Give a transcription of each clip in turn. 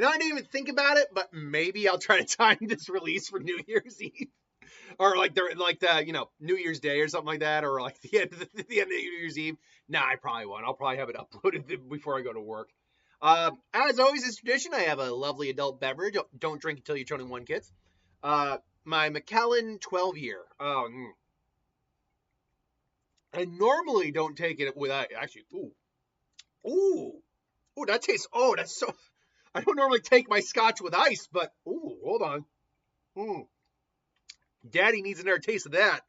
Now, I didn't even think about it, but maybe I'll try to time this release for New Year's Eve. Or like the New Year's Day or something like that, or like the end of New Year's Eve. Nah, I probably won't. I'll probably have it uploaded before I go to work. As always, is tradition, I have a lovely adult beverage. Don't drink until you're 21, kids. My Macallan 12 year. I normally don't take it with actually. Ooh, that tastes. Oh, that's so. I don't normally take my scotch with ice, but hold on. Daddy needs another taste of that.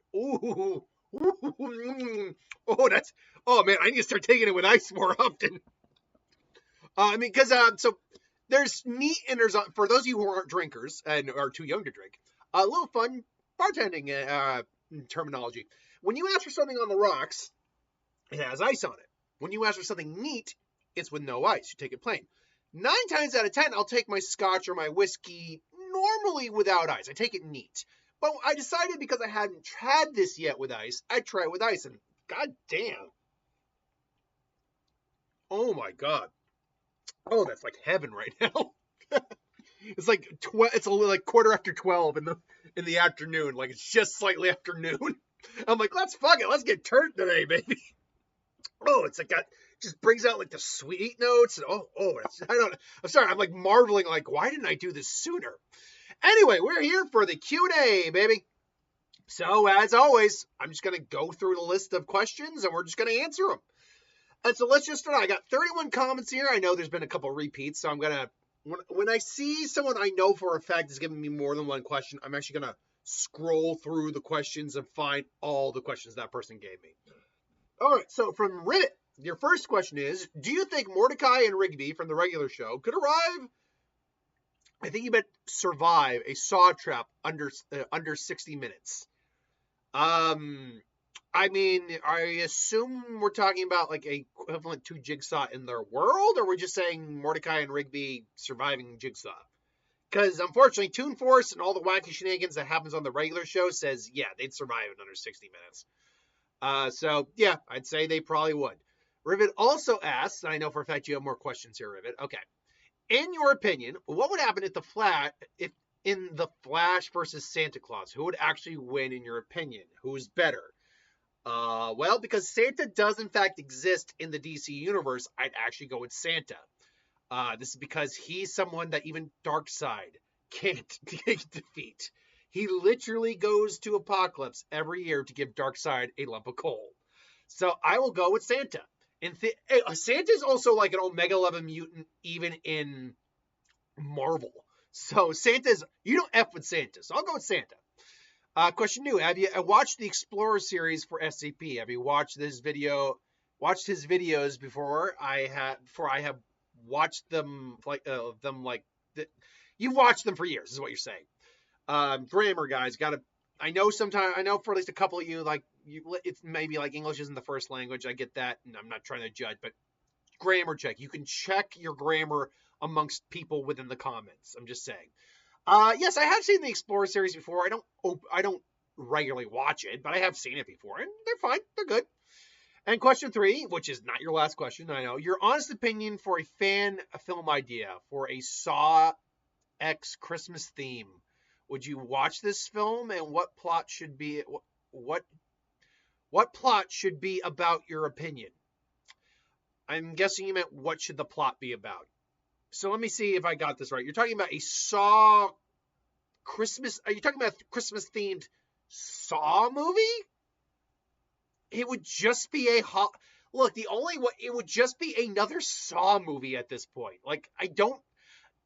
That's. Oh man, I need to start taking it with ice more often. Because so there's neat and there's for those of you who aren't drinkers and are too young to drink, a little fun bartending terminology. When you ask for something on the rocks, it has ice on it. When you ask for something neat, it's with no ice. You take it plain. 9 times out of 10, I'll take my scotch or my whiskey normally without ice. I take it neat. But I decided because I hadn't had this yet with ice, I'd try it with ice. And god damn. Oh my god. Oh, that's like heaven right now. It's like it's like 12:15 in the afternoon. Like it's just slightly after noon. I'm like, let's get turned today, baby. Oh, it's like just brings out like the sweet notes. And I'm sorry. I'm like marveling, like, why didn't I do this sooner? Anyway, we're here for the Q&A, baby. So as always, I'm just going to go through the list of questions and we're just going to answer them. And so let's just start. I got 31 comments here. I know there's been a couple repeats, so I'm going to, when I see someone I know for a fact is giving me more than one question, I'm actually going to scroll through the questions and find all the questions that person gave me. All right, so from Rivet, your first question is, do you think Mordecai and Rigby from the regular show could arrive? I think you meant survive a saw trap under 60 minutes. I mean, I assume we're talking about like a equivalent to Jigsaw in their world, or we're just saying Mordecai and Rigby surviving Jigsaw? Because unfortunately, Toon Force and all the wacky shenanigans that happens on the regular show says, yeah, they'd survive in under 60 minutes. So yeah, I'd say they probably would. Rivet also asks, and I know for a fact you have more questions here, Rivet. Okay. In your opinion, what would happen if in the Flash versus Santa Claus? Who would actually win in your opinion? Who's better? Well, because Santa does in fact exist in the DC universe, I'd actually go with Santa. This is because he's someone that even Darkseid can't defeat. He literally goes to Apocalypse every year to give Darkseid a lump of coal. So I will go with Santa. Santa's also like an Omega 11 mutant even in Marvel. So you don't F with Santa. So I'll go with Santa. Question 2. Have you watched the Explorer series for SCP? Have you watched his videos before I have watched them you've watched them for years is what you're saying. Grammar guys, I know for at least a couple of you, it's maybe like English isn't the first language. I get that, and I'm not trying to judge, but grammar check. You can check your grammar amongst people within the comments. I'm just saying. Yes, I have seen the Explorer series before. I don't regularly watch it, but I have seen it before, and they're fine. They're good. And question 3, which is not your last question, I know. Your honest opinion for a film idea for a Saw X Christmas theme. Would you watch this film, and what plot should be about your opinion? I'm guessing you meant what should the plot be about. So let me see if I got this right. You're talking about a Saw Christmas. Are you talking about a Christmas themed Saw movie? It would just be it would just be another Saw movie at this point. Like,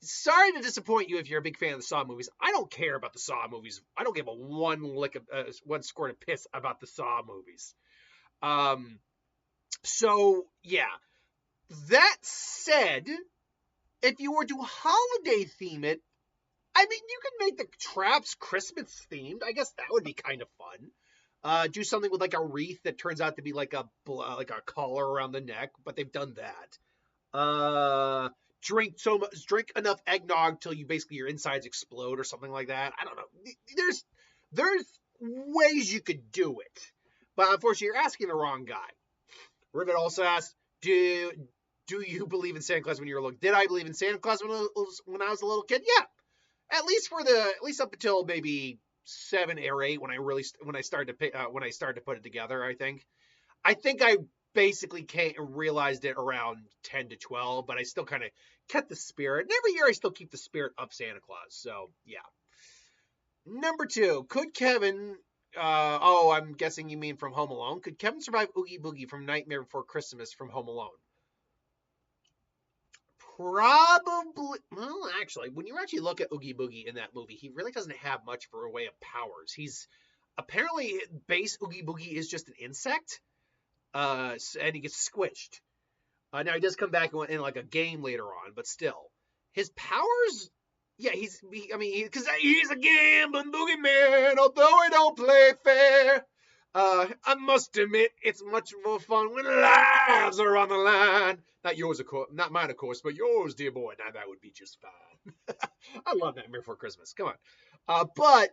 sorry to disappoint you if you're a big fan of the Saw movies. I don't care about the Saw movies. I don't give a one squirt of piss about the Saw movies. So yeah. That said, if you were to holiday theme it, I mean, you could make the traps Christmas themed. I guess that would be kind of fun. Do something with like a wreath that turns out to be like a collar around the neck, but they've done that. Drink enough eggnog till your insides explode or something like that. I don't know. There's ways you could do it, but unfortunately, you're asking the wrong guy. Rivet also asks, do do you believe in Santa Claus when you were little? Did I believe in Santa Claus when I was a little kid? Yeah, at least up until maybe 7 or 8 when I started to put it together. I think I basically realized it around 10 to 12, but I still kind of kept the spirit. And every year I still keep the spirit of Santa Claus. So yeah. Number 2, could Kevin? I'm guessing you mean from Home Alone. Could Kevin survive Oogie Boogie from Nightmare Before Christmas from Home Alone? Probably. Well, actually, when you actually look at Oogie Boogie in that movie, he really doesn't have much for a way of powers. He's apparently base Oogie Boogie is just an insect, and he gets squished. Now he does come back in like a game later on, but still, his powers. Yeah, because he's a gambling boogeyman, although I don't play fair. I must admit, it's much more fun when lives are on the line. Not yours, of course, not mine, of course, but yours, dear boy. Now that would be just fine. I love Nightmare Before Christmas. Come on. But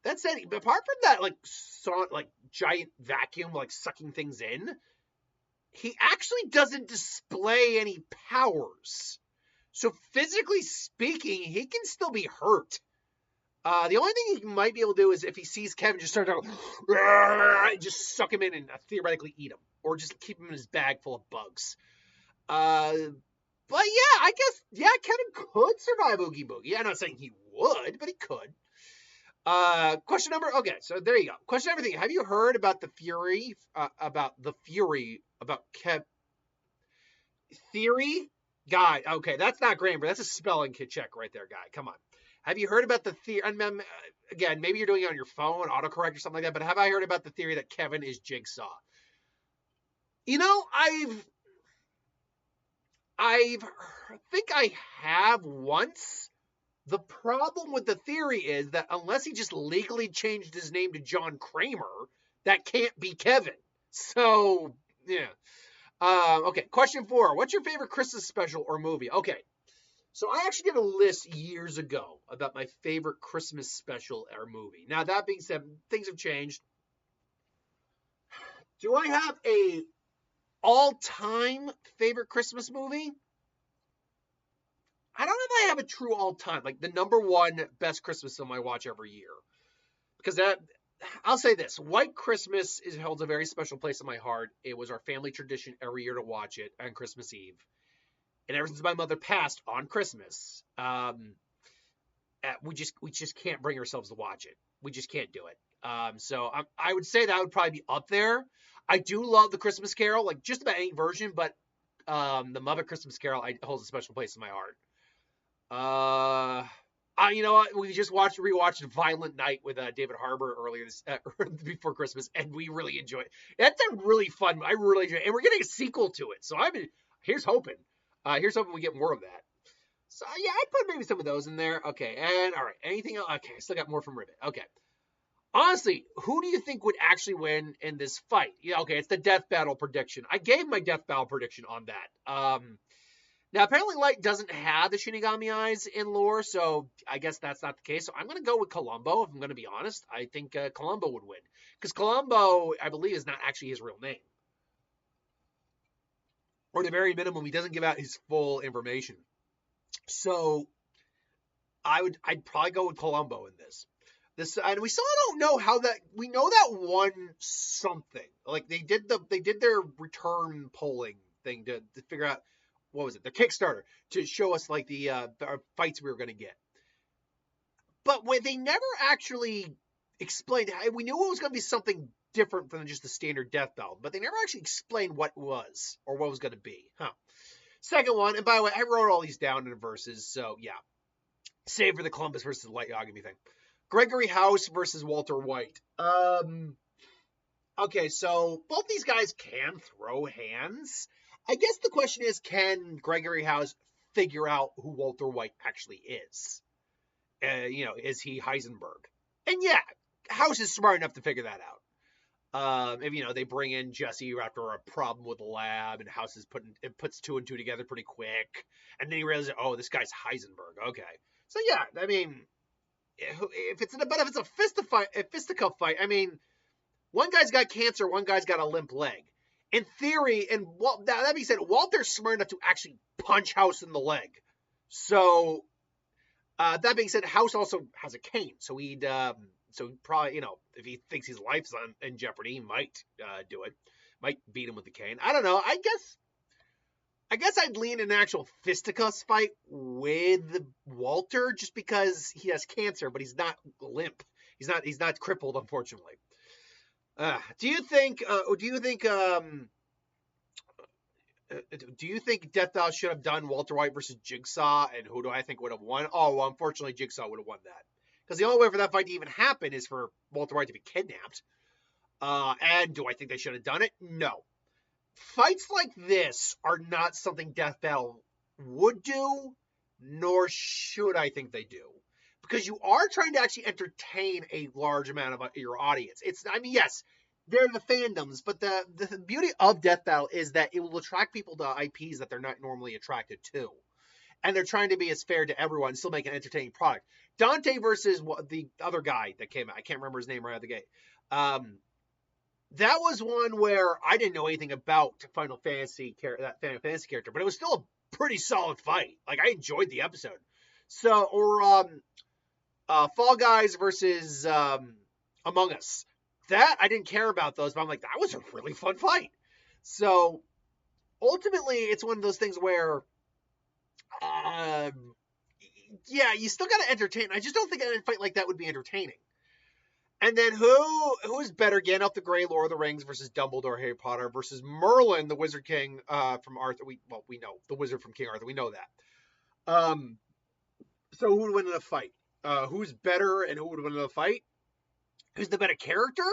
that said, apart from that, like giant vacuum, like sucking things in, he actually doesn't display any powers. So physically speaking, he can still be hurt. The only thing he might be able to do is if he sees Kevin just start to just suck him in and theoretically eat him, or just keep him in his bag full of bugs. But yeah, I guess Kevin could survive Oogie Boogie. I'm not saying he would, but he could. Okay, so there you go. Question number 3: have you heard about the theory about Kev theory? Guy, okay, that's not grammar. That's a spelling check right there, guy. Come on. Have you heard about the theory? Again, maybe you're doing it on your phone, autocorrect or something like that, but have I heard about the theory that Kevin is Jigsaw? I think I have once. The problem with the theory is that unless he just legally changed his name to John Kramer, that can't be Kevin. So, yeah. Okay, question 4. What's your favorite Christmas special or movie? Okay, so I actually did a list years ago about my favorite Christmas special or movie. Now, that being said, things have changed. Do I have a all-time favorite Christmas movie? I don't know if I have a true all-time, like the number one best Christmas film I watch every year. Because I'll say this, White Christmas holds a very special place in my heart. It was our family tradition every year to watch it on Christmas Eve. And ever since my mother passed on Christmas, we just can't bring ourselves to watch it. We just can't do it. So I would say that would probably be up there. I do love the Christmas Carol, like just about any version, but the Muppet Christmas Carol holds a special place in my heart. You know what? We just rewatched Violent Night with David Harbour earlier before Christmas, and we really enjoyed it. That's a really fun. I really enjoy it, and we're getting a sequel to it. So here's hoping. Here's hoping we get more of that. So yeah, I'd put maybe some of those in there. Okay, and all right, anything else? Okay, I still got more from Ribbit. Okay. Honestly, who do you think would actually win in this fight? Yeah, okay, it's the death battle prediction. I gave my death battle prediction on that. Now, apparently Light doesn't have the Shinigami eyes in lore, so I guess that's not the case. So I'm going to go with Columbo, if I'm going to be honest. I think Columbo would win. Because Columbo, I believe, is not actually his real name. Or at the very minimum, he doesn't give out his full information. So I'd probably go with Columbo in this. And we still don't know how that. We know that won something. Like they did their return polling thing to figure out what was it, the Kickstarter, to show us like the fights we were going to get. But when they never actually explained, we knew it was going to be something different than just the standard death battle, but they never actually explained what it was or what it was going to be. Second one, and by the way, I wrote all these down in the verses, so yeah. Save for the Columbus versus Light Yagami thing. Gregory House versus Walter White. Okay, so both these guys can throw hands. I guess the question is, can Gregory House figure out who Walter White actually is? Is he Heisenberg? And yeah, House is smart enough to figure that out. If they bring in Jesse after a problem with the lab, and House puts 2 and 2 together pretty quick, and then he realizes, oh, this guy's Heisenberg. Okay, so yeah, I mean, if it's a fisticuff fight, I mean, one guy's got cancer, one guy's got a limp leg. in theory, and that being said, Walter's smart enough to actually punch House in the leg. So that being said, House also has a cane, so he'd probably, if he thinks his life's in jeopardy, he might do it, might beat him with the cane. I don't know. I guess I'd lean an actual fisticuffs fight with Walter just because he has cancer, but he's not limp. He's not crippled, unfortunately. Do you think Death Valley should have done Walter White versus Jigsaw, and who do I think would have won? Oh, well, unfortunately, Jigsaw would have won that. Because the only way for that fight to even happen is for Walter White to be kidnapped. And do I think they should have done it? No. Fights like this are not something Death Battle would do, nor should I think they do. Because you are trying to actually entertain a large amount of your audience. Yes, they're the fandoms, but the beauty of Death Battle is that it will attract people to IPs that they're not normally attracted to. And they're trying to be as fair to everyone and still make an entertaining product. Dante versus the other guy that came out, I can't remember his name right out of the gate. That was one where I didn't know anything about Final Fantasy character, but it was still a pretty solid fight. Like, I enjoyed the episode. So, or Fall Guys versus Among Us. That, I didn't care about those, but I'm like, that was a really fun fight. So, ultimately, it's one of those things where, yeah, you still got to entertain. I just don't think a fight like that would be entertaining. And then who's better, Gandalf the Grey, Lord of the Rings versus Dumbledore, Harry Potter versus Merlin, the Wizard King from Arthur. We know the Wizard from King Arthur. We know that. So who would win in a fight? Who's better and who would win in a fight? Who's the better character?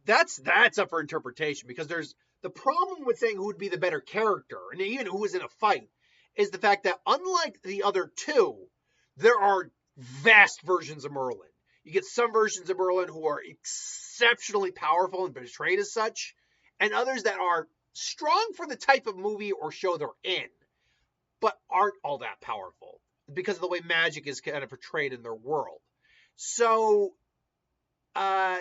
That's up for interpretation, because there's the problem with saying who would be the better character and even who is in a fight is the fact that unlike the other two, there are vast versions of Merlin. You get some versions of Merlin who are exceptionally powerful and portrayed as such, and others that are strong for the type of movie or show they're in, but aren't all that powerful because of the way magic is kind of portrayed in their world. So, on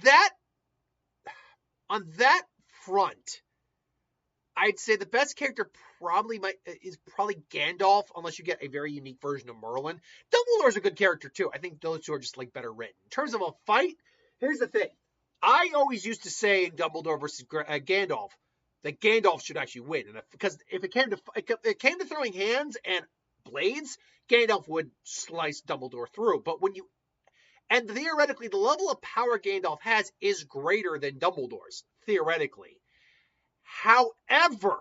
that front, I'd say the best character is probably Gandalf, unless you get a very unique version of Merlin. Dumbledore's a good character too. I think those two are just like better written. In terms of a fight, here's the thing. I always used to say in Dumbledore versus Gandalf that Gandalf should actually win, because if it came to throwing hands and blades, Gandalf would slice Dumbledore through. And theoretically, the level of power Gandalf has is greater than Dumbledore's, theoretically. However,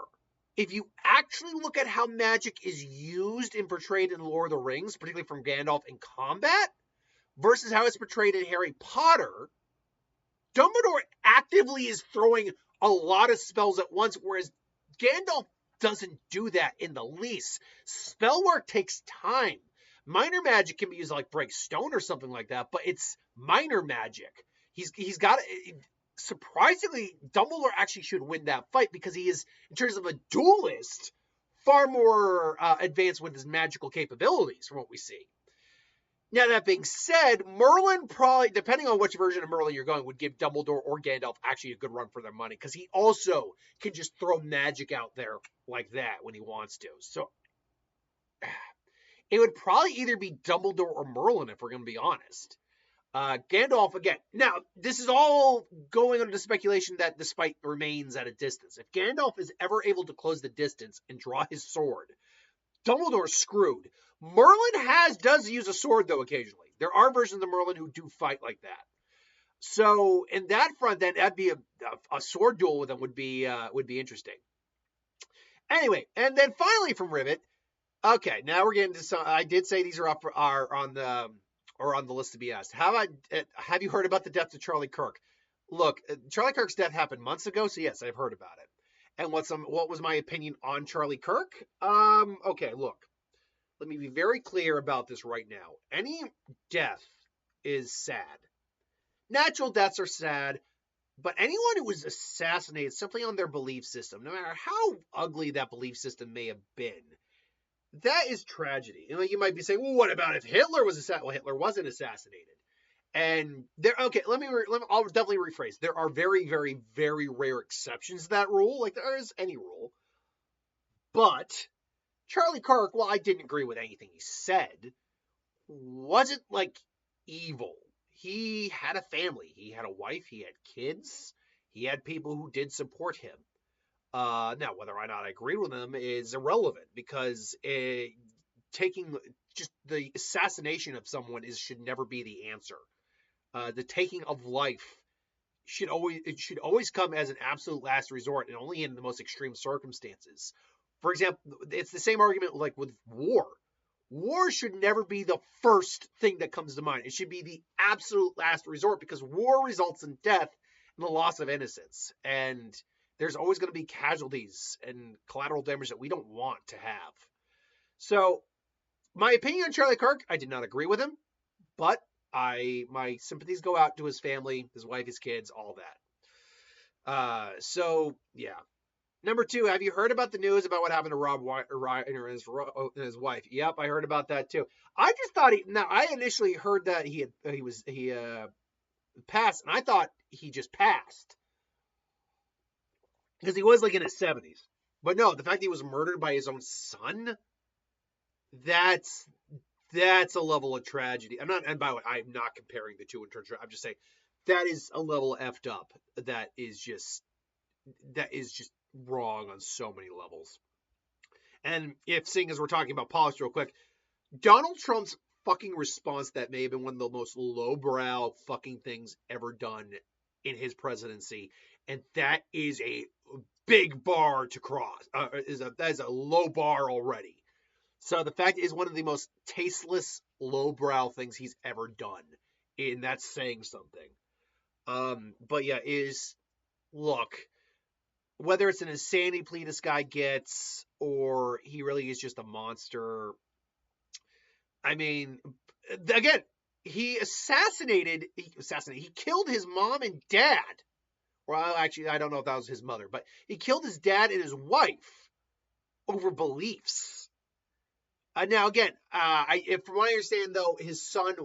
if you actually look at how magic is used and portrayed in Lord of the Rings, particularly from Gandalf in combat, versus how it's portrayed in Harry Potter, Dumbledore actively is throwing a lot of spells at once, whereas Gandalf doesn't do that in the least. Spell work takes time. Minor magic can be used like break stone or something like that, but it's minor magic. He's got surprisingly, Dumbledore actually should win that fight because he is, in terms of a duelist, far more advanced with his magical capabilities from what we see. Now, that being said, Merlin probably, depending on which version of Merlin you're going, would give Dumbledore or Gandalf actually a good run for their money, because he also can just throw magic out there like that when he wants to. So, it would probably either be Dumbledore or Merlin, if we're going to be honest. Gandalf, again, now, this is all going under the speculation that this fight remains at a distance. If Gandalf is ever able to close the distance and draw his sword, Dumbledore's screwed. Merlin does use a sword, though, occasionally. There are versions of Merlin who do fight like that. So, in that front, then, that'd be a sword duel with them would be interesting. Anyway, and then finally from Rivet, okay, now we're getting to some, I did say these are on the list to be asked. Have you heard about the death of Charlie Kirk? Look, Charlie Kirk's death happened months ago, so yes, I've heard about it. And what was my opinion on Charlie Kirk? Okay, look. Let me be very clear about this right now. Any death is sad. Natural deaths are sad, but anyone who was assassinated simply on their belief system, no matter how ugly that belief system may have been, that is tragedy. You might be saying, well, what about if Hitler was assassinated? Well, Hitler wasn't assassinated. And there, okay, I'll definitely rephrase. There are very, very, very rare exceptions to that rule, like there is any rule. But Charlie Kirk, while I didn't agree with anything he said, wasn't like evil. He had a family. He had a wife. He had kids. He had people who did support him. Now, whether or not I agree with him is irrelevant because taking just the assassination of someone should never be the answer. The taking of life should always come as an absolute last resort and only in the most extreme circumstances. For example, it's the same argument like with war. War should never be the first thing that comes to mind. It should be the absolute last resort because war results in death and the loss of innocence. And there's always going to be casualties and collateral damage that we don't want to have. So, my opinion on Charlie Kirk, I did not agree with him, but my sympathies go out to his family, his wife, his kids, all that. So yeah. Number 2, have you heard about the news about what happened to Rob Reiner and his wife? Yep, I heard about that too. I just thought I initially heard that he passed, and I thought he just passed because he was like in his 70s. But no, the fact that he was murdered by his own son, that's a level of tragedy. I'm not, and by the way, I'm not comparing the two in terms of, I'm just saying that is a level effed up that is just wrong on so many levels. And if seeing as we're talking about politics real quick, Donald Trump's fucking response to that may have been one of the most lowbrow fucking things ever done in his presidency. And that is a big bar to cross. That is a low bar already. So the fact is one of the most tasteless, lowbrow things he's ever done. And that's saying something. But yeah, look, whether it's an insanity plea this guy gets or he really is just a monster. I mean, again, he killed his mom and dad. Well, actually, I don't know if that was his mother, but he killed his dad and his wife over beliefs. Now, again, from what I understand, though, his son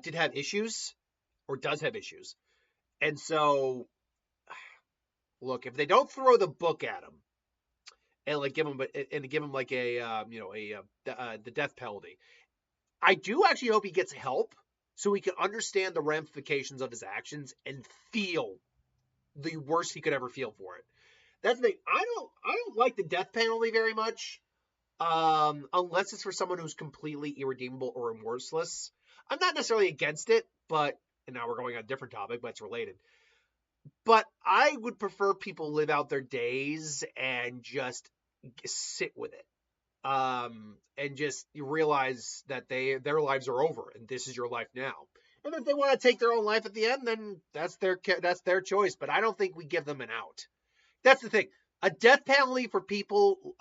did have issues, or does have issues. And so, look, if they don't throw the book at him and like give him like the death penalty, I do actually hope he gets help so he can understand the ramifications of his actions and feel the worst he could ever feel for it. That's the thing. I don't like the death penalty very much. Unless it's for someone who's completely irredeemable or remorseless. I'm not necessarily against it, but, and now we're going on a different topic, but it's related. But I would prefer people live out their days and just sit with it. And just realize that their lives are over and this is your life now. And if they want to take their own life at the end, then that's their choice. But I don't think we give them an out. That's the thing. A death penalty for people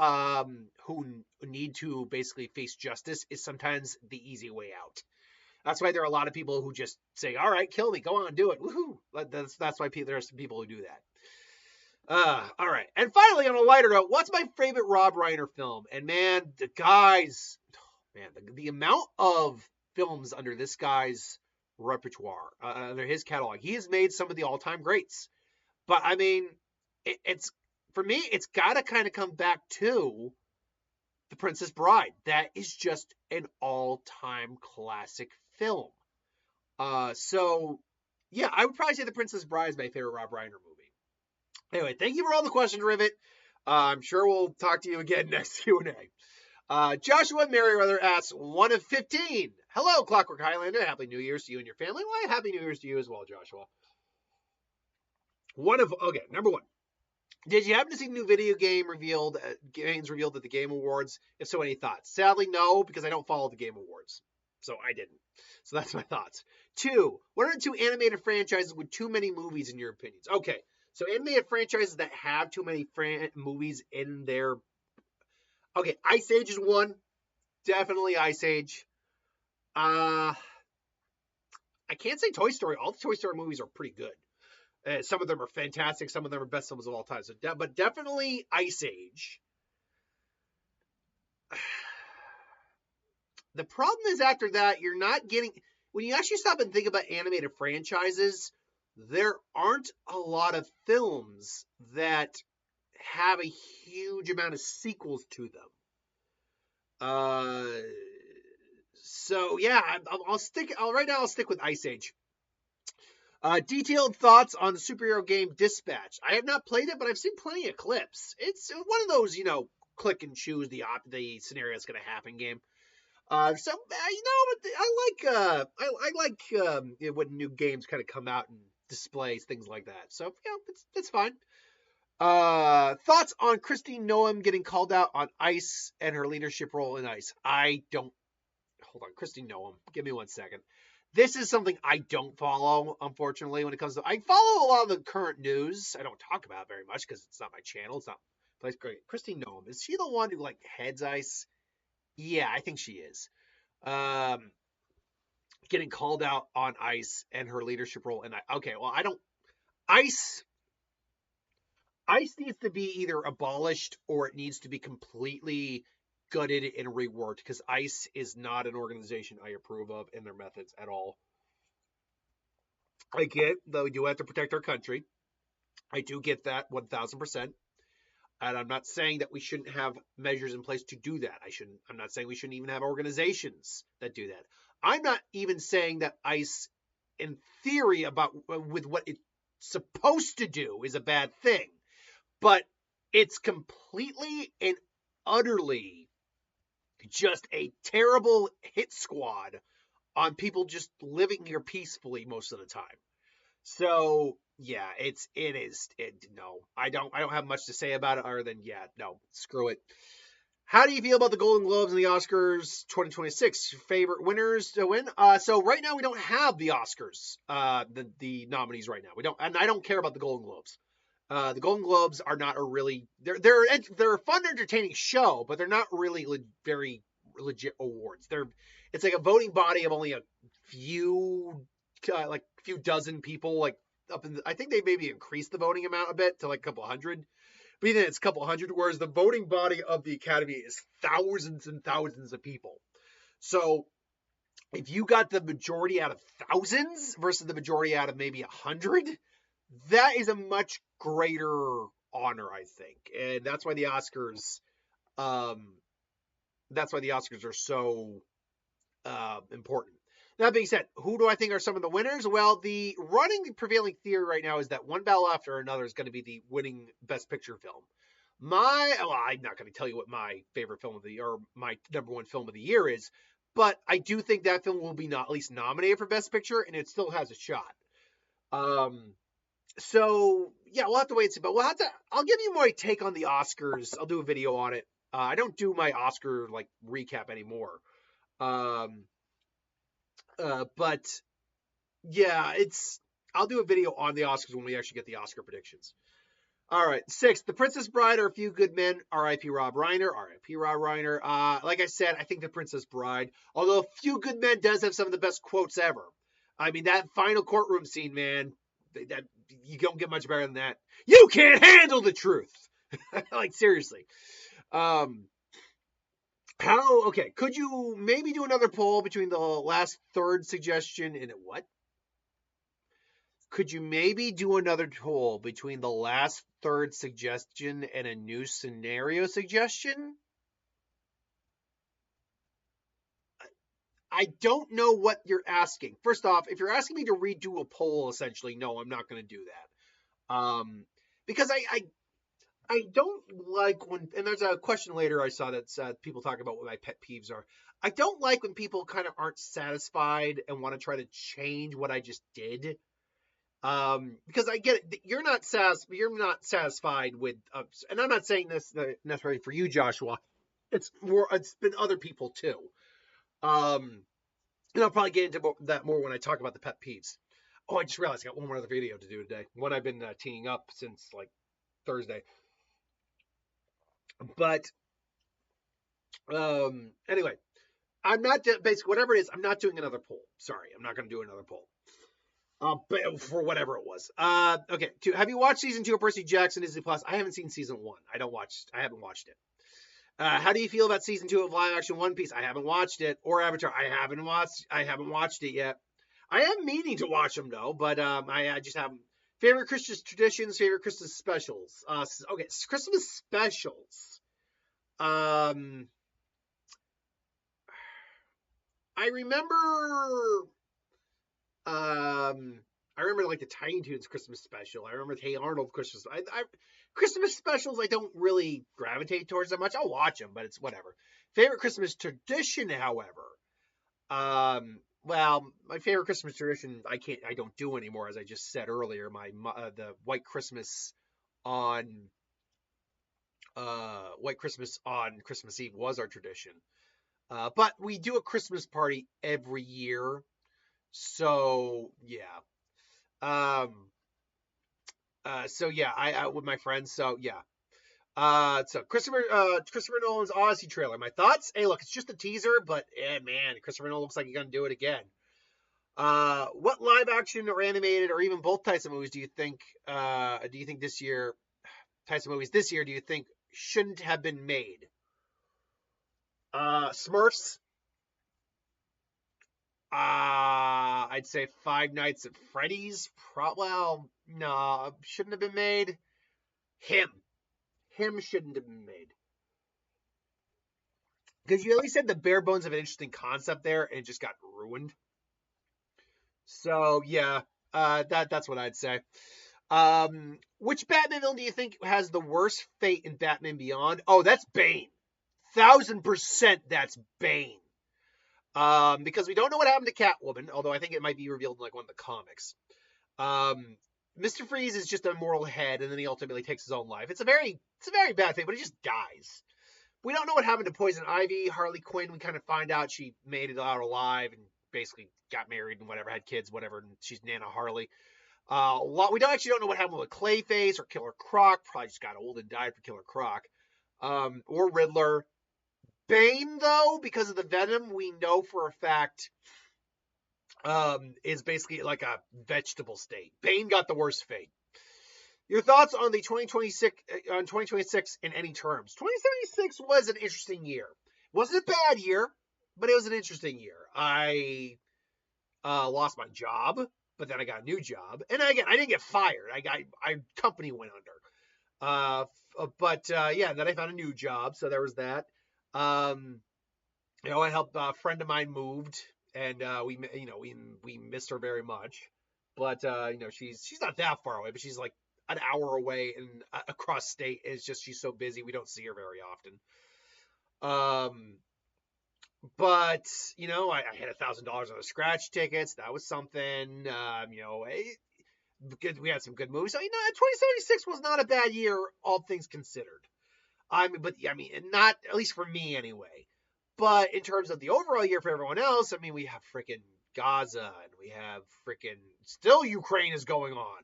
who need to basically face justice is sometimes the easy way out. That's why there are a lot of people who just say, all right, kill me. Go on, do it. Woohoo. That's why there are some people who do that. All right. And finally, on a lighter note, what's my favorite Rob Reiner film? And man, the amount of films under this guy's repertoire, under his catalog, he has made some of the all-time greats. But I mean, for me, it's got to kind of come back to The Princess Bride. That is just an all-time classic film. So, yeah, I would probably say The Princess Bride is my favorite Rob Reiner movie. Anyway, thank you for all the questions, Rivet. I'm sure we'll talk to you again next Q&A. Joshua Merriweather asks, 1 of 15. Hello, Clockwork Highlander. Happy New Year's to you and your family. Why, happy New Year's to you as well, Joshua. Number 1. Did you happen to see new video games revealed at the Game Awards? If so, any thoughts? Sadly, no, because I don't follow the Game Awards. So I didn't. So that's my thoughts. 2, what are the 2 animated franchises with too many movies in your opinions? Okay, so animated franchises that have too many movies in their... Okay, Ice Age is 1. Definitely Ice Age. I can't say Toy Story. All the Toy Story movies are pretty good. Some of them are fantastic. Some of them are best films of all time. So, but definitely Ice Age. The problem is after that, you're not getting... when you actually stop and think about animated franchises, there aren't a lot of films that have a huge amount of sequels to them. So yeah, I'll stick. Right now, I'll stick with Ice Age. Detailed thoughts on the superhero game Dispatch. I have not played it, but I've seen plenty of clips. It's one of those, click and choose the scenario that's going to happen game. I like when new games kind of come out and displays things like that. So it's fine. Thoughts on Christine Noem getting called out on Ice and her leadership role in Ice? Hold on, Christine Noem. Give me 1 second. This is something I don't follow, unfortunately, when it comes to. I follow a lot of the current news. I don't talk about it very much because it's not my channel. It's not. But it's great. Christine Noem, is she the one who heads Ice? Yeah, I think she is. Getting called out on Ice and her leadership role, and okay, well, I don't. Ice needs to be either abolished or it needs to be completely gutted and reworked, because ICE is not an organization I approve of in their methods at all. I get that we do have to protect our country. I do get that 1,000%. And I'm not saying that we shouldn't have measures in place to do that. I'm not saying we shouldn't even have organizations that do that. I'm not even saying that ICE, in theory, with what it's supposed to do, is a bad thing. But it's completely and utterly just a terrible hit squad on people just living here peacefully most of the time. So yeah, no, I don't have much to say about it other than no, screw it. How do you feel about the Golden Globes and the Oscars 2026? Favorite winners to win? So right now we don't have the Oscars, the nominees right now. We don't, and I don't care about the Golden Globes. The Golden Globes are not a really they're a fun, entertaining show, but they're not really very legit awards. It's like a voting body of only a few few dozen people. I think they maybe increased the voting amount a bit to a couple hundred, but even it's a couple hundred. Whereas the voting body of the Academy is thousands and thousands of people. So if you got the majority out of thousands versus the majority out of maybe 100. That is a much greater honor, I think, and that's why the Oscars, are so important. That being said, who do I think are some of the winners? Well, the prevailing theory right now is that One Battle After Another is going to be the winning Best Picture film. I'm not going to tell you what my favorite film or my number one film of the year is, but I do think that film will be at least nominated for Best Picture, and it still has a shot. So yeah, we'll have to wait and see. But I'll give you my take on the Oscars. I'll do a video on it. I don't do my Oscar recap anymore. But yeah, I'll do a video on the Oscars when we actually get the Oscar predictions. All right, 6. The Princess Bride or A Few Good Men. R.I.P. Rob Reiner. R.I.P. Rob Reiner. Like I said, I think The Princess Bride. Although A Few Good Men does have some of the best quotes ever. I mean, that final courtroom scene, man. That you don't get much better than that. You can't handle the truth. Seriously. Could you maybe do another poll between the last third suggestion and what? Could you maybe do another poll between the last third suggestion and a new scenario suggestion? I don't know what you're asking. First off, if you're asking me to redo a poll, essentially, no, I'm not going to do that. Because I don't like when, and there's a question later I saw that people talk about what my pet peeves are. I don't like when people kind of aren't satisfied and want to try to change what I just did. Because I get it, you're not satisfied with, and I'm not saying this necessarily for you, Joshua. It's been other people too. And I'll probably get into that more when I talk about the pet peeves. Oh, I just realized I got one more other video to do today. One I've been teeing up since Thursday. But anyway, I'm not basically whatever it is. I'm not doing another poll. Sorry, I'm not going to do another poll. But for whatever it was. Okay. Have you watched season 2 of Percy Jackson Disney Plus? I haven't seen season 1. I haven't watched it. How do you feel about season 2 of live action One Piece? I haven't watched it. Or Avatar. I haven't watched it yet. I am meaning to watch them though, but I just haven't. Favorite Christmas traditions, favorite Christmas specials. Okay, Christmas specials. Um, I remember. I remember like the Tiny Toons Christmas special. I remember the Hey Arnold Christmas. Christmas specials I don't really gravitate towards that much. I'll watch them, but it's whatever. Favorite Christmas tradition, however. Well, my favorite Christmas tradition I don't do anymore, as I just said earlier. The White Christmas on Christmas Eve was our tradition. But we do a Christmas party every year, so yeah. So yeah, I with my friends. So yeah. So Christopher Nolan's Odyssey trailer. My thoughts? Hey, look, it's just a teaser, but man, Christopher Nolan looks like he's gonna do it again. What live action or animated or even both types of movies do you think? Do you think this year types of movies this year do you think shouldn't have been made? Smurfs. I'd say Five Nights at Freddy's. Well, no, shouldn't have been made. Him shouldn't have been made. Because you at least had the bare bones of an interesting concept there, and it just got ruined. So yeah, that's what I'd say. Which Batman villain do you think has the worst fate in Batman Beyond? Oh, that's Bane. 1000% that's Bane. Because we don't know what happened to Catwoman, although I think it might be revealed in like one of the comics. Mr. Freeze is just a mortal head, and then he ultimately takes his own life. It's a very bad thing, but he just dies. We don't know what happened to Poison Ivy. Harley Quinn, we kind of find out she made it out alive and basically got married and whatever, had kids, whatever, and she's Nana Harley. We don't know what happened with Clayface or Killer Croc. Probably just got old and died for Killer Croc. Or Riddler. Bane, though, because of the venom, we know for a fact is basically like a vegetable state. Bane got the worst fate. Your thoughts on the 2026 in any terms? 2076 was an interesting year. It wasn't a bad year, but it was an interesting year. I lost my job, but then I got a new job, and again, I didn't get fired. Company went under. Yeah, then I found a new job, so there was that. I helped a friend of mine moved, and we missed her very much. But she's not that far away, but she's like an hour away and across state. It's just she's so busy we don't see her very often. But I had $1,000 on the scratch tickets. That was something. We had some good movies. So 2076 was not a bad year, all things considered. Not at least for me anyway. But in terms of the overall year for everyone else, we have freaking Gaza, and we have freaking still Ukraine is going on.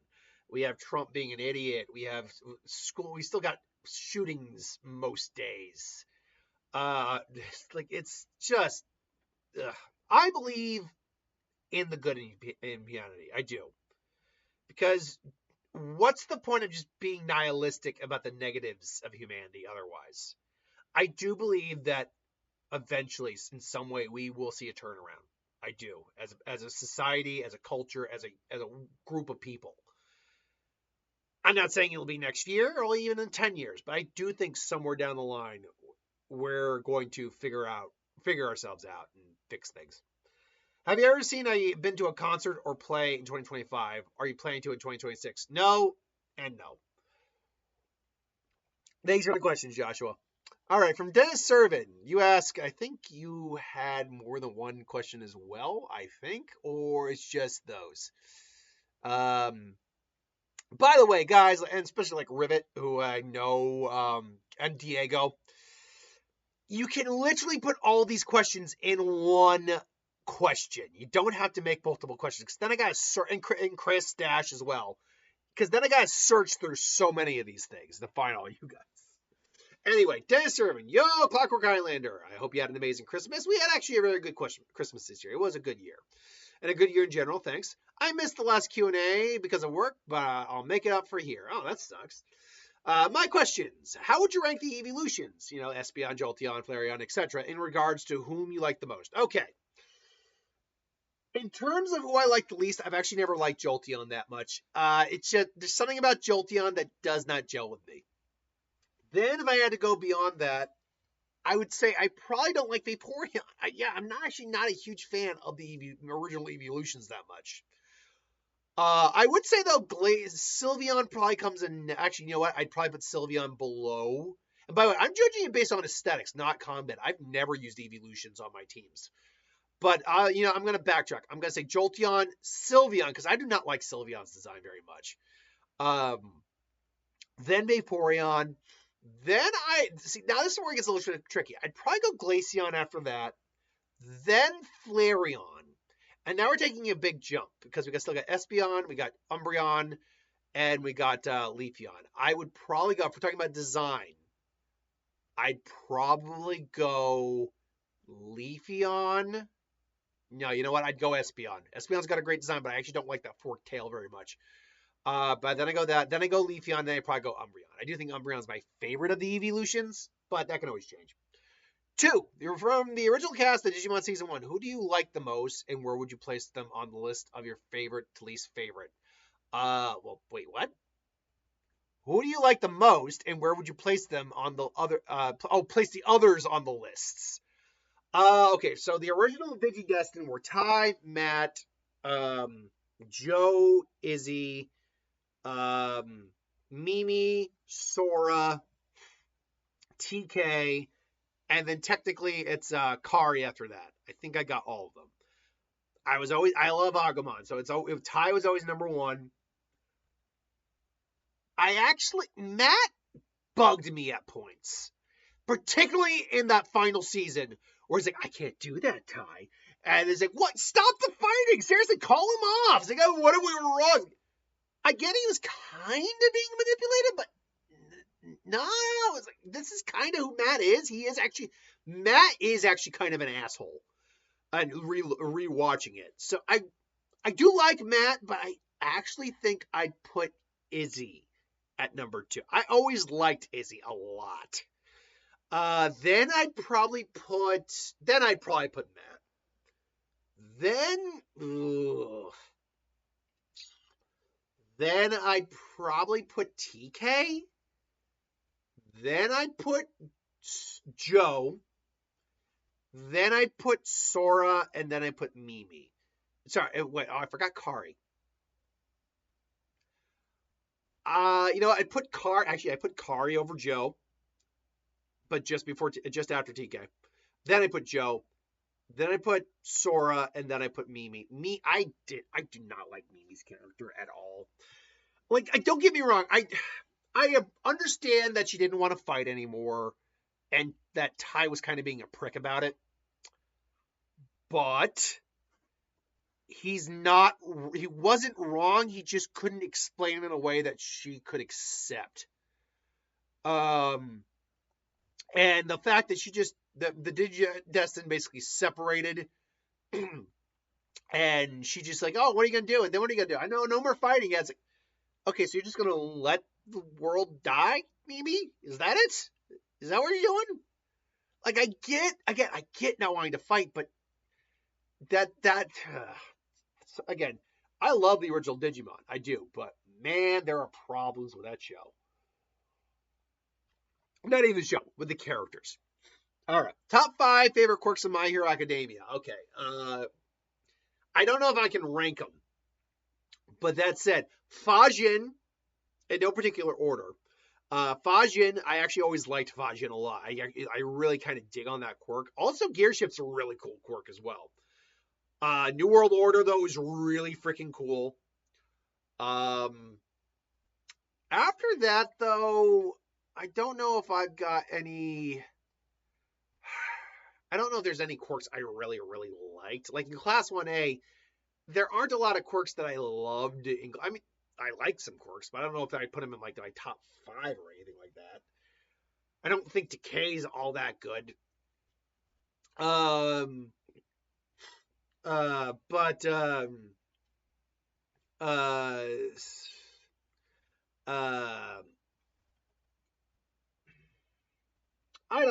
We have Trump being an idiot. We have school. We still got shootings most days. It's just. I believe in the good in humanity. I do, because what's the point of just being nihilistic about the negatives of humanity otherwise? I do believe that eventually, in some way, we will see a turnaround. I do, as a society, as a culture, as a group of people. I'm not saying it'll be next year or even in 10 years, but I do think somewhere down the line we're going to figure ourselves out and fix things. Have you ever been to a concert or play in 2025? Are you planning to in 2026? No and no. Thanks for the questions, Joshua. All right, from Dennis Servin, you ask, I think you had more than one question as well, or it's just those. By the way, guys, and especially like Rivet, who I know, and Diego, you can literally put all these questions in one question. You don't have to make multiple questions, because then I got to search, and Chris Dash as well, because then I got to search through so many of these things to find all you guys. Anyway, Dennis Servin, yo, Clockwork Highlander. I hope you had an amazing Christmas. We had actually a very good Christmas this year. It was a good year. And a good year in general, thanks. I missed the last Q&A because of work, but I'll make it up for here. Oh, that sucks. My questions. How would you rank the evolutions? Espeon, Jolteon, Flareon, etc. in regards to whom you like the most. Okay. In terms of who I like the least, I've actually never liked Jolteon that much. It's just, there's something about Jolteon that does not gel with me. Then if I had to go beyond that, I would say I probably don't like Vaporeon. I'm not actually not a huge fan of the original evolutions that much. I would say though, Sylveon probably comes in. Actually, you know what? I'd probably put Sylveon below. And by the way, I'm judging it based on aesthetics, not combat. I've never used evolutions on my teams. But I'm gonna backtrack. I'm gonna say Jolteon, Sylveon, because I do not like Sylveon's design very much. Then Vaporeon. Then I see, now this is where it gets a little tricky. I'd probably go Glaceon after that. Then Flareon. And now we're taking a big jump because we still got Espeon, we got Umbreon, and we got Leafeon. I would probably go, if we're talking about design, I'd probably go Leafeon. No, you know what? I'd go Espeon. Espeon's got a great design, but I actually don't like that forked tail very much. But then I go that. Then I go Leafeon. Then I probably go Umbreon. I do think Umbreon's my favorite of the evolutions, but that can always change. 2, from the original cast of Digimon Season 1, who do you like the most, and where would you place them on the list of your favorite to least favorite? Well, wait, what? Who do you like the most, and where would you place them on the other, place the others on the lists? Okay, so the original Digidestin were Ty, Matt, Joe, Izzy, Mimi, Sora, TK, and then technically it's Kari after that. I think I got all of them. I love Agumon, so Ty was always number 1. Matt bugged me at points, particularly in that final season where he's like, I can't do that, Ty. And it's like, what? Stop the fighting! Seriously, call him off! It's like, oh, what if we were wrong? I get he was kind of being manipulated, but no, it's like, this is kind of who Matt is. Matt is actually kind of an asshole. And rewatching it. So I do like Matt, but I actually think I'd put Izzy at number 2. I always liked Izzy a lot. Then I'd probably put Matt. Then I'd probably put TK. Then I'd put Joe. Then I'd put Sora, and then I put Mimi. Sorry, wait, I forgot Kari. I put Kari over Joe, but just after TK. Then I put Joe. Then I put Sora, and then I put Mimi. I do not like Mimi's character at all. Like, don't get me wrong. I understand that she didn't want to fight anymore, and that Ty was kind of being a prick about it. But he wasn't wrong. He just couldn't explain it in a way that she could accept. And the fact that the Digidestin basically separated, and she just like, oh, what are you gonna do? And then what are you gonna do? I know, no more fighting. It's like, okay, so you're just gonna let the world die? Maybe is that it? Is that what you're doing? Like, I get not wanting to fight, but again, I love the original Digimon. I do, but man, there are problems with that show. Not even the show, with the characters. All right, top 5 favorite quirks of My Hero Academia. Okay, I don't know if I can rank them, but that said, Fajin, in no particular order. Fajin, I actually always liked Fajin a lot. I really kind of dig on that quirk. Also, Gearship's a really cool quirk as well. New World Order, though, is really freaking cool. After that, though, I don't know if I've got any... I don't know if there's any quirks I really, really liked. Like in Class 1A, there aren't a lot of quirks that I loved. I mean, I like some quirks, but I don't know if I put them in like my top 5 or anything like that. I don't think Decay's all that good.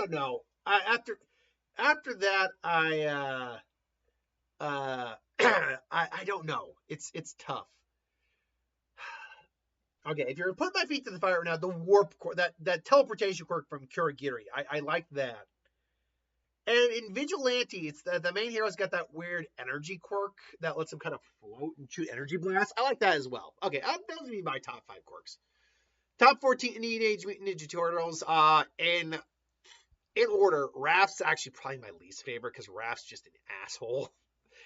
don't know. After that, I don't know. It's tough. Okay, if you're putting my feet to the fire right now, the warp quirk, that teleportation quirk from Kurogiri, I like that. And in Vigilante, it's the main hero's got that weird energy quirk that lets him kind of float and shoot energy blasts. I like that as well. Okay, those would be my top 5 quirks. Top 14 Teenage Mutant Ninja Turtles. In order, Raph's actually probably my least favorite because Raph's just an asshole.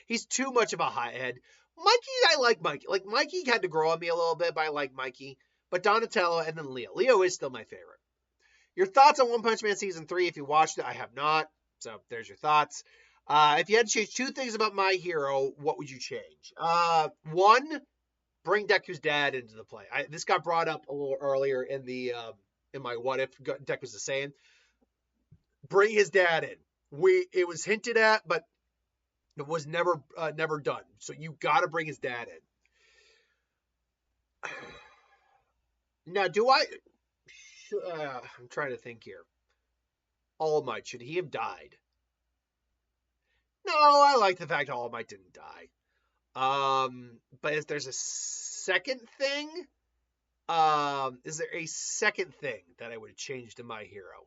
He's too much of a hothead. Mikey, I like Mikey. Like, Mikey had to grow on me a little bit, but I like Mikey. But Donatello and then Leo. Leo is still my favorite. Your thoughts on One Punch Man Season 3? If you watched it, I have not. So there's your thoughts. If you had to change 2 things about My Hero, what would you change? 1, bring Deku's dad into the play. This got brought up a little earlier in my What If Deku was saying. Bring his dad in. It was hinted at, but it was never done. So you got to bring his dad in. Now, I'm trying to think here. All Might, should he have died? No, I like the fact All Might didn't die. But if there's a second thing, is there a second thing that I would have changed in My Hero?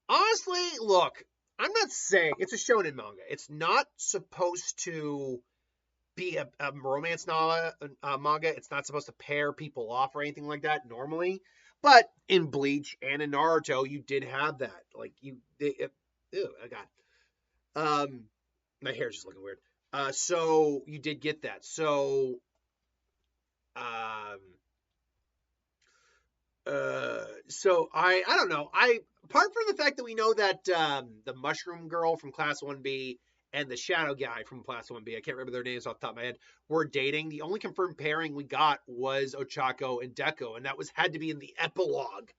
Honestly, look, I'm not saying it's a shonen manga. It's not supposed to be a romance manga. It's not supposed to pair people off or anything like that normally. But in Bleach and in Naruto, you did have that. Like ew, I got. My hair's just looking weird. So you did get that. So, so I don't know. Apart from the fact that we know that the Mushroom Girl from Class 1B and the Shadow Guy from Class 1B, I can't remember their names off the top of my head, were dating. The only confirmed pairing we got was Ochako and Deku, and that had to be in the epilogue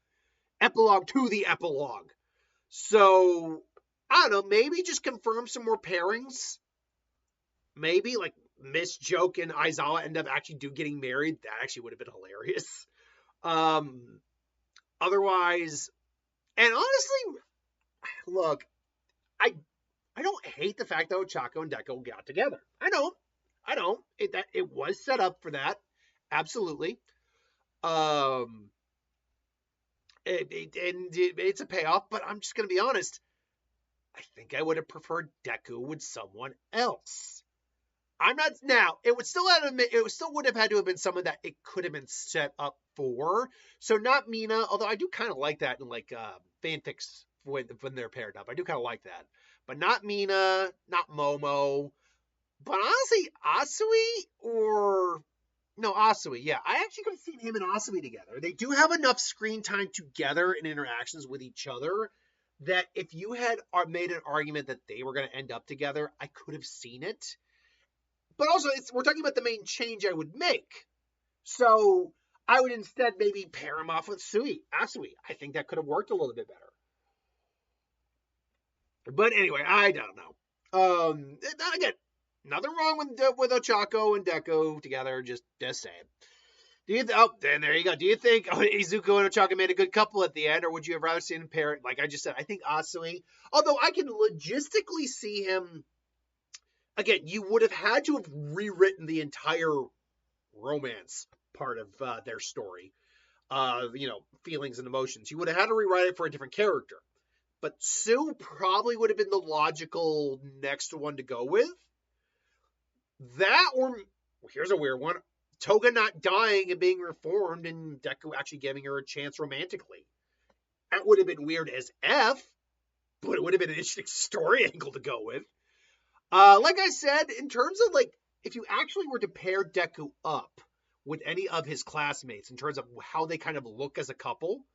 to the epilogue. So I don't know, maybe just confirm some more pairings. Maybe like Miss Joke and Aizawa end up actually getting married. That actually would have been hilarious. Otherwise, and honestly, look, I don't hate the fact that Ochako and Deku got together. I don't. It was set up for that. Absolutely. It's a payoff, but I'm just going to be honest. I think I would have preferred Deku with someone else. I'm not now. It would still would have had to have been someone that it could have been set up for. So not Mina, although I do kind of like that in like fanfics when they're paired up. I do kind of like that, but not Mina, not Momo. But honestly, Asui. Yeah, I actually could have seen him and Asui together. They do have enough screen time together and interactions with each other that if you had made an argument that they were going to end up together, I could have seen it. But also, we're talking about the main change I would make. So I would instead maybe pair him off with Asui. I think that could have worked a little bit better. But anyway, I don't know. Again, nothing wrong with Ochako and Deku together. Just saying. Then there you go. Do you think Izuku and Ochako made a good couple at the end, or would you have rather seen him pair? Like I just said, I think Asui. Although I can logistically see him. Again, you would have had to have rewritten the entire romance part of their story. Feelings and emotions. You would have had to rewrite it for a different character. But Sue probably would have been the logical next one to go with. That, or here's a weird one. Toga not dying and being reformed and Deku actually giving her a chance romantically. That would have been weird as F, but it would have been an interesting story angle to go with. Like I said, in terms of like, if you actually were to pair Deku up with any of his classmates in terms of how they kind of look as a couple,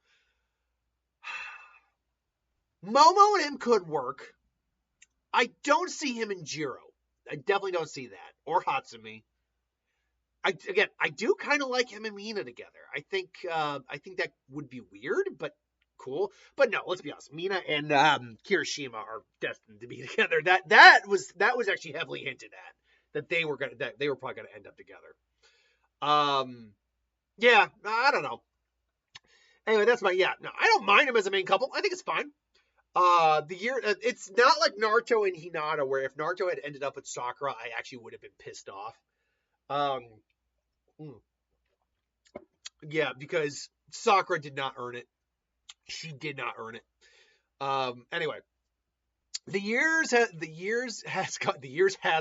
Momo and him could work. I don't see him in Jiro. I definitely don't see that. Or Hatsumi. I do kind of like him and Mina together. I think that would be weird, but cool. But no, let's be honest. Mina and Kirishima are destined to be together. That was actually heavily hinted at that they were probably gonna end up together. Yeah, I don't know. Anyway, that's my no. I don't mind him as a main couple. I think it's fine. It's not like Naruto and Hinata, where if Naruto had ended up with Sakura, I actually would have been pissed off. Um, yeah, because Sakura did not earn it. She did not earn it. Anyway, the years has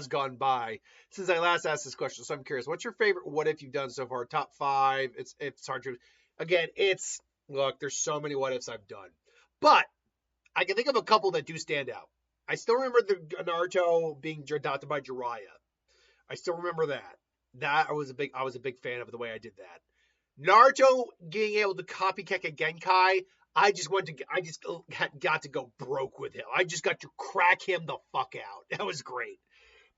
gone by since I last asked this question. So I'm curious, what's your favorite what if you've done so far? Top 5. It's hard to. Again, look. There's so many what ifs I've done, but I can think of a couple that do stand out. I still remember the Naruto being adopted by Jiraiya. I still remember that. I was a big fan of the way I did that. Naruto being able to copy Keka Genkai. I just got to go broke with him. I just got to crack him the fuck out. That was great.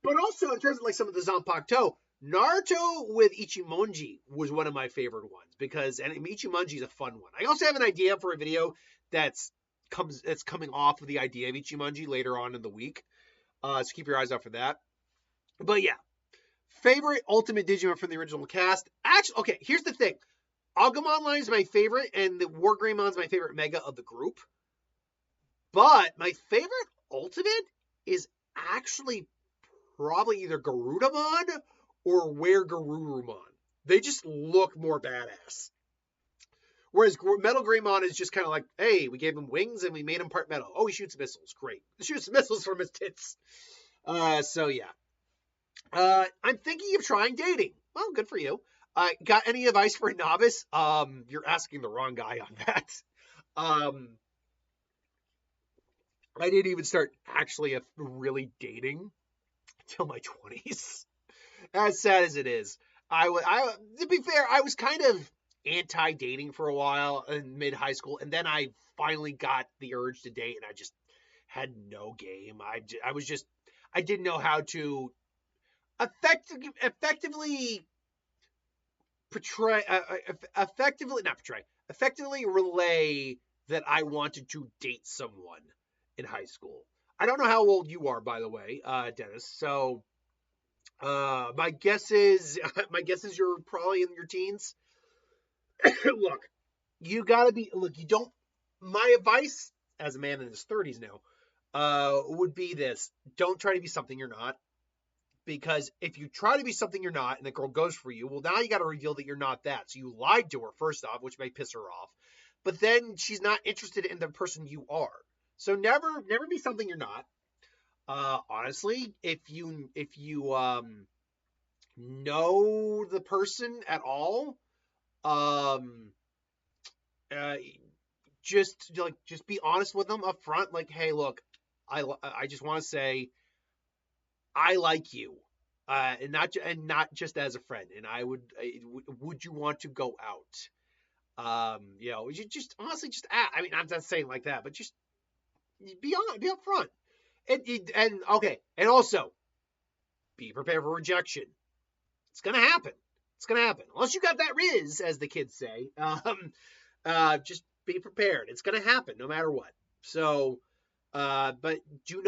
But also in terms of like some of the Zanpakuto, Naruto with Ichimonji was one of my favorite ones because Ichimonji is a fun one. I also have an idea for a video that's coming off of the idea of Ichimonji later on in the week. So keep your eyes out for that. But yeah, favorite Ultimate Digimon from the original cast. Actually, okay, here's the thing. Agumon is my favorite, and the Wargreymon is my favorite Mega of the group. But my favorite Ultimate is actually probably either Garudamon or WereGarurumon. They just look more badass. Whereas Metal Greymon is just kind of like, hey, we gave him wings and we made him part metal. Oh, he shoots missiles. Great. He shoots missiles from his tits. So yeah. I'm thinking of trying dating. Well, good for you. Got any advice for a novice? You're asking the wrong guy on that. I didn't even start actually really dating until my 20s. As sad as it is. To be fair, I was kind of anti-dating for a while in mid-high school, and then I finally got the urge to date, and I just had no game. I didn't know how to effectively relay that I wanted to date someone in high school. I don't know how old you are, by the way, Dennis. So, my guess is you're probably in your teens. Look, you don't. My advice as a man in his 30s now, would be this: don't try to be something you're not. Because if you try to be something you're not and the girl goes for you, well, now you got to reveal that you're not that. So you lied to her first off, which may piss her off. But then she's not interested in the person you are. So never be something you're not. Honestly, if you know the person at all, just be honest with them up front. Like, hey, look, I just want to say, I like you, and not just as a friend. And would you want to go out? You just honestly just ask. I mean, I'm not saying like that, but just be upfront. And also be prepared for rejection. It's gonna happen. Unless you got that Riz, as the kids say. Just be prepared. It's gonna happen no matter what. So, but do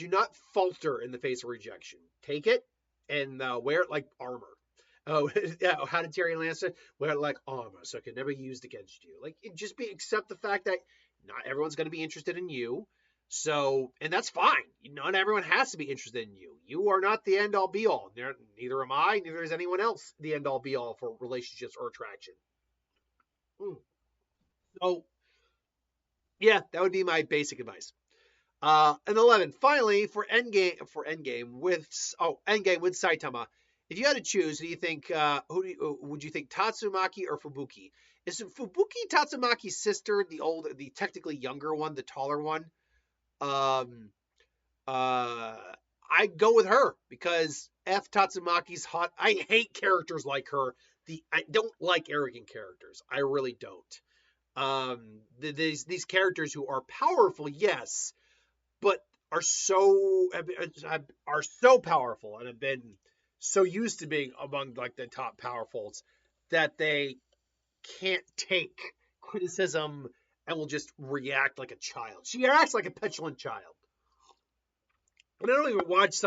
not falter in the face of rejection. Take it and wear it like armor. Oh, yeah. How did Tyrion Lannister wear it like armor so it can never be used against you? Like, accept the fact that not everyone's going to be interested in you. So, and that's fine. Not everyone has to be interested in you. You are not the end all be all. Neither am I. Neither is anyone else the end all be all for relationships or attraction. So, yeah, that would be my basic advice. And 11, finally, for Endgame with Saitama. If you had to choose, do you think would you think Tatsumaki or Fubuki? Is Fubuki Tatsumaki's sister, the technically younger one, the taller one? I'd go with her because Tatsumaki's hot. I hate characters like her. I don't like arrogant characters. I really don't. These characters who are powerful, yes, but are so powerful and have been so used to being among like the top powerfuls that they can't take criticism and will just react like a child. She acts like a petulant child. And I don't even watch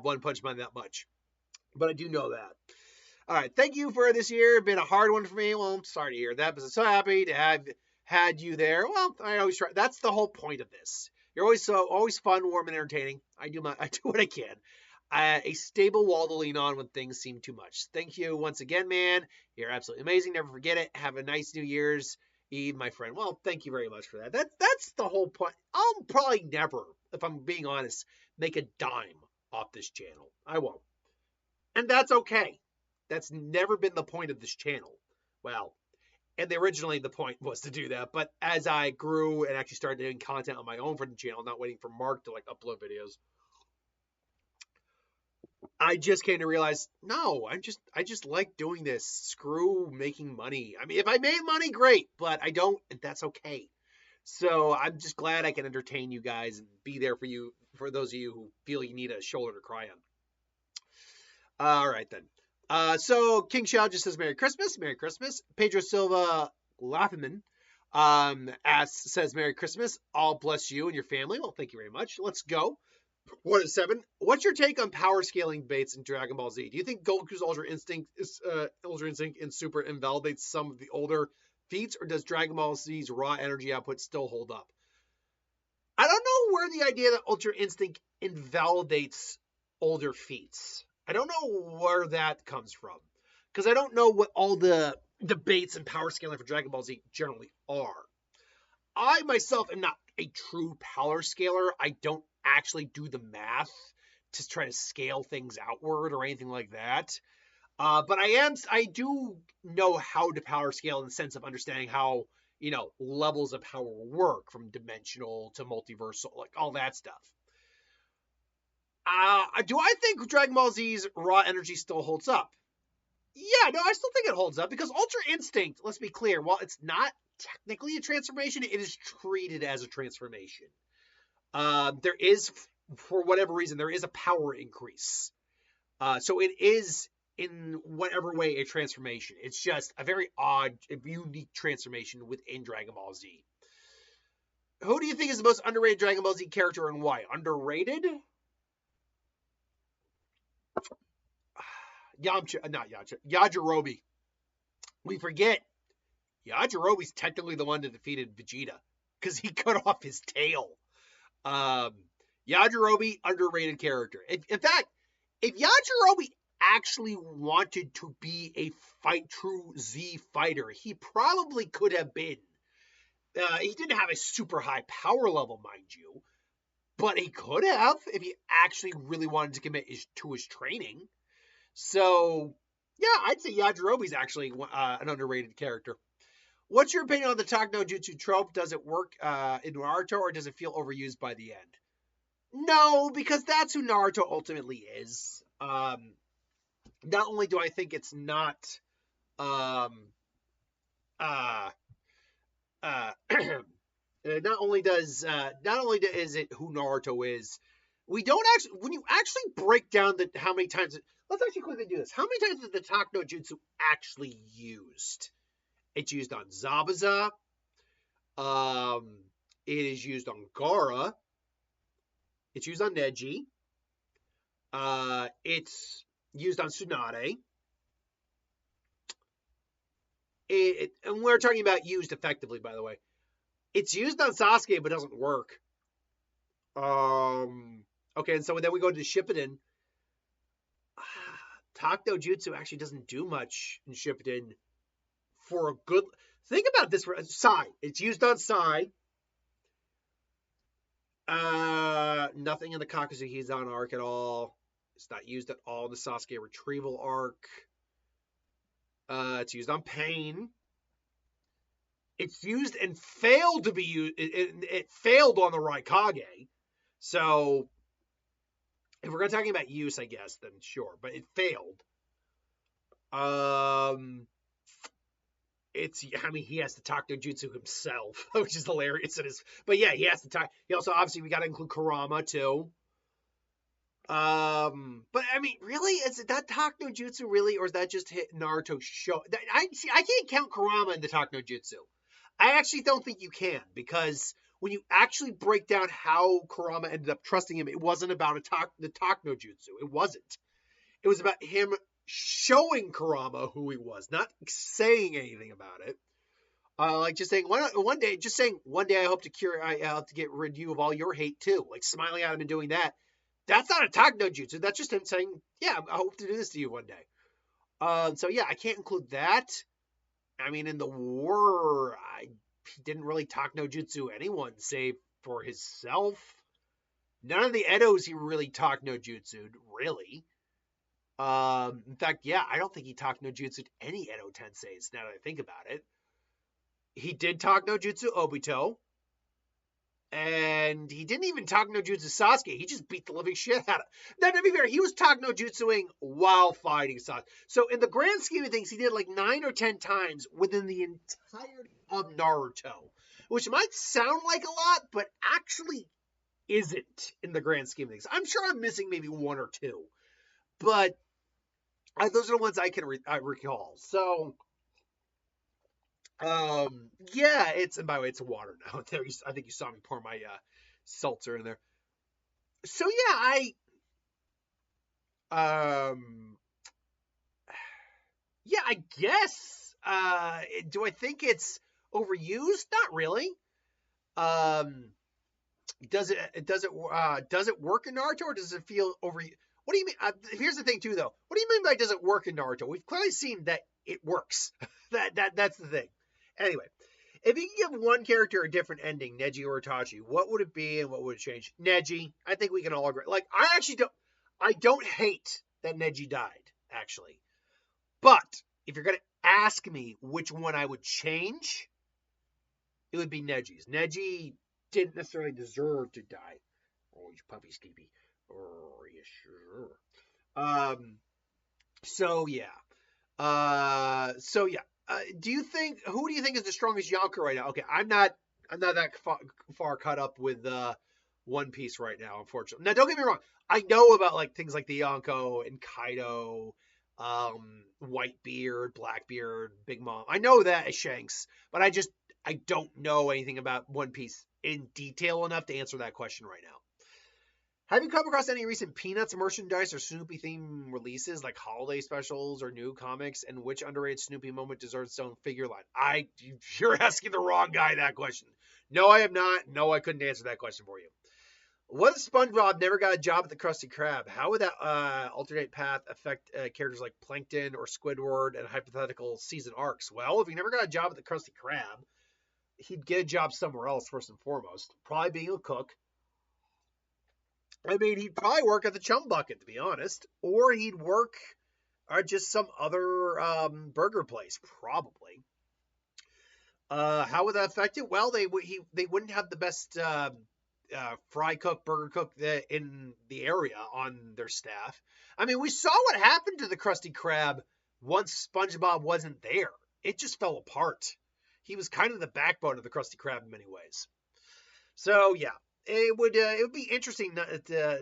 One Punch Man that much, but I do know that. All right. Thank you for this year. Been a hard one for me. Well, I'm sorry to hear that, but I'm so happy to have had you there. Well, I always try. That's the whole point of this. You're always fun, warm, and entertaining. I do what I can. A stable wall to lean on when things seem too much. Thank you once again, man. You're absolutely amazing. Never forget it. Have a nice New Year's Eve, my friend. Well, thank you very much for that. That's the whole point. I'll probably never, if I'm being honest, make a dime off this channel. I won't. And that's okay. That's never been the point of this channel. Well, and originally the point was to do that, but as I grew and actually started doing content on my own for the channel, not waiting for Mark to like upload videos, I just came to realize, no, I just like doing this. Screw making money. I mean, if I made money, great, but I don't, and that's okay. So I'm just glad I can entertain you guys and be there for you, for those of you who feel you need a shoulder to cry on. All right then. So King Shao just says Merry Christmas, Merry Christmas. Pedro Silva Lathman says Merry Christmas. All bless you and your family. Well, thank you very much. Let's go. 1-7. What's your take on power scaling debates in Dragon Ball Z? Do you think Goku's Ultra Instinct in Super invalidates some of the older feats, or does Dragon Ball Z's raw energy output still hold up? I don't know where the idea that Ultra Instinct invalidates older feats. I don't know where that comes from, because I don't know what all the debates and power scaling for Dragon Ball Z generally are. I myself am not a true power scaler. I don't actually do the math to try to scale things outward or anything like that. But I do know how to power scale in the sense of understanding how, levels of power work, from dimensional to multiversal, like all that stuff. Do I think Dragon Ball Z's raw energy still holds up? Yeah, no, I still think it holds up, because Ultra Instinct, let's be clear, while it's not technically a transformation, it is treated as a transformation. There is, for whatever reason, there is a power increase. So it is, in whatever way, a transformation. It's just a very odd, unique transformation within Dragon Ball Z. Who do you think is the most underrated Dragon Ball Z character, and why? Underrated? Yajirobe. We forget Yajirobe's technically the one that defeated Vegeta, because he cut off his tail. Yajirobe, underrated character. In fact, if Yajirobe actually wanted to be a true Z fighter, he probably could have been. He didn't have a super high power level, mind you, but he could have if he actually really wanted to commit to his training. So, yeah, I'd say Yajirobe's actually an underrated character. What's your opinion on the Tak no Jutsu trope? Does it work in Naruto, or does it feel overused by the end? No, because that's who Naruto ultimately is. Not only do I think it's not not only is it who Naruto is, we don't actually, when you actually break down how many times, let's actually quickly do this. How many times is the Tak no Jutsu actually used? It's used on Zabuza. It is used on Gaara. It's used on Neji. It's used on Tsunade. And we're talking about used effectively, by the way. It's used on Sasuke, but doesn't work. Okay, and so then we go to Shippuden. Tak no Jutsu actually doesn't do much in Shippuden for a good... Think about this for Sai. It's used on Sai. Nothing in the Kakuzu-Hizan arc at all. It's not used at all in the Sasuke retrieval arc. It's used on Pain. It's used and failed to be used. It failed on the Raikage. So, if we're talking about use, I guess, then sure. But it failed. He has to Tak no Jutsu himself, which is hilarious. But yeah, he has to talk. He also, obviously, we got to include Kurama, too. But I mean, really, is it that Tak no Jutsu, really? Or is that just Naruto show? I can't count Kurama in the Tak no Jutsu. I actually don't think you can, because when you actually break down how Kurama ended up trusting him, it wasn't about the Tak no Jutsu. It wasn't. It was about him showing Kurama who he was, not saying anything about it. Like just saying one day, just saying one day I hope to get rid of you of all your hate too. Like smiling at him and doing that. That's not a talk no jutsu. That's just him saying, yeah, I hope to do this to you one day. So yeah, I can't include that. I mean, in the war, he didn't really talk no jutsu anyone save for himself. None of the Edos he really talked no jutsu, really. In fact, yeah, I don't think he talked no jutsu to any Edo Tenseis now that I think about it. He did talk no jutsu Obito. And he didn't even talk no jutsu Sasuke. He just beat the living shit out of. Now, to be fair, he was talk no jutsuing while fighting Sasuke. So, in the grand scheme of things, he did like 9 or 10 times within the entirety of Naruto, which might sound like a lot, but actually isn't in the grand scheme of things. I'm sure I'm missing maybe 1 or 2, but those are the ones I can recall. So, yeah, and by the way, it's water now. I think you saw me pour my seltzer in there. So yeah, I guess. Do I think it's overused? Not really. Does it work in Naruto, or does it feel over? What do you mean? Here's the thing too, though. What do you mean by does it work in Naruto? We've clearly seen that it works. That's the thing. Anyway, if you could give one character a different ending, Neji or Itachi, what would it be and what would it change? Neji. I think we can all agree. Like, I don't hate that Neji died, actually. But if you're going to ask me which one I would change, it would be Neji's. Neji didn't necessarily deserve to die. Oh, you puppy Skippy. Oh, yeah, sure. So yeah. Who do you think is the strongest Yonko right now? Okay, I'm not that far caught up with One Piece right now, unfortunately. Now, don't get me wrong. I know about like things like the Yonko and Kaido, Whitebeard, Blackbeard, Big Mom. I know that as Shanks, but I don't know anything about One Piece in detail enough to answer that question right now. Have you come across any recent Peanuts merchandise or Snoopy themed releases, like holiday specials or new comics, and which underrated Snoopy moment deserves its own figure line? You're asking the wrong guy that question. No, I have not. No, I couldn't answer that question for you. What if SpongeBob never got a job at the Krusty Krab? How would that alternate path affect characters like Plankton or Squidward and hypothetical season arcs? Well, if he never got a job at the Krusty Krab, he'd get a job somewhere else first and foremost. Probably being a cook. I mean, he'd probably work at the Chum Bucket, to be honest, or he'd work at just some other burger place, probably. How would that affect it? Well, they wouldn't have the best fry cook, burger cook in the area on their staff. I mean, we saw what happened to the Krusty Krab once SpongeBob wasn't there. It just fell apart. He was kind of the backbone of the Krusty Krab in many ways. So yeah, it would be interesting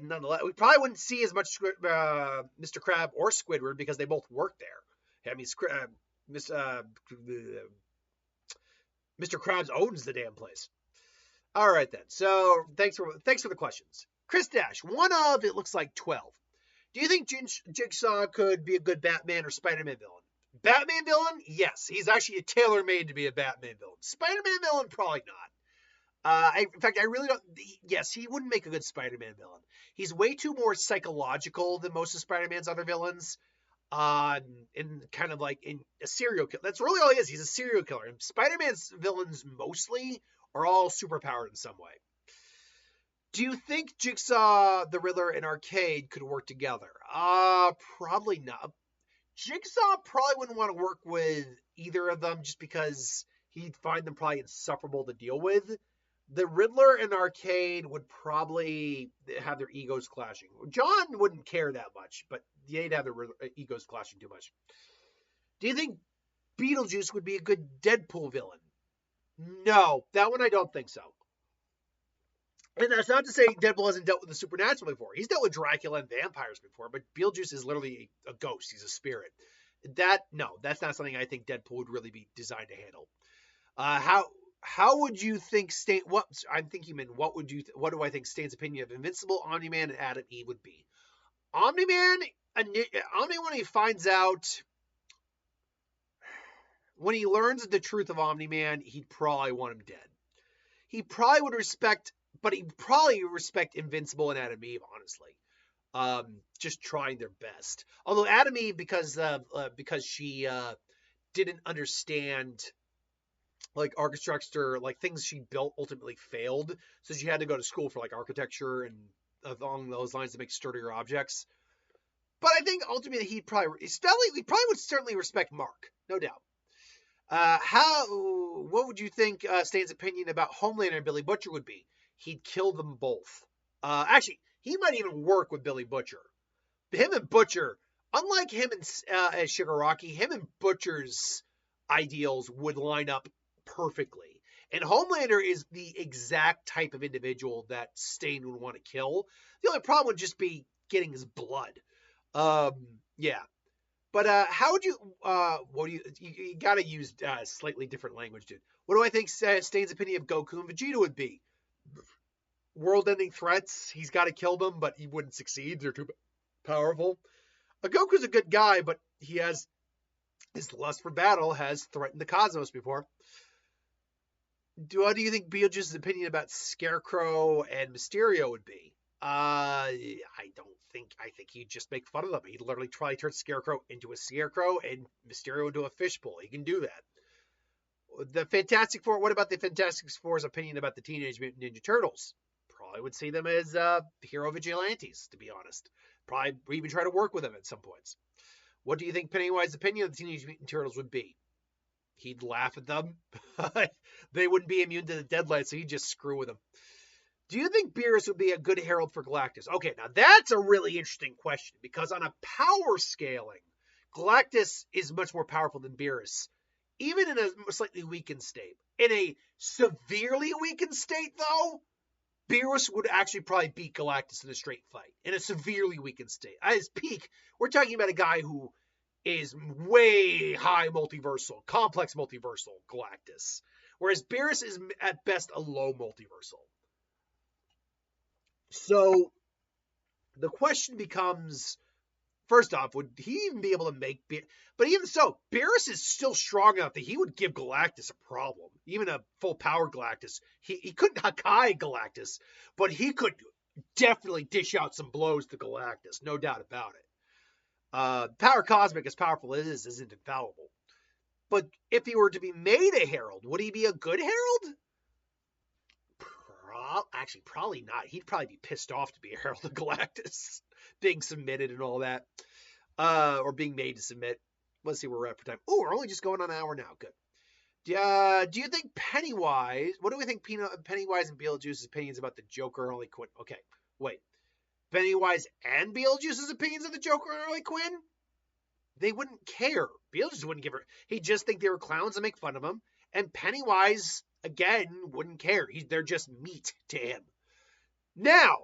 nonetheless. We probably wouldn't see as much Mr. Krab or Squidward because they both work there. I mean, Mr. Krabs owns the damn place. All right then. So thanks for the questions, Chris Dash. One of it looks like 12. Do you think Jigsaw could be a good Batman or Spider-Man villain? Batman villain? Yes, he's actually tailor-made to be a Batman villain. Spider-Man villain? Probably not. In fact, I really don't. Yes, he wouldn't make a good Spider-Man villain. He's way too more psychological than most of Spider-Man's other villains. In kind of like in a serial killer. That's really all he is. He's a serial killer. And Spider-Man's villains mostly are all superpowered in some way. Do you think Jigsaw, the Riddler, and Arcade could work together? Probably not. Jigsaw probably wouldn't want to work with either of them just because he'd find them probably insufferable to deal with. The Riddler and Arcade would probably have their egos clashing. John wouldn't care that much, but they'd have their egos clashing too much. Do you think Beetlejuice would be a good Deadpool villain? No, that one I don't think so. And that's not to say Deadpool hasn't dealt with the supernatural before. He's dealt with Dracula and vampires before, but Beetlejuice is literally a ghost. He's a spirit. That's not something I think Deadpool would really be designed to handle. How would you think Stain? What I'm thinking, man. What do I think Stain's opinion of Invincible, Omni-Man, and Adam Eve would be? Omni-Man, when he finds out, when he learns the truth of Omni-Man, he'd probably want him dead. He probably would respect, but he'd probably respect Invincible and Adam Eve, honestly. Just trying their best. Although Adam Eve, because she didn't understand like architecture, like things she built ultimately failed, so she had to go to school for like architecture and along those lines to make sturdier objects. But I think ultimately he probably would certainly respect Mark, no doubt. What would you think Stan's opinion about Homelander and Billy Butcher would be? He'd kill them both. Actually, he might even work with Billy Butcher. Him and Butcher, unlike him and Shigaraki, him and Butcher's ideals would line up perfectly. And Homelander is the exact type of individual that Stain would want to kill. The only problem would just be getting his blood. Yeah. But how would you? What do you got to use slightly different language, dude. What do I think Stain's opinion of Goku and Vegeta would be? World-ending threats. He's got to kill them, but he wouldn't succeed. They're too powerful. Goku's a good guy, but he has his lust for battle has threatened the cosmos before. What do you think Beetlejuice's opinion about Scarecrow and Mysterio would be? I think he'd just make fun of them. He'd literally try to turn Scarecrow into a scarecrow and Mysterio into a fishbowl. He can do that. The Fantastic Four, what about the Fantastic Four's opinion about the Teenage Mutant Ninja Turtles? Probably would see them as hero vigilantes, to be honest. Probably even try to work with them at some points. What do you think Pennywise's opinion of the Teenage Mutant Turtles would be? He'd laugh at them. They wouldn't be immune to the Deadlight, so he'd just screw with them. Do you think Beerus would be a good herald for Galactus? Okay, now that's a really interesting question, because on a power scaling, Galactus is much more powerful than Beerus, even in a slightly weakened state. In a severely weakened state, though, Beerus would actually probably beat Galactus in a straight fight. In a severely weakened state. At his peak, we're talking about a guy who is way high multiversal, complex multiversal Galactus. Whereas Beerus is at best a low multiversal. So the question becomes, first off, would he even be able to make Beerus? But even so, Beerus is still strong enough that he would give Galactus a problem. Even a full power Galactus. He couldn't Hakai Galactus, but he could definitely dish out some blows to Galactus, no doubt about it. Power Cosmic, as powerful as it is, isn't infallible. But if he were to be made a herald, would he be a good herald? Actually, probably not. He'd probably be pissed off to be a herald of Galactus, being submitted and all that, or being made to submit. Let's see where we're at for time. Oh, we're only just going on an hour now. Good. Do you think Pennywise? What do we think Pennywise and Beetlejuice's opinions about the Joker and Harley Quinn? Okay, wait. Pennywise and Beetlejuice's opinions of the Joker and Harley Quinn? They wouldn't care. Beetlejuice wouldn't give her. He'd just think they were clowns and make fun of him. And Pennywise, again, wouldn't care. They're just meat to him. Now,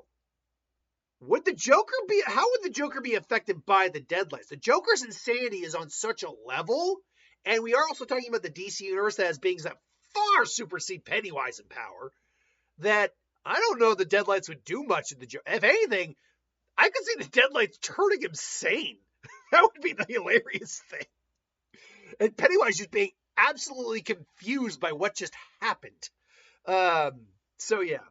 would the Joker be? How would the Joker be affected by the Deadlights? The Joker's insanity is on such a level, and we are also talking about the DC universe that has beings that far supersede Pennywise in power, that I don't know the Deadlights would do much in the Joker. If anything, I could see the Deadlights turning him sane. That would be the hilarious thing. And Pennywise just being absolutely confused by what just happened. So yeah.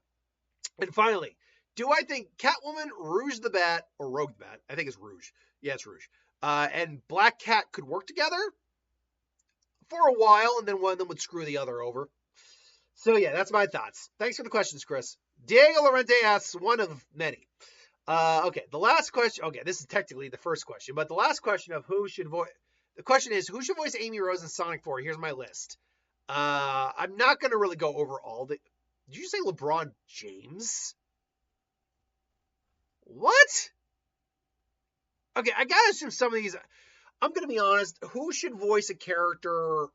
And finally, do I think Catwoman, Rouge the Bat, or Rogue the Bat, I think it's Rouge. Yeah, it's Rouge. And Black Cat could work together for a while, and then one of them would screw the other over. So yeah, that's my thoughts. Thanks for the questions, Chris. Diego Lorente asks one of many. Okay, the last question. Okay, this is technically the first question, but the last question of who should voice. The question is, who should voice Amy Rose in Sonic 4? Here's my list. I'm not going to really go over all the... Did you say LeBron James? What? Okay, I got to assume some of these... I'm going to be honest. Who should voice a character...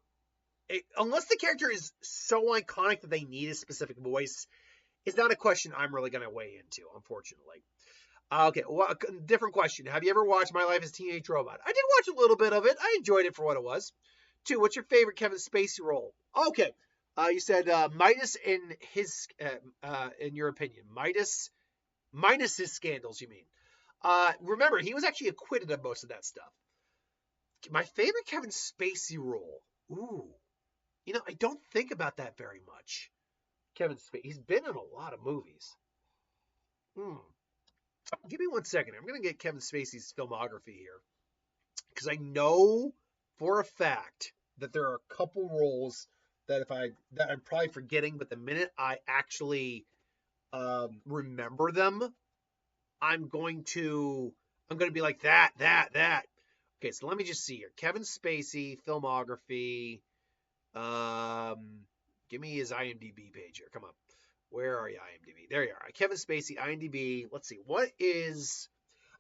Unless the character is so iconic that they need a specific voice, it's not a question I'm really going to weigh into, unfortunately. Okay, well, different question. Have you ever watched My Life as a Teenage Robot? I did watch a little bit of it. I enjoyed it for what it was. 2, what's your favorite Kevin Spacey role? Okay, you said Midas in his, in your opinion. Midas, minus his scandals, you mean. Remember, he was actually acquitted of most of that stuff. My favorite Kevin Spacey role. Ooh. I don't think about that very much. Kevin Spacey. He's been in a lot of movies. Give me 1 second. I'm going to get Kevin Spacey's filmography here. Because I know for a fact that there are a couple roles that I'm probably forgetting, but the minute I actually remember them, I'm going to be like that. Okay, so let me just see here. Kevin Spacey, filmography. Give me his IMDb page here. Come on. Where are you, IMDb? There you are. Kevin Spacey, IMDb. Let's see. What is...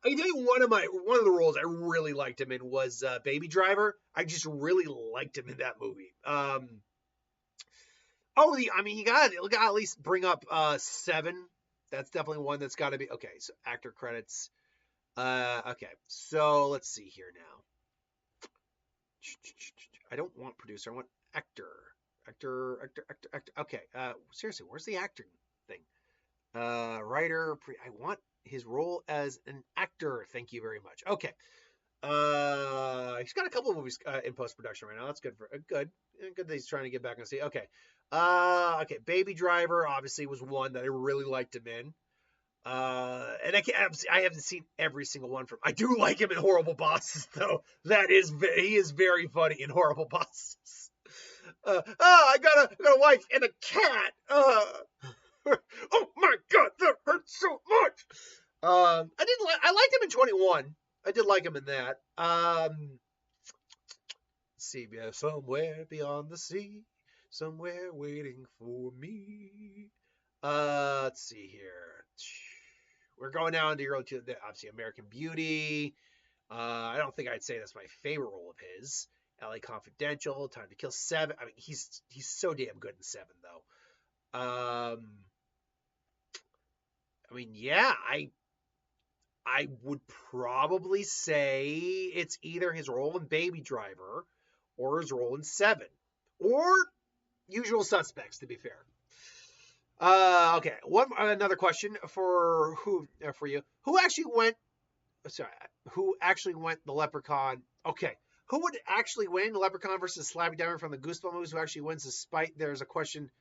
I can tell you one of the roles I really liked him in was Baby Driver. I just really liked him in that movie. You got to at least bring up Seven. That's definitely one that's got to be... Okay, so actor credits. Okay, so let's see here now. I don't want producer. I want actor. Actor. Okay, seriously, where's the acting thing? Writer. I want his role as an actor. Thank you very much. Okay. He's got a couple of movies in post-production right now. That's good good that he's trying to get back and see. Okay. Okay. Baby Driver obviously was one that I really liked him in. And I haven't seen every single one from. I do like him in Horrible Bosses though. He is very funny in Horrible Bosses. I got a wife and a cat. Oh my God, that hurts so much. I liked him in 21. I did like him in that. Let's see, somewhere beyond the sea, somewhere waiting for me. Let's see here. We're going down to obviously American Beauty. I don't think I'd say that's my favorite role of his. LA Confidential, Time to Kill, 7. I mean, he's so damn good in 7 though. I would probably say it's either his role in Baby Driver or his role in 7 or Usual Suspects, to be fair. Okay. Another question for you. Who actually went the Leprechaun? Okay. Who would actually win, Leprechaun versus Slappy Diamond from the Goosebumps movies? Who actually wins despite there's a question?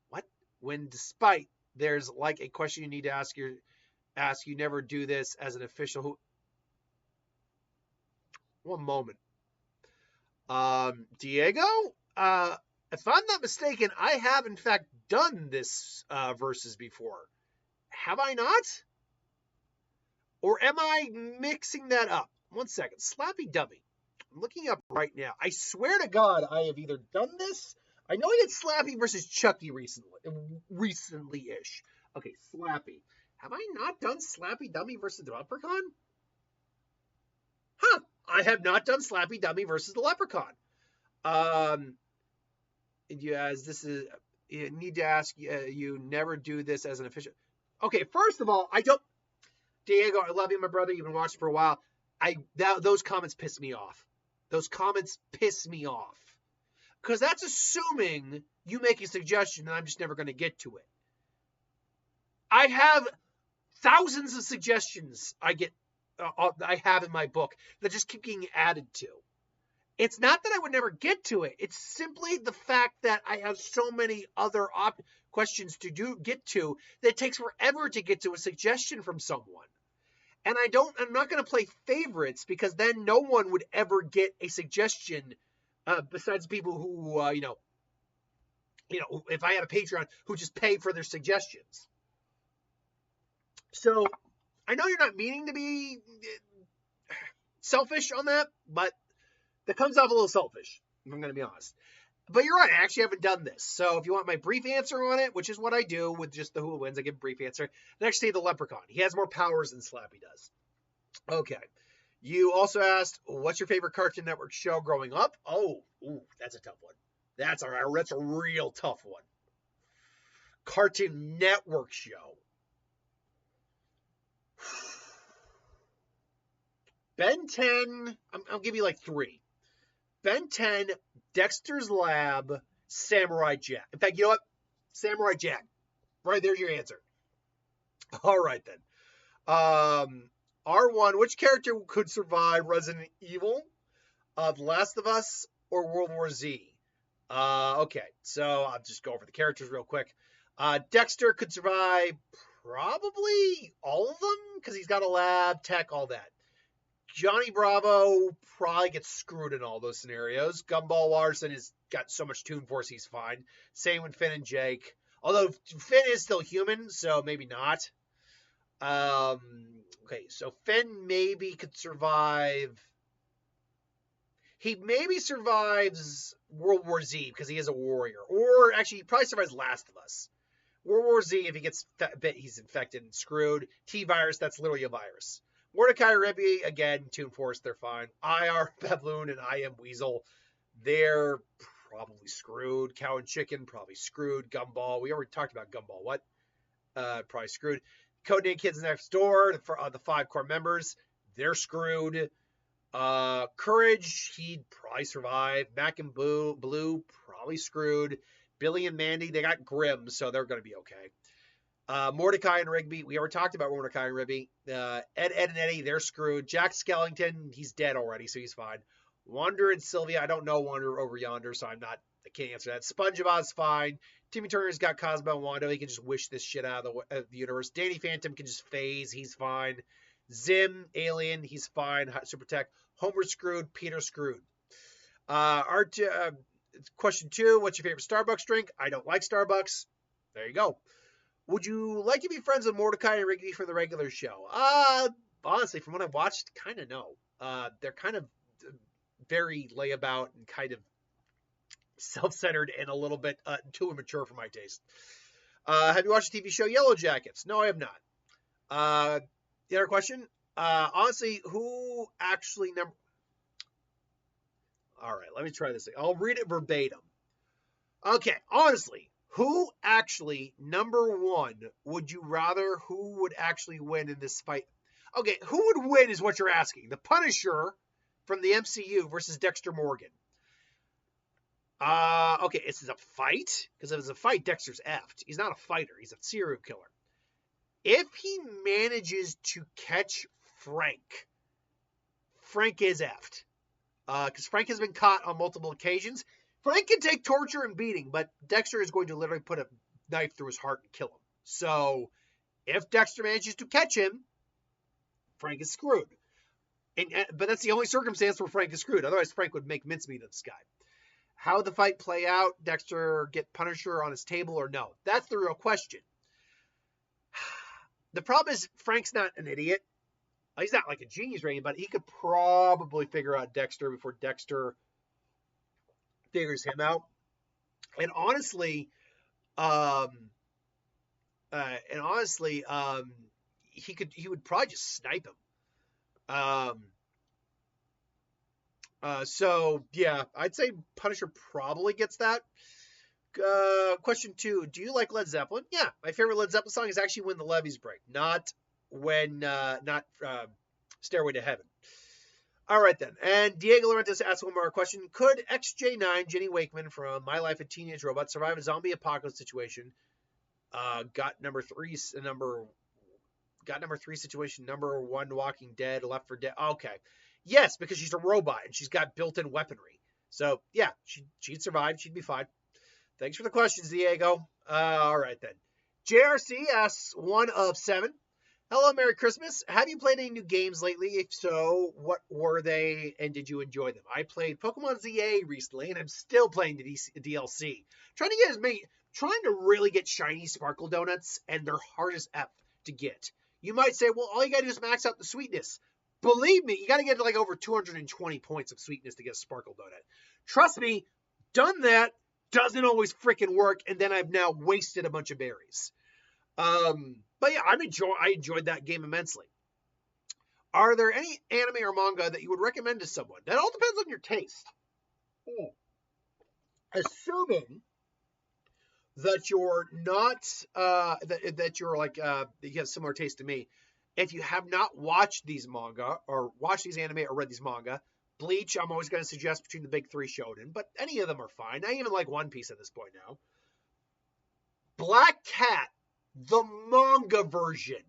What? When despite there's like a question you need to ask you never do this as an official. Who? One moment. Diego? If I'm not mistaken, I have in fact done this versus before. Have I not? Or am I mixing that up? 1 second. Slappy Dummy. I'm looking up right now. I swear to God, I have either done this. I know I did Slappy versus Chucky recently-ish. Okay, Slappy. Have I not done Slappy Dummy versus the Leprechaun? Huh. I have not done Slappy Dummy versus the Leprechaun. You need to ask, you never do this as an official. Okay, first of all, I don't. Diego, I love you, my brother. You've been watching for a while. Those comments piss me off. Those comments piss me off. Because that's assuming you make a suggestion and I'm just never going to get to it. I have thousands of suggestions I have in my book that just keep getting added to. It's not that I would never get to it. It's simply the fact that I have so many other questions to get to that it takes forever to get to a suggestion from someone. And I'm not going to play favorites because then no one would ever get a suggestion besides people who, if I had a Patreon who just pay for their suggestions. So I know you're not meaning to be selfish on that, but that comes off a little selfish, if I'm going to be honest. But you're right, I actually haven't done this. So if you want my brief answer on it, which is what I do with just the Who Wins, I give a brief answer. Next, say the Leprechaun. He has more powers than Slappy does. Okay. You also asked, what's your favorite Cartoon Network show growing up? That's a tough one. That's a real tough one. Cartoon Network show. Ben 10, I'll give you like 3. Ben 10, Dexter's Lab, Samurai Jack. In fact, you know what? Samurai Jack. Right, there's your answer. All right, then. R1, which character could survive Resident Evil, The Last of Us, or World War Z? Okay, so I'll just go over the characters real quick. Dexter could survive probably all of them because he's got a lab, tech, all that. Johnny Bravo probably gets screwed in all those scenarios. Gumball Larson has got so much Toon Force, he's fine. Same with Finn and Jake. Although Finn is still human, so maybe not. Okay, so Finn maybe could survive. He maybe survives World War Z because he is a warrior. Or actually, he probably survives Last of Us. World War Z, if he gets bit, he's infected and screwed. T-Virus, that's literally a virus. Mordecai Ribby, again, Toon Force, they're fine. IR Pavloon and I Am Weasel, they're probably screwed. Cow and Chicken, probably screwed. Gumball, we already talked about Gumball. What? Probably screwed. Codename Kids Next Door, the 5 core members, they're screwed. Courage, he'd probably survive. Mac and Blue, probably screwed. Billy and Mandy, they got Grimm, so they're going to be okay. Mordecai and Rigby, we already talked about Mordecai and Rigby. Ed and Eddie, they're screwed. Jack Skellington, he's dead already, so he's fine. Wander and Sylvia, I don't know Wander over yonder, so I can't answer that. SpongeBob's fine. Timmy Turner's got Cosmo and Wando. He can just wish this shit out of the universe. Danny Phantom can just phase. He's fine. Zim, Alien, he's fine. Super Tech. Homer screwed. Peter screwed. Question 2, what's your favorite Starbucks drink? I don't like Starbucks. There you go. Would you like to be friends with Mordecai and Rigby from the regular show? Honestly, from what I've watched, kind of no. They're kind of very layabout and kind of self-centered and a little bit too immature for my taste. Have you watched the TV show Yellow Jackets? No, I have not. The other question, honestly, who actually All right, let me try this thing. I'll read it verbatim. Okay, honestly, who actually, number 1, would you rather, who would actually win in this fight? Okay, who would win is what you're asking. The Punisher from the MCU versus Dexter Morgan. Okay, is this a fight? Because if it's a fight, Dexter's effed. He's not a fighter. He's a serial killer. If he manages to catch Frank, Frank is effed. Because Frank has been caught on multiple occasions. Frank can take torture and beating, but Dexter is going to literally put a knife through his heart and kill him. So, if Dexter manages to catch him, Frank is screwed. But that's the only circumstance where Frank is screwed. Otherwise, Frank would make mincemeat of this guy. How would the fight play out? Dexter get Punisher on his table or no? That's the real question. The problem is Frank's not an idiot. He's not like a genius or anything, but he could probably figure out Dexter before Dexter figures him out. And honestly, he would probably just snipe him. So yeah, I'd say Punisher probably gets that. Question 2, do you like Led Zeppelin? Yeah, my favorite Led Zeppelin song is actually When the Levees Break, not Stairway to Heaven. All right then. And Diego Laurentiis asks one more question. Could XJ9 Jenny Wakeman from My Life a Teenage Robot survive a zombie apocalypse situation? Got number 3 situation, number 1 Walking Dead, Left 4 Dead. Okay. Yes, because she's a robot and she's got built-in weaponry. So yeah, she'd survive. She'd be fine. Thanks for the questions, Diego. All right then. JRC asks 1 of 7. Hello, Merry Christmas. Have you played any new games lately? If so, what were they and did you enjoy them? I played Pokemon ZA recently and I'm still playing the DLC. Trying to really get shiny Sparkle Donuts, and they're hard as F to get. You might say, well, all you gotta do is max out the sweetness. Believe me, you gotta get to like over 220 points of sweetness to get a Sparkle Donut. Trust me, done that, doesn't always freaking work, and then I've now wasted a bunch of berries. But yeah, I enjoyed that game immensely. Are there any anime or manga that you would recommend to someone? That all depends on your taste. Assuming that you're not, that you're like, you have similar taste to me. If you have not watched these manga, or watched these anime, or read these manga, Bleach, I'm always going to suggest between the big 3 shonen, but any of them are fine. I even like One Piece at this point now. Black Cat, the manga version,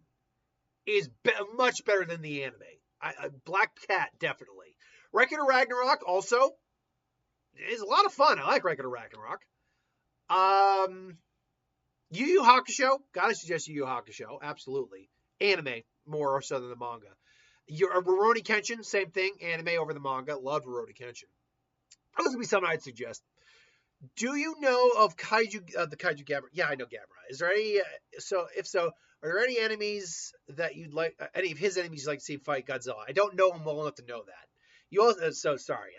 is much better than the anime. Black Cat, definitely. Record of Ragnarok also is a lot of fun. I like Record of Ragnarok. Yu Yu Hakusho, gotta suggest Yu Yu Hakusho, absolutely. Anime, more so than the manga. Rurouni Kenshin, same thing, anime over the manga. Loved Rurouni Kenshin. Those would be something I'd suggest. Do you know of Kaiju, the Kaiju Gamera? Yeah, I know Gamera. Is there any, if so, are there any enemies that you'd like, any of his enemies you'd like to see fight Godzilla? I don't know him well enough to know that. You also, so sorry,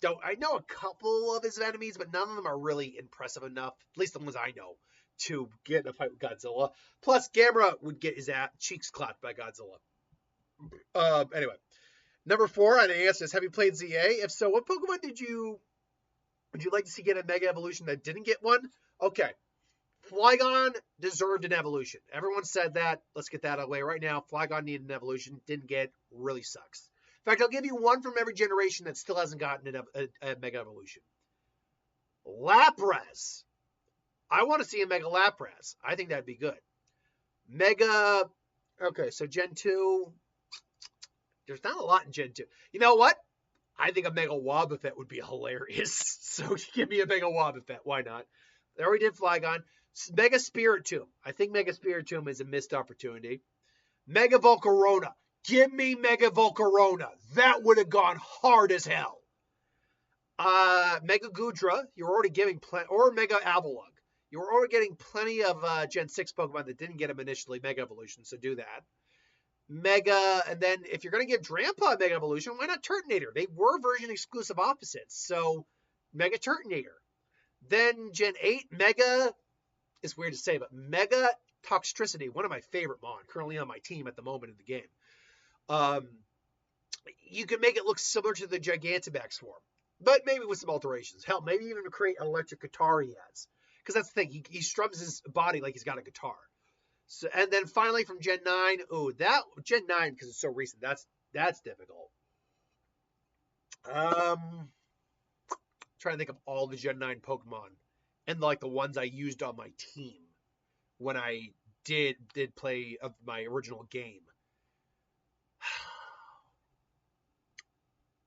I know a couple of his enemies, but none of them are really impressive enough, at least the ones I know, to get in a fight with Godzilla. Plus, Gamera would get his cheeks clapped by Godzilla. Anyway, number 4 on the answer is, have you played ZA? If so, what Pokemon would you like to see get a Mega Evolution that didn't get one? Okay. Flygon deserved an evolution. Everyone said that. Let's get that out of the way right now. Flygon needed an evolution. Didn't get. Really sucks. In fact, I'll give you one from every generation that still hasn't gotten a Mega Evolution. Lapras. I want to see a Mega Lapras. I think that'd be good. Mega. Okay, so Gen 2. There's not a lot in Gen 2. You know what? I think a Mega Wobbuffet would be hilarious. So give me a Mega Wobbuffet. Why not? There we did Flygon. Mega Spiritomb. I think Mega Spiritomb is a missed opportunity. Mega Volcarona. Give me Mega Volcarona. That would have gone hard as hell. Mega Goodra. You're already giving plenty. Or Mega Avalugg. You're already getting plenty of Gen 6 Pokemon that didn't get them initially Mega Evolution. So do that. Mega, and then if you're going to give Drampa Mega Evolution, why not Turtonator? They were version exclusive opposites. So Mega Turtonator. Then Gen 8, Mega, it's weird to say, but Mega Toxtricity, one of my favorite Mon, currently on my team at the moment in the game. You can make it look similar to the Gigantamax form, but maybe with some alterations. Hell, maybe even create an electric guitar he has. Because that's the thing, he strums his body like he's got a guitar. So, and then finally from Gen 9, that Gen 9, because it's so recent, that's difficult. Trying to think of all the Gen 9 Pokemon and like the ones I used on my team when I did play of my original game.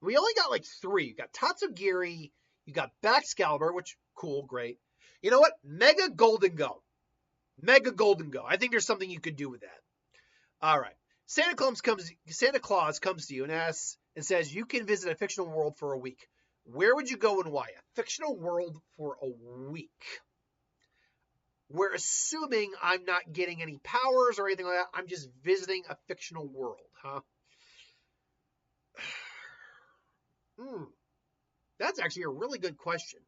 We only got like 3. You got Tatsugiri, you got Baxcalibur, which cool, great. You know what? Mega Goldengo. Mega Goldengo. I think there's something you could do with that. All right. Santa Claus comes to you and asks and says you can visit a fictional world for a week. Where would you go and why? A fictional world for a week. We're assuming I'm not getting any powers or anything like that. I'm just visiting a fictional world, huh? That's actually a really good question.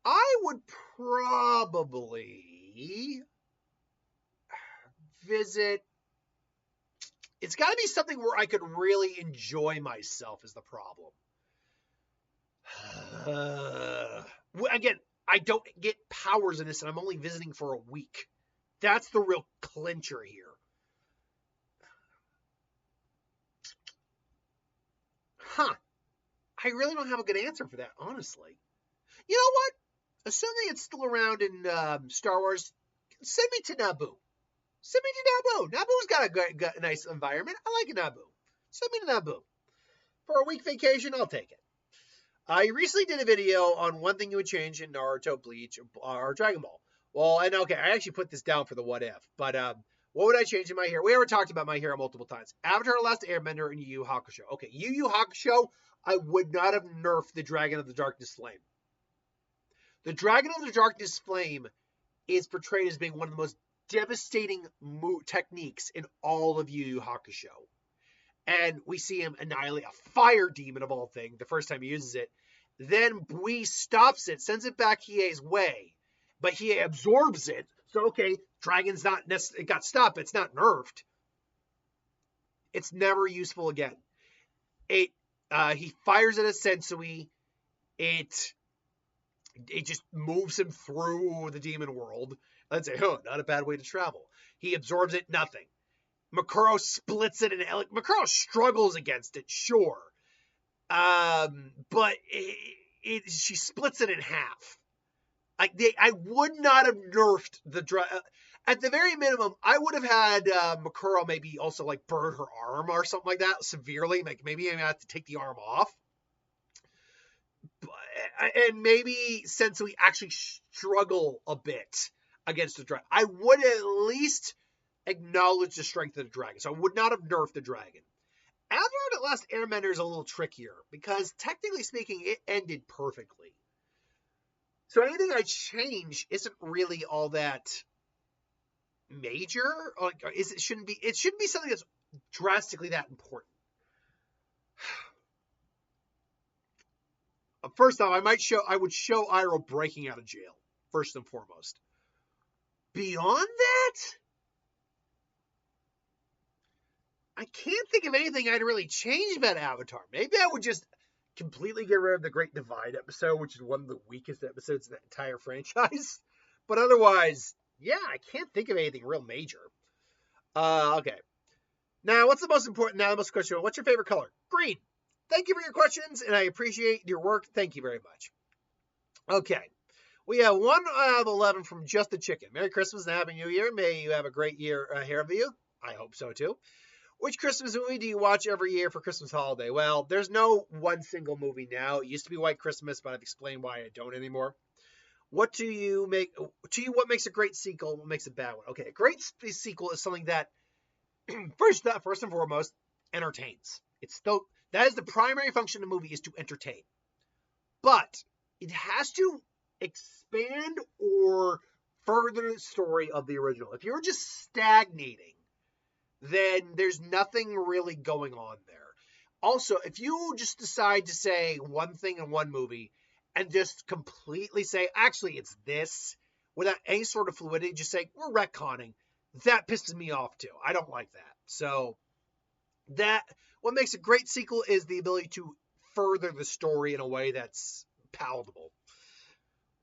I would probably visit. It's got to be something where I could really enjoy myself is the problem. Again, I don't get powers in this, and I'm only visiting for a week. That's the real clincher here. I really don't have a good answer for that, honestly. You know what? Assuming it's still around in Star Wars, send me to Naboo. Send me to Naboo. Naboo's got a nice environment. I like Naboo. Send me to Naboo. For a week vacation, I'll take it. I recently did a video on one thing you would change in Naruto, Bleach, or Dragon Ball. Well, and okay, I actually put this down for the what if. But what would I change in My Hero? We already talked about My Hero multiple times. Avatar: The Last Airbender and Yu Yu Hakusho. Okay, Yu Yu Hakusho, I would not have nerfed the Dragon of the Darkness Flame. The Dragon of the Darkness Flame is portrayed as being one of the most devastating techniques in all of Yu Yu Hakusho. And we see him annihilate a fire demon of all things the first time he uses it. Then Bui stops it, sends it back Hiei's way. But Hiei absorbs it. So, okay, Dragon's not necessarily, it got stopped, it's not nerfed. It's never useful again. He fires at a Sensui. It just moves him through the demon world. Let's say, not a bad way to travel. He absorbs it, nothing. Makuro splits it, and Makuro struggles against it, sure. But she splits it in half. I would not have nerfed the dragon. At the very minimum, I would have had Makuro maybe also like burn her arm or something like that severely. Like maybe I have to take the arm off, and maybe Sensui actually struggle a bit against the dragon. I would at least acknowledge the strength of the dragon. So I would not have nerfed the dragon. Avatar: The Last Airbender is a little trickier because technically speaking, it ended perfectly. So anything I change isn't really all that major. Like, it shouldn't be something that's drastically that important. First off, I would show Iroh breaking out of jail, first and foremost. Beyond that, I can't think of anything I'd really change about Avatar. Maybe I would just completely get rid of the Great Divide episode, which is one of the weakest episodes in the entire franchise. But otherwise, yeah, I can't think of anything real major. Okay. Now, what's the most important? Now, the most question. What's your favorite color? Green. Thank you for your questions, and I appreciate your work. Thank you very much. Okay. We have 1 out of 11 from Just the Chicken. Merry Christmas and Happy New Year. May you have a great year ahead of you. I hope so, too. Which Christmas movie do you watch every year for Christmas holiday? Well, there's no one single movie now. It used to be White Christmas, but I've explained why I don't anymore. What makes a great sequel? What makes a bad one? Okay, a great sequel is something that, first and foremost, entertains. That is the primary function of the movie, is to entertain. But it has to expand or further the story of the original. If you're just stagnating, then there's nothing really going on there. Also, if you just decide to say one thing in one movie and just completely say, actually, it's this, without any sort of fluidity, just say, we're retconning, that pisses me off too. I don't like that. So what makes a great sequel is the ability to further the story in a way that's palatable.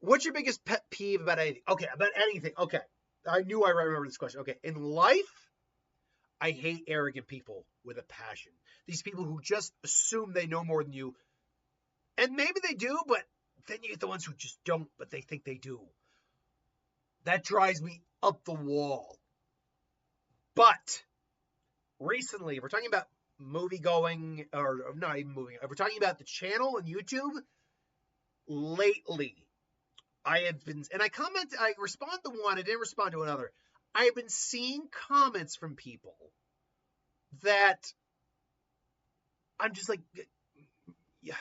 What's your biggest pet peeve about anything? Okay, about anything. Okay, I knew I remembered this question. Okay, in life, I hate arrogant people with a passion. These people who just assume they know more than you. And maybe they do, but then you get the ones who just don't, but they think they do. That drives me up the wall. But recently, if we're talking about movie going, or not even movie, if we're talking about the channel and YouTube, lately, I respond to one, I didn't respond to another. I have been seeing comments from people that I'm just like, yeah,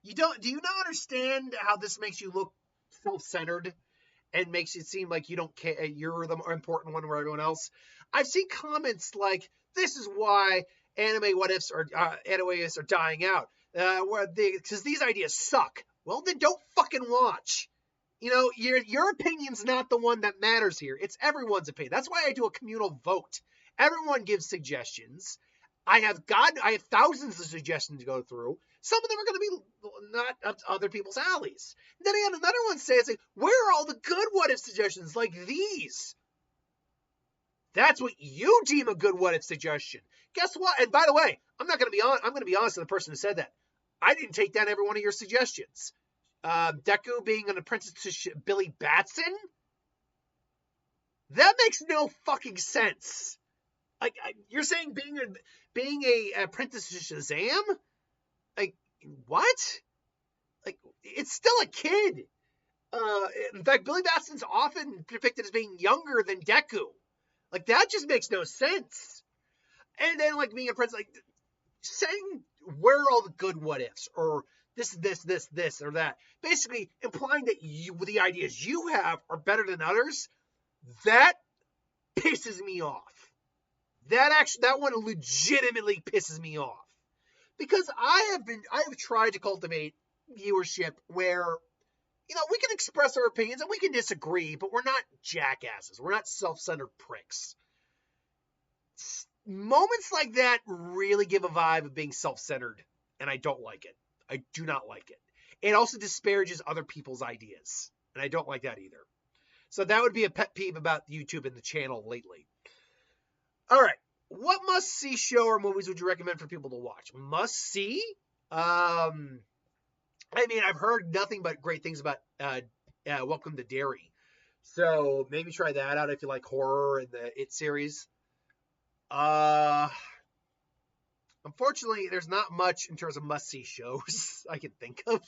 do you not understand how this makes you look self-centered and makes it seem like you don't care, you're the more important one over everyone else? I've seen comments like, this is why anime what ifs are dying out, because these ideas suck. Well, then don't fucking watch. You know, your opinion's not the one that matters here. It's everyone's opinion. That's why I do a communal vote. Everyone gives suggestions. I have thousands of suggestions to go through. Some of them are going to be not up to other people's alleys. Then I had another one say, it's like, where are all the good what if suggestions like these? That's what you deem a good what if suggestion. Guess what? And by the way, I'm going to be honest with the person who said that. I didn't take down every one of your suggestions. Deku being an apprentice to Billy Batson? That makes no fucking sense. Like, you're saying being a apprentice to Shazam? Like, what? Like, it's still a kid. In fact, Billy Batson's often depicted as being younger than Deku. Like, that just makes no sense. And then, like, being a apprentice, like, saying where are all the good what ifs, or this, or that. Basically, implying that the ideas you have are better than others. That pisses me off. That one legitimately pisses me off. Because I have tried to cultivate viewership where, you know, we can express our opinions and we can disagree, but we're not jackasses. We're not self-centered pricks. Moments like that really give a vibe of being self-centered, and I don't like it. I do not like it. It also disparages other people's ideas, and I don't like that either. So that would be a pet peeve about YouTube and the channel lately. All right. What must-see show or movies would you recommend for people to watch? Must-see? I mean, I've heard nothing but great things about Welcome to Derry. So maybe try that out if you like horror and the It series. Unfortunately, there's not much in terms of must-see shows I can think of.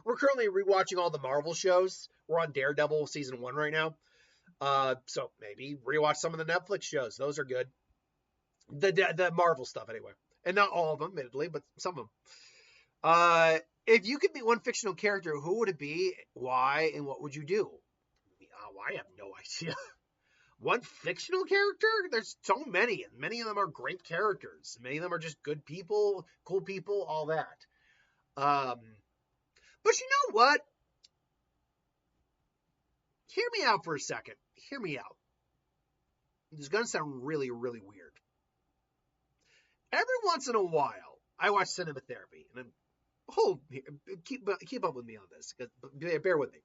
We're currently rewatching all the Marvel shows. We're on Daredevil season 1 right now. So maybe rewatch some of the Netflix shows. Those are good. The Marvel stuff anyway. And not all of them, admittedly, but some of them. If you could be one fictional character, who would it be, why, and what would you do? I have no idea. One fictional character? There's so many, and many of them are great characters. Many of them are just good people, cool people, all that. But you know what? Hear me out for a second. Hear me out. This is going to sound really, really weird. Every once in a while, I watch Cinema Therapy, and keep up with me on this. Bear with me.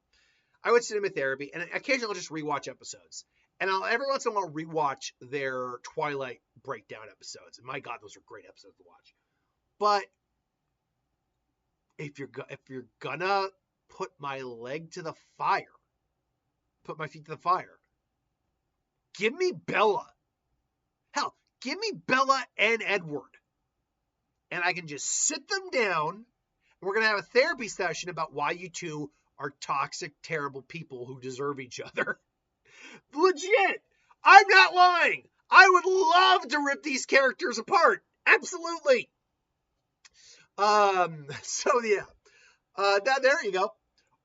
I watch Cinema Therapy, and occasionally I'll just rewatch episodes. And I'll every once in a while rewatch their Twilight breakdown episodes. And my God, those are great episodes to watch. But if you're gonna put my leg to the fire, put my feet to the fire, give me Bella. Hell, give me Bella and Edward. And I can just sit them down, and we're gonna have a therapy session about why you two are toxic, terrible people who deserve each other. Legit. I'm not lying. I would love to rip these characters apart. Absolutely. So yeah. There you go.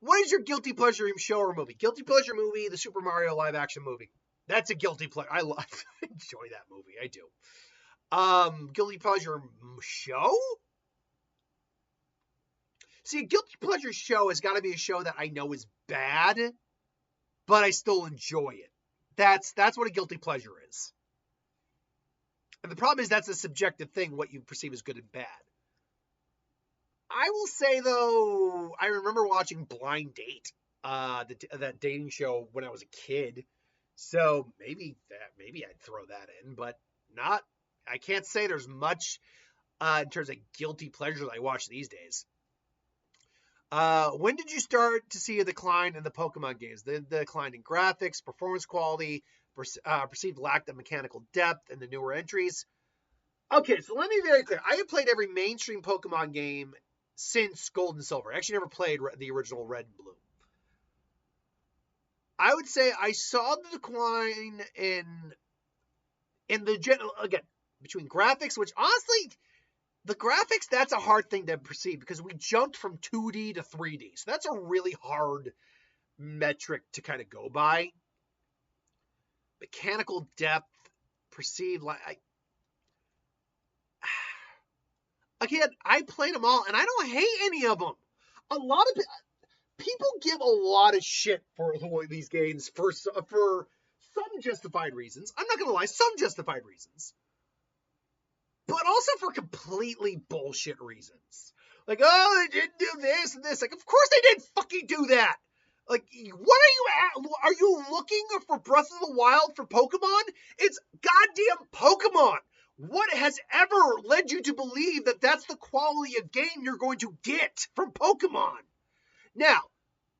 What is your guilty pleasure show or movie? Guilty pleasure movie, the Super Mario live action movie. That's a guilty pleasure. I enjoy that movie. I do. Guilty pleasure show? See, a guilty pleasure show has got to be a show that I know is bad, but I still enjoy it. That's what a guilty pleasure is. And the problem is that's a subjective thing, what you perceive as good and bad. I will say, though, I remember watching Blind Date, that dating show when I was a kid. So maybe I'd throw that in, but not. I can't say there's much in terms of guilty pleasures I watch these days. When did you start to see a decline in the Pokemon games? The decline in graphics, performance quality, perceived lack of mechanical depth in the newer entries. Okay, so let me be very clear. I have played every mainstream Pokemon game since Gold and Silver. I actually never played the original Red and Blue. I would say I saw the decline in the general, again, between graphics, which honestly, the graphics, that's a hard thing to perceive because we jumped from 2D to 3D. So that's a really hard metric to kind of go by. Mechanical depth, perceived again, I played them all, and I don't hate any of them. A lot of people give a lot of shit for these games for some justified reasons. I'm not going to lie, some justified reasons. But also for completely bullshit reasons. Like, oh, they didn't do this and this. Like, of course they didn't fucking do that. Like, what are you at? Are you looking for Breath of the Wild for Pokemon? It's goddamn Pokemon. What has ever led you to believe that that's the quality of game you're going to get from Pokemon? Now,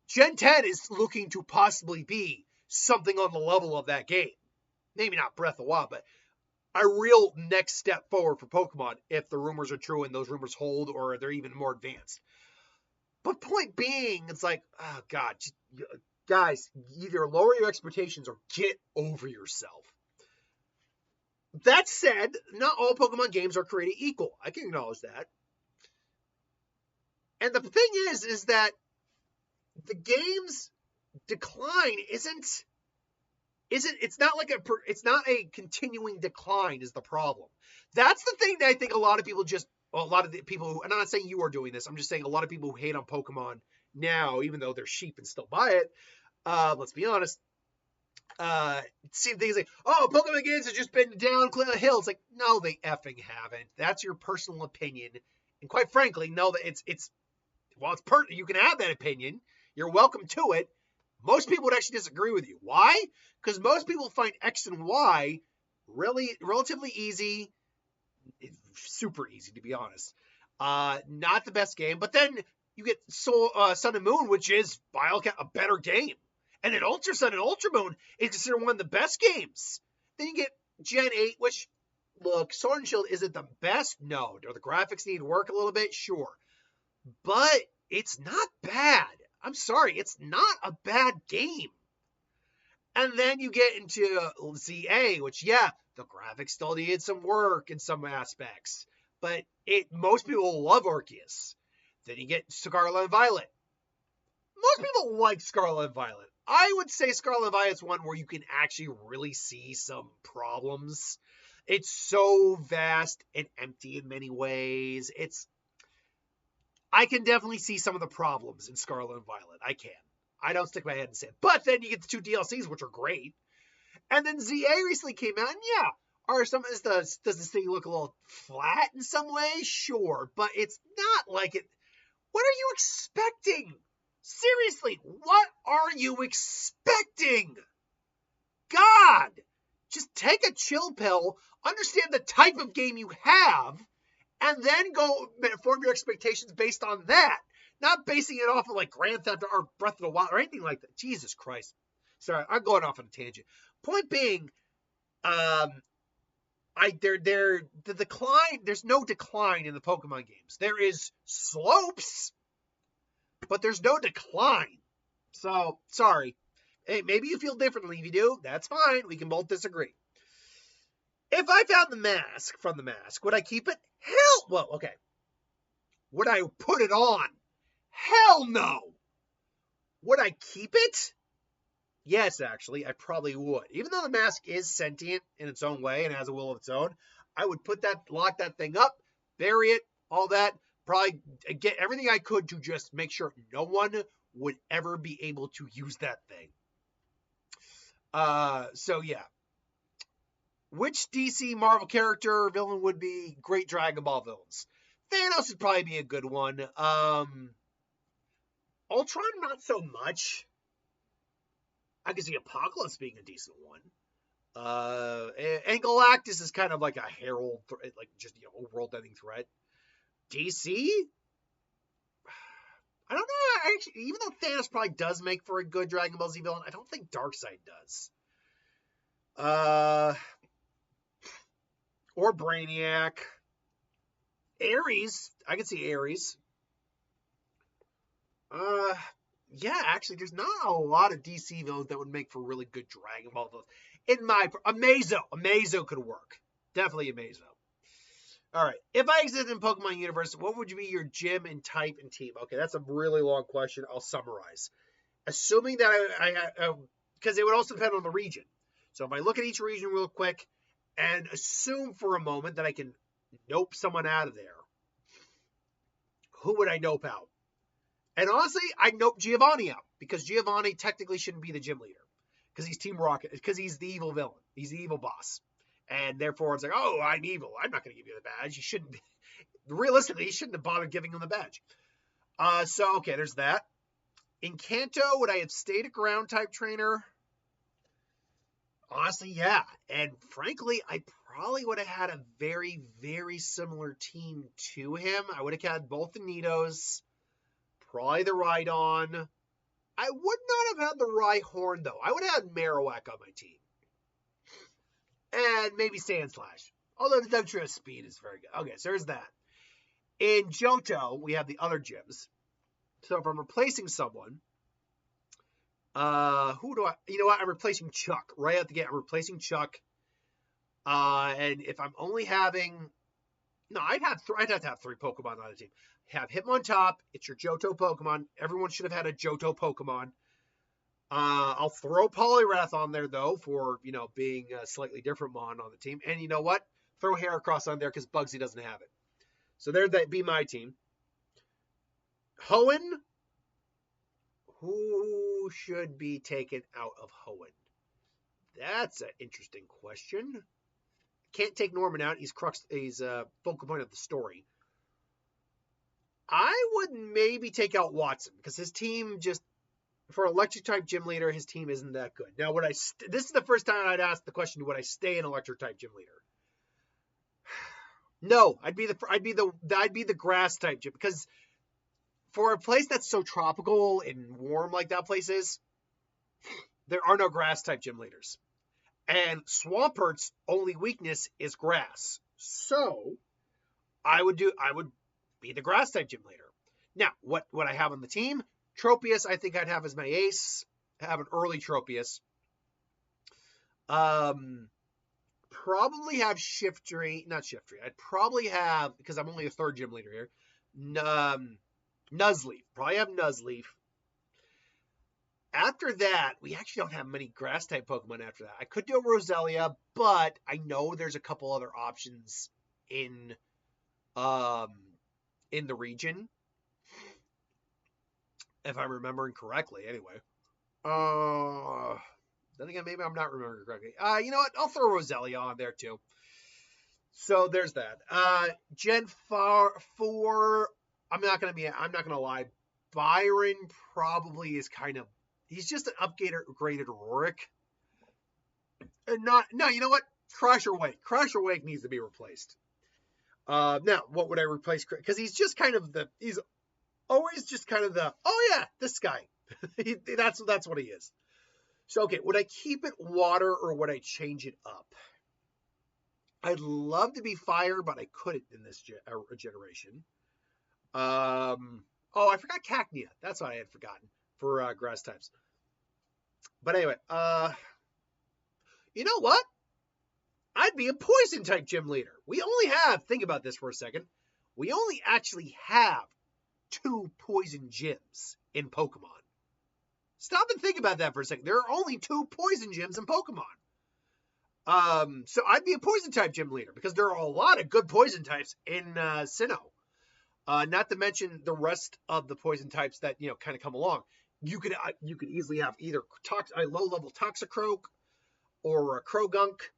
Gen 10 is looking to possibly be something on the level of that game. Maybe not Breath of the Wild, but a real next step forward for Pokemon if the rumors are true and those rumors hold or they're even more advanced. But point being, it's like, oh God, guys, either lower your expectations or get over yourself. That said, not all Pokemon games are created equal. I can acknowledge that. And the thing is that the game's decline it's not a continuing decline is the problem. That's the thing that I think a lot of the people who, and I'm not saying you are doing this, I'm just saying a lot of people who hate on Pokemon now, even though they're sheep and still buy it, let's be honest, see things like, oh, Pokemon games have just been down a hill. It's like, no, they effing haven't. That's your personal opinion. And quite frankly, no, that you can have that opinion. You're welcome to it. Most people would actually disagree with you. Why? Because most people find X and Y really relatively easy, super easy to be honest. Not the best game, but then you get Sun and Moon, which is by all a better game. And then Ultra Sun and Ultra Moon is considered one of the best games. Then you get Gen 8, which, look, Sword and Shield isn't the best. No. Do the graphics need work a little bit? Sure. But it's not bad. I'm sorry. It's not a bad game. And then you get into ZA, which, yeah, the graphics still needed some work in some aspects. But most people love Arceus. Then you get Scarlet and Violet. Most people like Scarlet and Violet. I would say Scarlet and Violet's one where you can actually really see some problems. It's so vast and empty in many ways. I can definitely see some of the problems in Scarlet and Violet. I can. I don't stick my head and say it. But then you get the 2 DLCs, which are great. And then ZA recently came out, and yeah, does the city look a little flat in some ways? Sure, but it's not like it. What are you expecting? Seriously, what are you expecting? God, just take a chill pill, understand the type of game you have, and then go form your expectations based on that. Not basing it off of like Grand Theft or Breath of the Wild or anything like that. Jesus Christ. Sorry, I'm going off on a tangent. Point being, the decline, there's no decline in the Pokemon games. There is slopes, but there's no decline. So, sorry. Hey, maybe you feel differently. If you do, that's fine. We can both disagree. If I found the mask from the mask, would I keep it? Hell, well, okay. Would I put it on? Hell no. Would I keep it? Yes, actually, I probably would. Even though the mask is sentient in its own way and has a will of its own, I would lock that thing up, bury it, all that, probably get everything I could to just make sure no one would ever be able to use that thing. So yeah. Which DC Marvel character or villain would be great Dragon Ball villains? Thanos would probably be a good one. Ultron, not so much. I can see Apocalypse being a decent one. And Galactus is kind of like a herald, like just a world-ending threat. DC? I don't know. Actually, even though Thanos probably does make for a good Dragon Ball Z villain, I don't think Darkseid does. Or Brainiac. Ares. I can see Ares. Yeah, actually, there's not a lot of DC villains that would make for really good Dragon Ball villains. Amazo could work. Definitely Amazo. All right. If I existed in Pokemon Universe, what would be your gym and type and team? Okay, that's a really long question. I'll summarize. Assuming that because it would also depend on the region. So if I look at each region real quick and assume for a moment that I can nope someone out of there, who would I nope out? And honestly, I nope Giovanni out because Giovanni technically shouldn't be the gym leader because he's Team Rocket, because he's the evil villain. He's the evil boss. And therefore, it's like, oh, I'm evil. I'm not going to give you the badge. You shouldn't be. Realistically, you shouldn't have bothered giving him the badge. Okay, there's that. In Kanto, would I have stayed a ground type trainer? Honestly, yeah. And frankly, I probably would have had a very, very similar team to him. I would have had both the Nidos. Probably the Rhydon. I would not have had the Rhyhorn, though. I would have had Marowak on my team. And maybe Sandslash. Although the W speed is very good. Okay, so there's that. In Johto, we have the other gyms. So if I'm replacing someone, who do I... You know what? I'm replacing Chuck. Right out the gate, I'm replacing Chuck. And if I'm only having... No, I'd have to have 3 Pokemon on the team. Have Hitmontop. It's your Johto Pokemon. Everyone should have had a Johto Pokemon. I'll throw Poliwrath on there, though, for, being a slightly different Mon on the team. And you know what? Throw Heracross on there because Bugsy doesn't have it. So there'd be my team. Hoenn. Who should be taken out of Hoenn? That's an interesting question. Can't take Norman out. He's focal point of the story. I would maybe take out Watson because his team just, for electric type gym leader, his team isn't that good. Now, this is the first time I'd ask the question: would I stay an electric type gym leader? No, I'd be the grass type gym because for a place that's so tropical and warm like that place is, there are no grass type gym leaders. And Swampert's only weakness is grass. So I would be the grass type gym leader. Now, what I have on the team? Tropius, I think I'd have as my ace. Have an early Tropius. Probably have not Shiftry. I'd probably have, because I'm only a third gym leader here, Nuzleaf. Probably have Nuzleaf. After that, we actually don't have many grass type Pokemon after that. I could do a Roselia, but I know there's a couple other options in the region, if I'm remembering correctly. Anyway, then again, maybe I'm not remembering correctly. You know what? I'll throw Roselia on there too. So there's that. Gen 4. I'm not gonna lie. Byron probably is he's just an upgraded Rorik. And you know what? Crusher Wake. Crusher Wake needs to be replaced. Now, what would I replace? Because he's just he's always just oh yeah, this guy. That's what he is. So, okay, would I keep it water or would I change it up? I'd love to be fire, but I couldn't in this generation. I forgot Cacnea. That's what I had forgotten for grass types. But anyway, you know what? I'd be a poison type gym leader. Think about this for a second. We only actually have 2 poison gyms in Pokemon. Stop and think about that for a second. There are only 2 poison gyms in Pokemon. So I'd be a poison type gym leader because there are a lot of good poison types in Sinnoh. Not to mention the rest of the poison types that kind of come along. You could easily have either a low level Toxicroak or a Krogunk,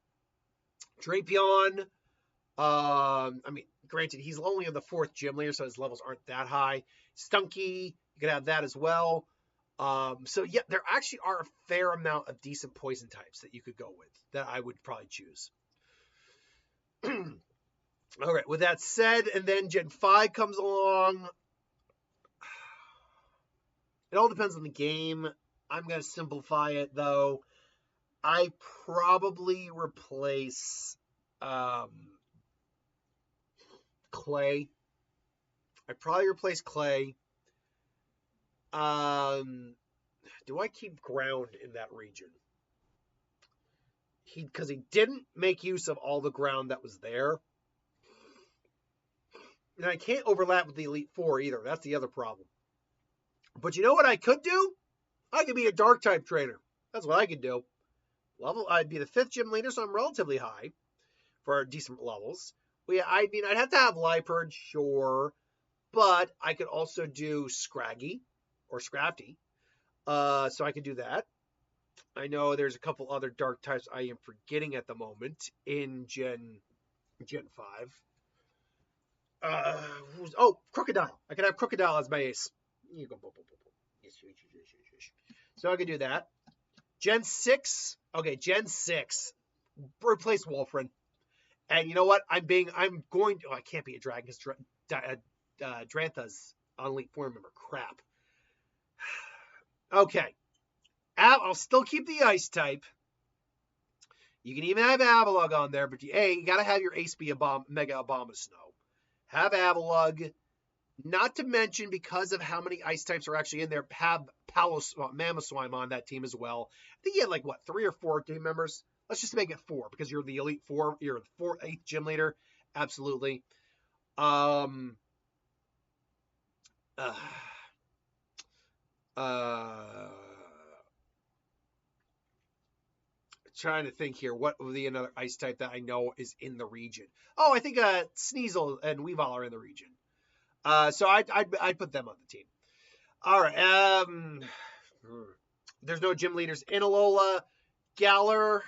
Drapion. Granted, he's only in the 4th gym leader, so his levels aren't that high. Stunky, you could have that as well. So yeah, there actually are a fair amount of decent poison types that you could go with that I would probably choose. All right, with that said, and then Gen 5 comes along. It all depends on the game. I'm going to simplify it, though. I probably replace Clay. Do I keep ground in that region? Because he didn't make use of all the ground that was there. And I can't overlap with the Elite Four either. That's the other problem. But you know what I could do? I could be a dark type trainer. That's what I could do. I'd be the 5th gym leader, so I'm relatively high for decent levels. I'd have to have Liepard, sure, but I could also do Scraggy or Scrafty. So I could do that. I know there's a couple other dark types I am forgetting at the moment in Gen 5. Crocodile. I could have Crocodile as my ace. So I could do that. Gen 6. Okay, Gen 6. Replace Wolfrin. And you know what? I can't be a dragon because Drantha's on Elite Four member. Crap. Okay. I'll still keep the ice type. You can even have Avalugg on there, but you gotta have your ace be a Mega Abomasnow. Have Avalugg. Not to mention, because of how many ice types are actually in there, have Mamoswine on that team as well. I think you had 3 or 4 team members. Let's just make it 4 because you're the Elite Four. You're the 8th gym leader. Absolutely. Trying to think here. What would be another ice type that I know is in the region? Oh, I think Sneasel and Weavile are in the region. So I'd put them on the team. All right. There's no gym leaders in Alola. Galar.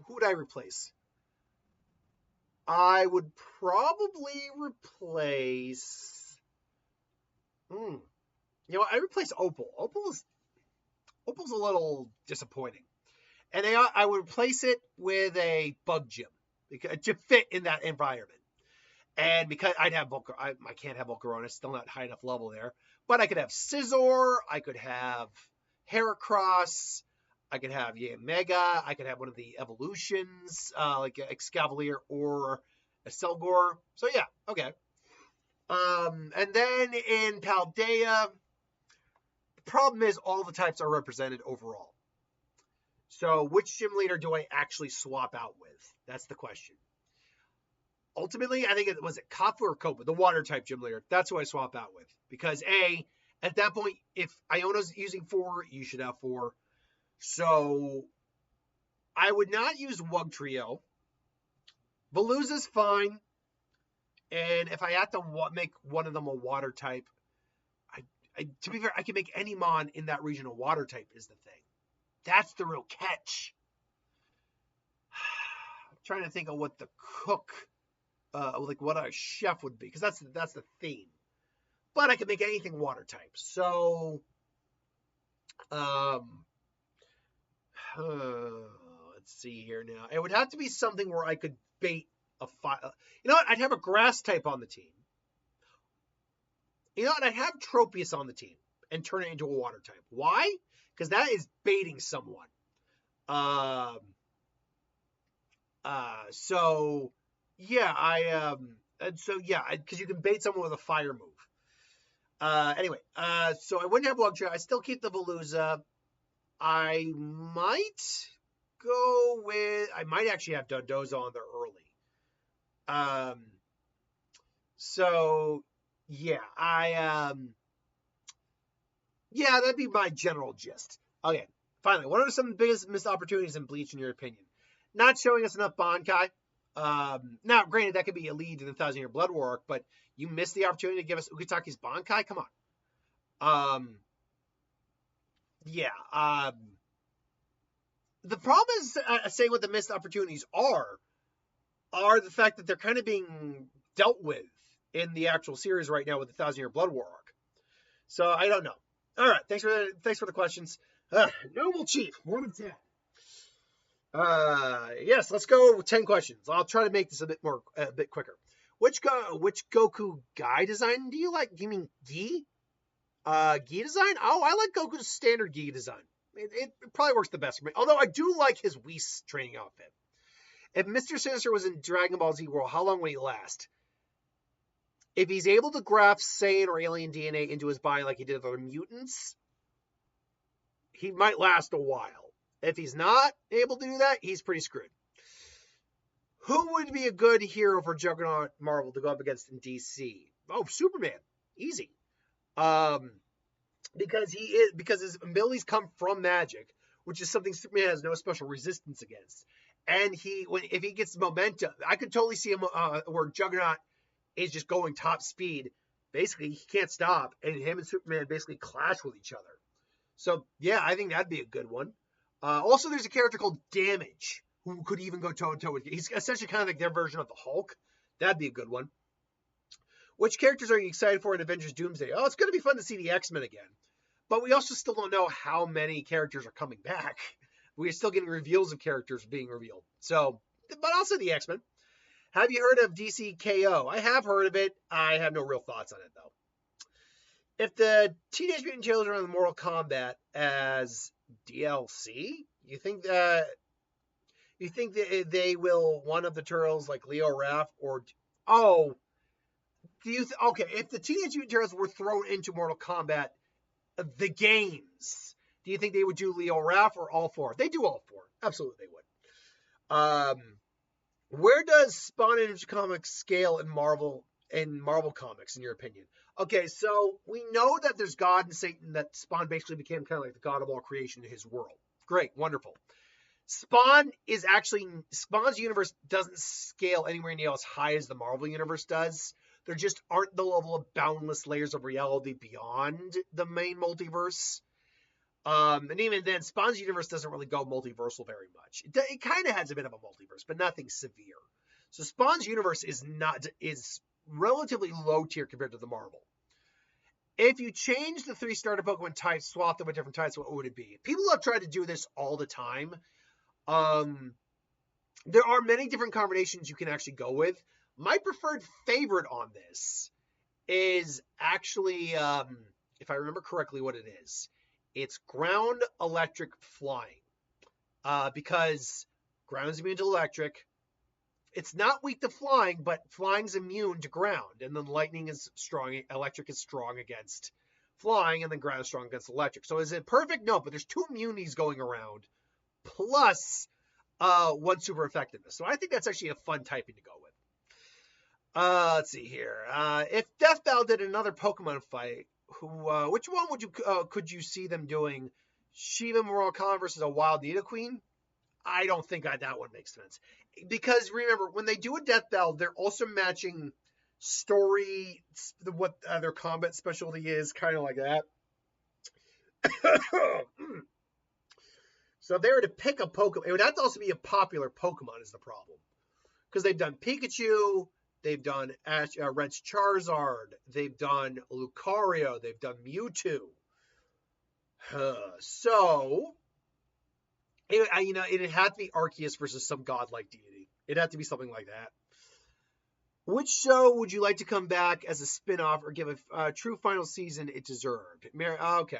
Who would I replace? I would probably replace. I replace Opal. Opal's a little disappointing. And I would replace it with a Bug Gym to fit in that environment. And because I'd have I can't have Volcarona, it's still not high enough level there. But I could have Scizor, I could have Heracross, I could have Mega, I could have one of the evolutions, like Excavalier or a Selgor. So yeah, okay. And then in Paldea, the problem is all the types are represented overall. So which gym leader do I actually swap out with? That's the question. Ultimately, I think it was Kafu or Kopa, the water type gym leader. That's who I swap out with. Because A, at that point, if Iona's using 4, you should have 4. So I would not use Wugtrio. Veluza's fine. And if I had to make one of them a water type, to be fair, I can make any Mon in that region a water type is the thing. That's the real catch. I'm trying to think of what the cook, like what a chef would be, because that's the theme. But I can make anything water type. So, let's see here now. It would have to be something where I could bait a fire. You know what? I'd have a grass type on the team. You know what? I'd have Tropius on the team and turn it into a water type. Why? Because that is baiting someone. So yeah, because you can bait someone with a fire move. Anyway, so I wouldn't have Wugtrio. I still keep the Veluza. I might actually have Dondozo on there early. So yeah, yeah, that'd be my general gist. Okay, finally, what are some of the biggest missed opportunities in Bleach in your opinion? Not showing us enough Bankai. Now, granted, that could be a lead in the 1,000-year Blood War arc, but you missed the opportunity to give us Ukitaki's Bankai? Come on. Yeah. The problem is saying what the missed opportunities are the fact that they're kind of being dealt with in the actual series right now with the 1,000-year Blood War arc. So I don't know. All right, thanks for the questions. Noble Chief, 1 of 10. Yes, let's go with 10 questions. I'll try to make this a bit quicker. Which Goku Guy design do you like? Do you mean Gi? Gi design? Oh, I like Goku's standard Gi design. It probably works the best for me. Although I do like his Whis training outfit. If Mr. Sinister was in Dragon Ball Z World, how long would he last? If he's able to graft Saiyan or alien DNA into his body like he did with other mutants, he might last a while. If he's not able to do that, he's pretty screwed. Who would be a good hero for Juggernaut Marvel to go up against in DC? Oh, Superman. Easy. Because his abilities come from magic, which is something Superman has no special resistance against. And if he gets momentum, I could totally see him where Juggernaut is just going top speed. Basically, he can't stop, and him and Superman basically clash with each other. So, yeah, I think that'd be a good one. Also, there's a character called Damage, who could even go toe-to-toe with you. He's essentially kind of like their version of the Hulk. That'd be a good one. Which characters are you excited for in Avengers Doomsday? Oh, it's going to be fun to see the X-Men again. But we also still don't know how many characters are coming back. We're still getting reveals of characters being revealed. So, but also the X-Men. Have you heard of DC KO? I have heard of it. I have no real thoughts on it, though. If the Teenage Mutant Ninja Turtles are in Mortal Kombat as DLC, you think that they will one of the Turtles like Leo Raph or okay? If the Teenage Mutant Turtles were thrown into Mortal Kombat, the games, do you think they would do Leo Raph or all 4? They do all 4. Absolutely, they would. Where does Spawn and Image Comics scale in Marvel Comics, in your opinion? Okay, so we know that there's God and Satan, that Spawn basically became kind of like the God of all creation in his world. Great, wonderful. Spawn's universe doesn't scale anywhere near as high as the Marvel universe does. There just aren't the level of boundless layers of reality beyond the main multiverse. And even then, Spawn's universe doesn't really go multiversal very much. It kind of has a bit of a multiverse, but nothing severe. So Spawn's universe is relatively low tier compared to the Marvel. If you change the 3 starter Pokemon types, swap them with different types, what would it be? People have tried to do this all the time. there are many different combinations you can actually go with. My preferred favorite on this is actually, if I remember correctly what it is, it's ground electric flying. Because ground is immune to electric. It's not weak to flying, but flying's immune to ground. And then lightning is strong, electric is strong against flying, and then ground is strong against electric. So is it perfect? No, but there's 2 immunities going around, plus 1 super effectiveness. So I think that's actually a fun typing to go with. Let's see here. If Death Battle did another Pokemon fight, which one could you see them doing? Shiva Mortal Kombat versus a Wild Nidoqueen? I don't think that one makes sense. Because remember, when they do a Death Battle, they're also matching story, what their combat specialty is, kind of like that. So if they were to pick a Pokemon, it would have to also be a popular Pokemon is the problem. Because they've done Pikachu, they've done Red's Charizard, they've done Lucario, they've done Mewtwo. So, it'd have to be Arceus versus some godlike deity. It'd have to be something like that. Which show would you like to come back as a spin-off or give a true final season it deserved? Okay.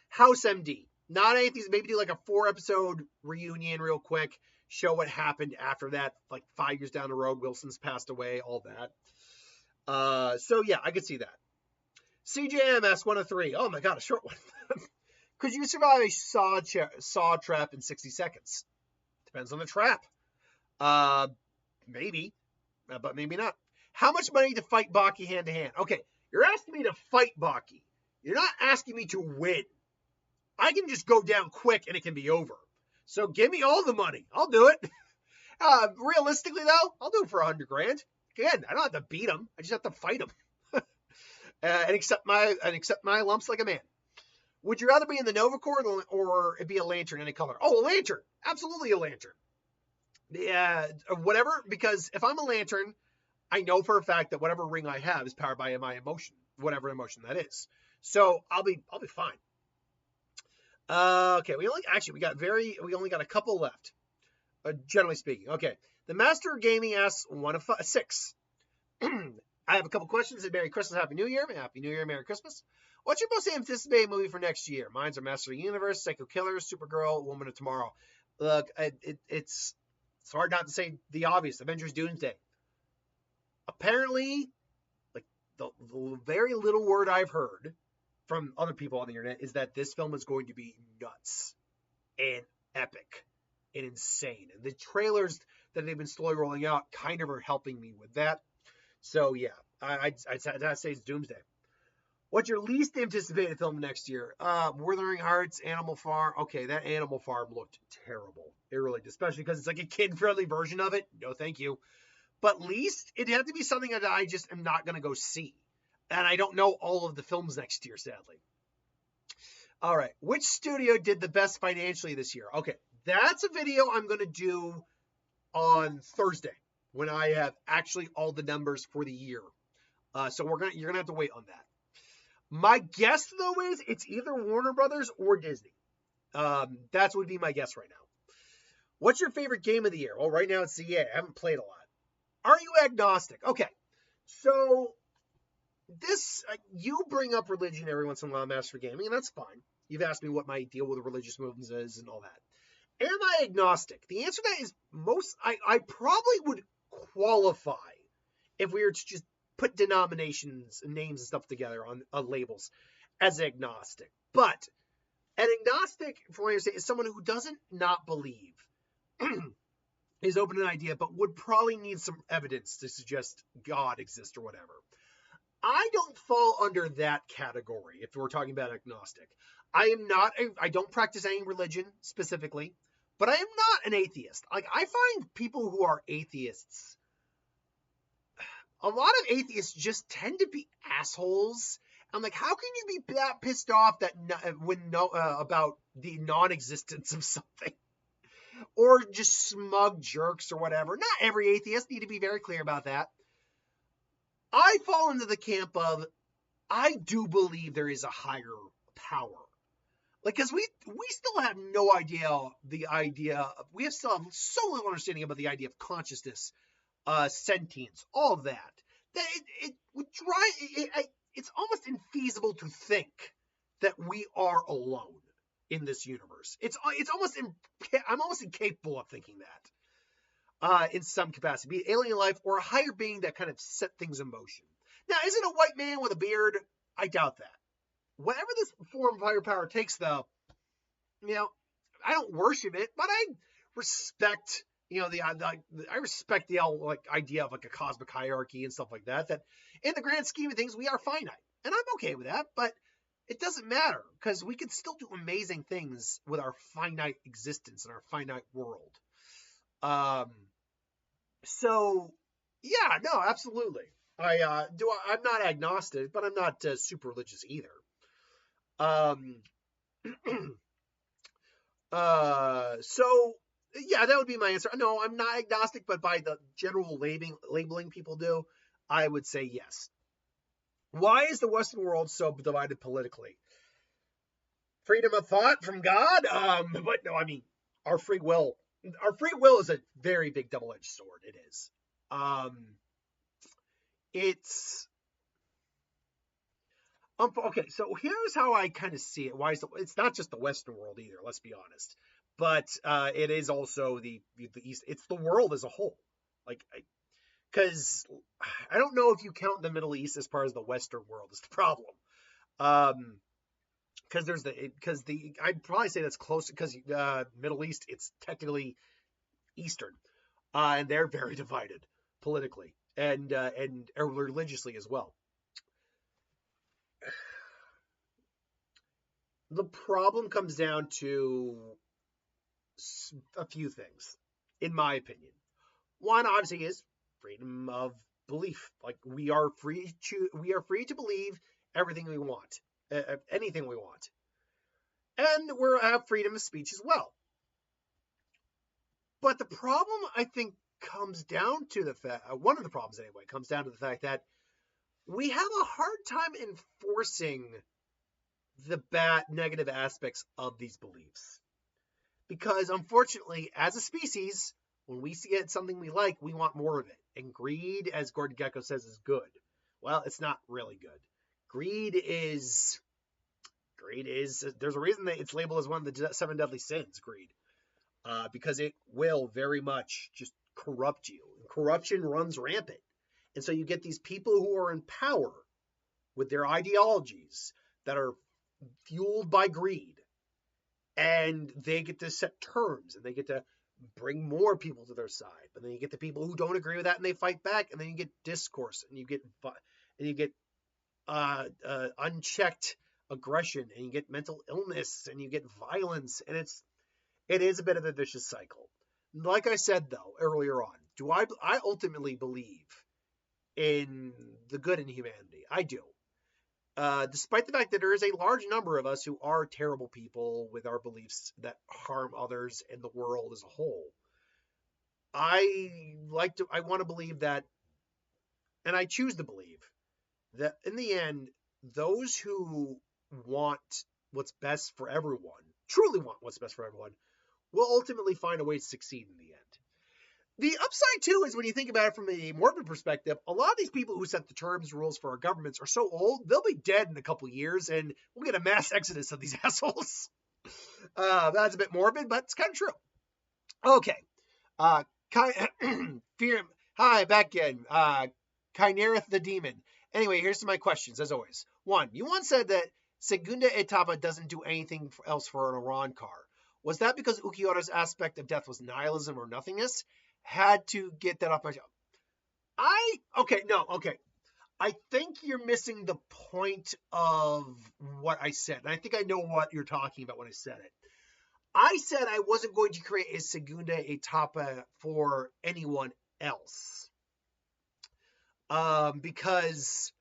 House MD. Not anything. Maybe do like a 4-episode reunion real quick. Show what happened after that, like 5 years down the road. Wilson's passed away, all that. So yeah, I could see that. CJMS 103. Oh my god, a short one. Could you survive a saw trap in 60 seconds? Depends on the trap. Maybe, but maybe not. How much money to fight Baki hand to hand? Okay, you're asking me to fight Baki. You're not asking me to win. I can just go down quick and it can be over. So give me all the money. I'll do it. Realistically, though, I'll do it for $100 grand. Again, I don't have to beat him. I just have to fight him and accept my lumps like a man. Would you rather be in the Nova Corps or be a lantern any color? Oh, a lantern. Absolutely a lantern. Yeah, whatever. Because if I'm a lantern, I know for a fact that whatever ring I have is powered by my emotion, whatever emotion that is. So I'll be fine. Okay, we only got a couple left. Generally speaking. Okay. The Master of Gaming asks 1 of 6. I have a couple questions. Merry Christmas, Happy New Year. Happy New Year, Merry Christmas. What's your most anticipated movie for next year? Mine's are Master of the Universe, Psycho Killer, Supergirl, Woman of Tomorrow. Look, it's hard not to say the obvious. Avengers Doomsday. Apparently, like the very little word I've heard from other people on the internet is that this film is going to be nuts and epic and insane. And the trailers that they've been slowly rolling out kind of are helping me with that. So yeah, I'd say it's Doomsday. What's your least anticipated film next year? Wuthering Hearts, Animal Farm. Okay, that Animal Farm looked terrible. It really did, especially because it's like a kid-friendly version of it. No, thank you. But least, it'd have to be something that I just am not going to go see. And I don't know all of the films next year, sadly. All right. Which studio did the best financially this year? Okay, that's a video I'm going to do on Thursday when I have actually all the numbers for the year. So you're going to have to wait on that. My guess, though, is it's either Warner Brothers or Disney. That would be my guess right now. What's your favorite game of the year? Well, right now it's CA. I haven't played a lot. Are you agnostic? Okay. So you bring up religion every once in a while, Master Gaming, and that's fine. You've asked me what my deal with the religious movements is and all that. Am I agnostic? The answer to that is I probably would qualify if we were to just put denominations and names and stuff together on labels as agnostic. But an agnostic, from what you're saying, is someone who doesn't not believe, is open to an idea, but would probably need some evidence to suggest God exists or whatever. I don't fall under that category if we're talking about agnostic. I don't practice any religion specifically, but I am not an atheist. Like, I find people who are atheists, a lot of atheists just tend to be assholes. I'm like, how can you be that pissed off about the non-existence of something? Or just smug jerks or whatever. Not every atheist, need to be very clear about that. I fall into the camp of, I do believe there is a higher power. Like, because we still have no idea we have still have so little understanding about the idea of consciousness, sentience, all of that. That it would it's almost infeasible to think that we are alone in this universe. I'm almost incapable of thinking that in some capacity, be it alien life or a higher being that kind of set things in motion. Now, is it a white man with a beard? I doubt that. Whatever this form of higher power takes, though, I don't worship it, but I respect, I respect the idea of like a cosmic hierarchy and stuff like that. That in the grand scheme of things, we are finite, and I'm okay with that. But it doesn't matter because we can still do amazing things with our finite existence and our finite world. So yeah, no, absolutely. I'm not agnostic, but I'm not super religious either. So yeah, that would be my answer. No, I'm not agnostic, but by the general labeling people do, I would say yes. Why is the Western world so divided politically? Freedom of thought from God? But no, I mean, our free will is a very big double-edged sword. It is. It's okay. So here's how I kind of see it. It's not just the Western world either. Let's be honest, but it is also the East. It's the world as a whole. Like, because I don't know if you count the Middle East as part of the Western world is the problem. Because I'd probably say that's close because Middle East, it's technically Eastern, and they're very divided politically and religiously as well. The problem comes down to a few things, in my opinion. One, obviously, is freedom of belief. Like, we are free to believe everything we want, anything we want, and we have freedom of speech as well. But the problem, I think, comes down to the fact, one of the problems anyway, comes down to the fact that we have a hard time enforcing the bad negative aspects of these beliefs. Because unfortunately, as a species, when we get something we like, we want more of it. And greed, as Gordon Gekko says, is good. Well, it's not really good. Greed is, there's a reason that it's labeled as one of the 7 deadly sins, greed. Because it will very much just corrupt you. And corruption runs rampant. And so you get these people who are in power with their ideologies that are fueled by greed, and they get to set terms, and they get to bring more people to their side. But then you get the people who don't agree with that, and they fight back, and then you get discourse, and you get unchecked aggression, and you get mental illness, and you get violence, and it is a bit of a vicious cycle. Like I said though earlier on, do I ultimately believe in the good in humanity? I do. Despite the fact that there is a large number of us who are terrible people with our beliefs that harm others and the world as a whole, I want to believe that, and I choose to believe that in the end, those who want what's best for everyone, truly want what's best for everyone, will ultimately find a way to succeed in the end. The upside, too, is when you think about it from a morbid perspective, a lot of these people who set the terms and rules for our governments are so old, they'll be dead in a couple years, and we'll get a mass exodus of these assholes. That's a bit morbid, but it's kind of true. Okay. Hi, back again. Kynareth the Demon. Anyway, here's my questions, as always. 1, you once said that Segunda Etapa doesn't do anything else for an Arrancar. Was that because Ulquiorra's aspect of death was nihilism or nothingness? Had to get that off my job. Okay. I think you're missing the point of what I said. And I think I know what you're talking about when I said it. I said I wasn't going to create a Segunda Etapa for anyone else. Because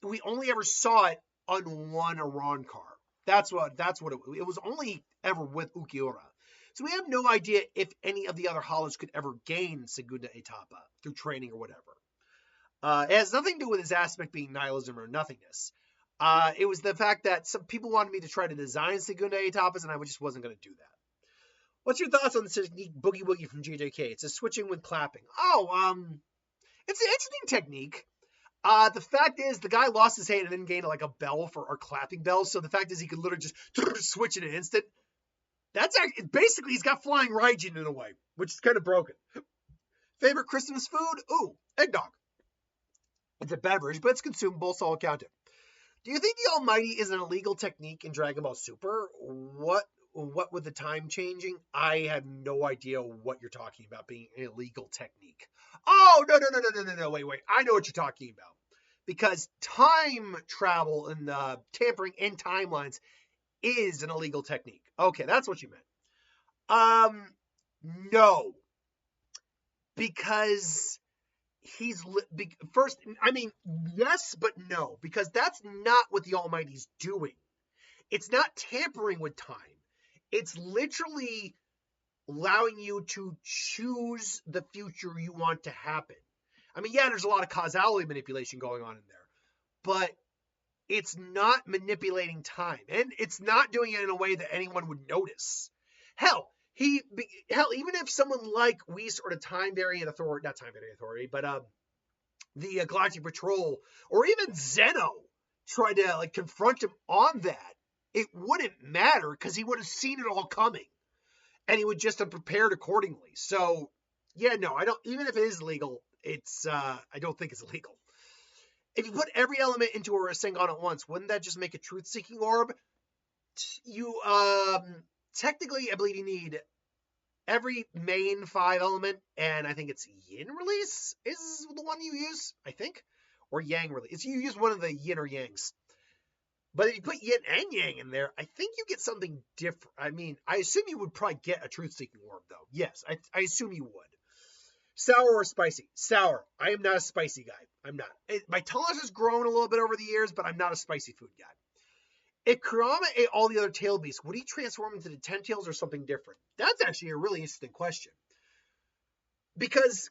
we only ever saw it on one Arrancar. That's what it was only ever with Ulquiorra. So we have no idea if any of the other Hollows could ever gain Segunda Etapa through training or whatever. It has nothing to do with his aspect being nihilism or nothingness. It was the fact that some people wanted me to try to design Segunda etapas, and I just wasn't going to do that. What's your thoughts on the technique Boogie Woogie from JJK? It's a switching with clapping. It's an interesting technique. The fact is, the guy lost his hand and then gained like a bell for our clapping bells. So the fact is, he could literally just switch in an instant. That's actually, basically, he's got flying Raijin in a way, which is kind of broken. Favorite Christmas food? Ooh, eggnog. It's a beverage, but it's consumable, so I'll count it. Do you think the Almighty is an illegal technique in Dragon Ball Super? What with the time changing? I have no idea what you're talking about being an illegal technique. Oh, no, wait. I know what you're talking about. Because time travel and tampering in timelines is an illegal technique. Okay, that's what you meant. No. Because first, I mean, yes, but no. Because that's not what the Almighty's doing. It's not tampering with time. It's literally allowing you to choose the future you want to happen. I mean, yeah, there's a lot of causality manipulation going on in there, but it's not manipulating time, and it's not doing it in a way that anyone would notice. Hell, even if someone like Whis or the Time Variant Authority, not Time Variant Authority, but the Galactic Patrol, or even Zeno tried to like confront him on that, it wouldn't matter because he would have seen it all coming, and he would just have prepared accordingly. So, yeah, no, I don't. Even if it is legal, I don't think it's illegal. If you put every element into a Rasengan at once, wouldn't that just make a truth-seeking orb? You technically, I believe you need every main 5 element, and I think it's Yin release is the one you use, I think, or Yang release. You use one of the Yin or Yangs. But if you put Yin and Yang in there, I think you get something different. I mean, I assume you would probably get a truth-seeking orb, though. Yes, I assume you would. Sour or spicy? Sour. I am not a spicy guy. I'm not. My tolerance has grown a little bit over the years, but I'm not a spicy food guy. If Kurama ate all the other tail beasts, would he transform into the 10 tails or something different? That's actually a really interesting question. Because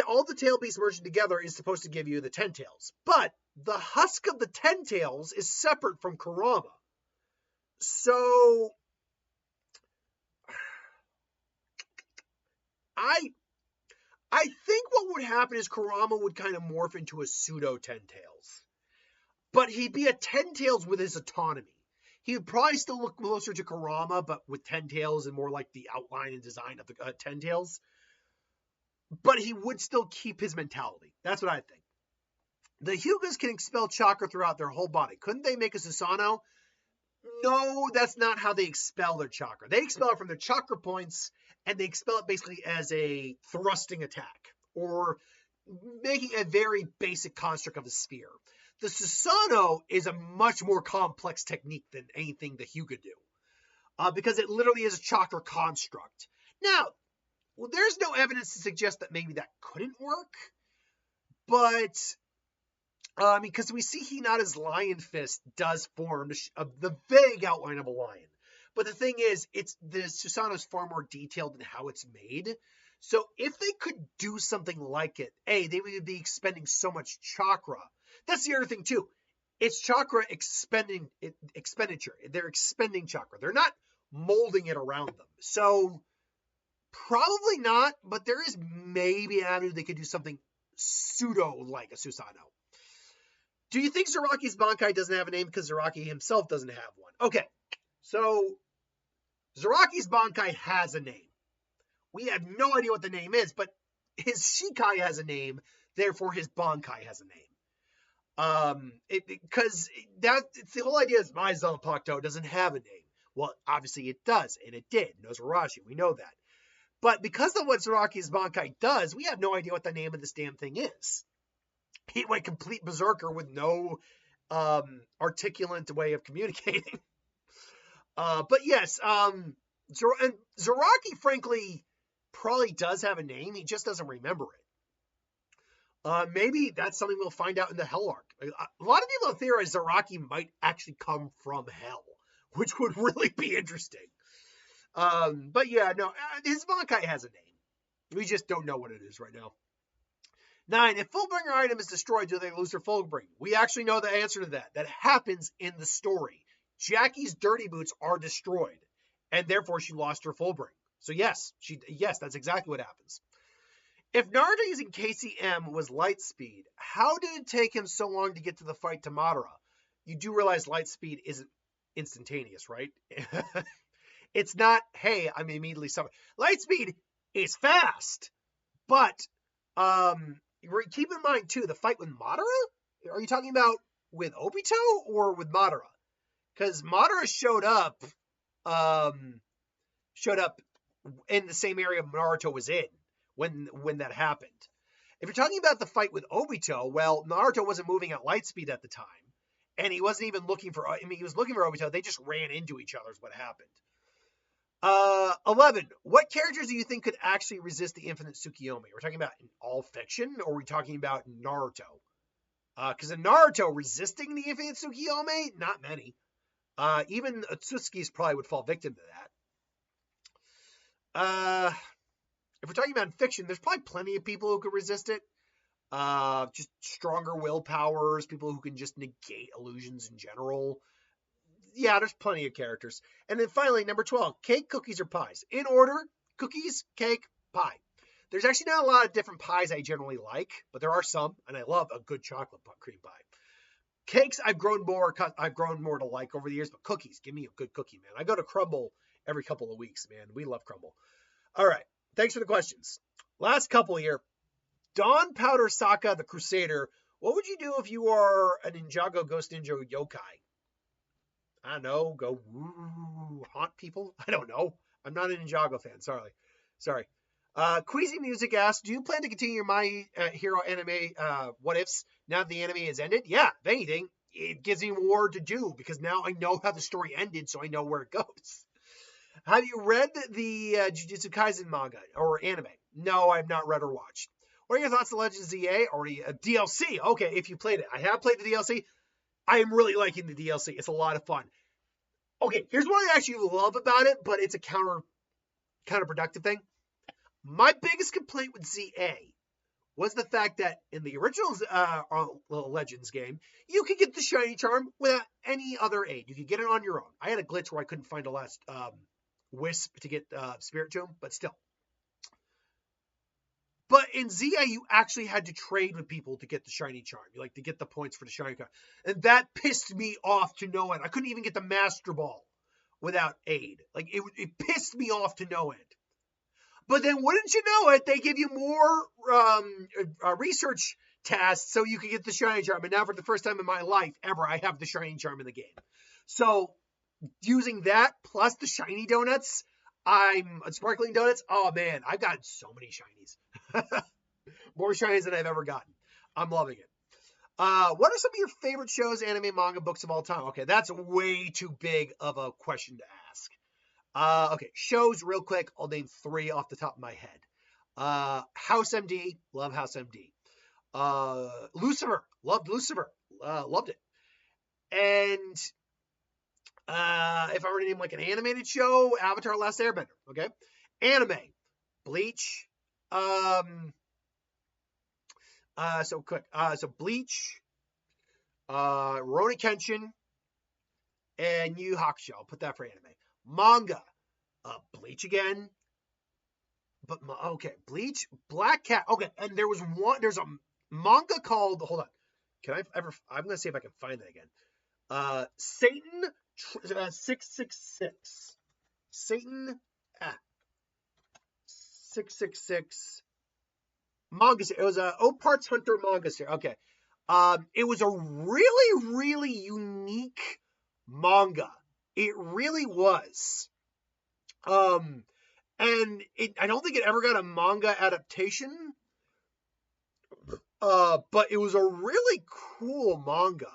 all the tail beasts merging together is supposed to give you the 10 tails. But the husk of the 10 tails is separate from Kurama. So I think what would happen is Kurama would kind of morph into a pseudo 10 tails. But he'd be a 10 tails with his autonomy. He would probably still look closer to Kurama, but with 10 tails and more like the outline and design of the 10 tails. But he would still keep his mentality. That's what I think. The Hyugas can expel chakra throughout their whole body. Couldn't they make a Susanoo? No, that's not how they expel their chakra. They expel it from their chakra points, and they expel it basically as a thrusting attack, or making a very basic construct of a sphere. The Susanoo is a much more complex technique than anything the Hyuga do, because it literally is a chakra construct. Now, there's no evidence to suggest that maybe that couldn't work, but because we see Hinata's Lion Fist does form the vague outline of a lion. But the thing is, the Susanoo is far more detailed in how it's made. So if they could do something like it, they would be expending so much chakra. That's the other thing too. It's chakra expenditure. They're expending chakra. They're not molding it around them. So probably not, but there is maybe an avenue they could do something pseudo like a Susanoo. Do you think Zaraki's Bankai doesn't have a name because Zaraki himself doesn't have one? Okay, so Zaraki's Bankai has a name. We have no idea what the name is, but his Shikai has a name, therefore his Bankai has a name. Because it's the whole idea is my Zanpakuto doesn't have a name. Well, obviously it does, and it did. Nozarashi, we know that. But because of what Zaraki's Bankai does, we have no idea what the name of this damn thing is. He went complete berserker with no articulate way of communicating. But yes, and Zaraki, frankly, probably does have a name. He just doesn't remember it. Maybe that's something we'll find out in the Hell arc. A lot of people have theorized Zaraki might actually come from Hell, which would really be interesting. But yeah, no, his Bankai has a name. We just don't know what it is right now. 9. If Fullbringer item is destroyed, do they lose their Fullbringer? We actually know the answer to that. That happens in the story. Jackie's dirty boots are destroyed, and therefore she lost her Fullbringer. So yes, that's exactly what happens. If Naruto using KCM was light speed, how did it take him so long to get to the fight to Madara? You do realize light speed isn't instantaneous, right? It's not, hey, I'm immediately summoned. Light speed is fast, but keep in mind too, the fight with Madara? Are you talking about with Obito or with Madara? Because Madara showed up in the same area Naruto was in when that happened. If you're talking about the fight with Obito, well, Naruto wasn't moving at light speed at the time, and he wasn't even looking for. I mean, he was looking for Obito. They just ran into each other. Is what happened. 11. What characters do you think could actually resist the infinite Tsukiyomi? We're talking about in all fiction, or are we talking about Naruto? Because in Naruto, resisting the infinite Tsukiyomi, not many. Even Otsutsuki's probably would fall victim to that. If we're talking about in fiction, there's probably plenty of people who could resist it. Just stronger willpowers, people who can just negate illusions in general. Yeah, there's plenty of characters. And then finally, number 12, cake, cookies, or pies. In order, cookies, cake, pie. There's actually not a lot of different pies I generally like, but there are some, and I love a good chocolate cream pie. Cakes, I've grown more to like over the years, but cookies, give me a good cookie, man. I go to Crumble every couple of weeks, man. We love Crumble. All right, thanks for the questions. Last couple here. Dawn Powder Sokka, the Crusader. What would you do if you are a Ninjago Ghost Ninja yokai? I don't know, go haunt people? I don't know. I'm not a Ninjago fan, sorry. Queasy Music asks, do you plan to continue your My Hero anime what ifs now that the anime has ended? Yeah, if anything, it gives me more to do because now I know how the story ended, so I know where it goes. Have you read the Jujutsu Kaisen manga or anime? No, I have not read or watched. What are your thoughts on Legends ZA? Already a DLC. Okay, if you played it. I have played the DLC. I am really liking the DLC. It's a lot of fun. Okay, here's what I actually love about it, but it's a counterproductive thing. My biggest complaint with ZA was the fact that in the original Legends game, you could get the Shiny Charm without any other aid. You could get it on your own. I had a glitch where I couldn't find a last Wisp to get Spirit Tomb, but still. But in ZA, you actually had to trade with people to get the Shiny Charm. You like to get the points for the Shiny Charm. And that pissed me off to no end. I couldn't even get the Master Ball without aid. Like, it pissed me off to no end. But then, wouldn't you know it, they give you more research tasks so you can get the Shiny Charm. And now for the first time in my life ever, I have the Shiny Charm in the game. So, using that plus the Shiny Donuts, Sparkling Donuts, oh man, I've gotten so many Shinies. More Shinies than I've ever gotten. I'm loving it. What are some of your favorite shows, anime, manga, books of all time? Okay, that's way too big of a question to ask. Okay, shows real quick. I'll name 3 off the top of my head. House MD, love House MD. Lucifer, loved Lucifer, loved it. And if I were to name like an animated show, Avatar: Last Airbender. Okay, anime, Bleach. So quick. So Bleach, Rurouni Kenshin, and Yu Yu Hakusho. I'll put that for anime. Manga, Bleach again. But okay, Bleach, Black Cat. Okay, and there's a manga called. Hold on. I'm gonna see if I can find that again. Satan 666. Satan 666 manga series. It was a Oparts Hunter manga series. Okay. It was a really, really unique manga. It really was. And I don't think it ever got a manga adaptation. But it was a really cool manga.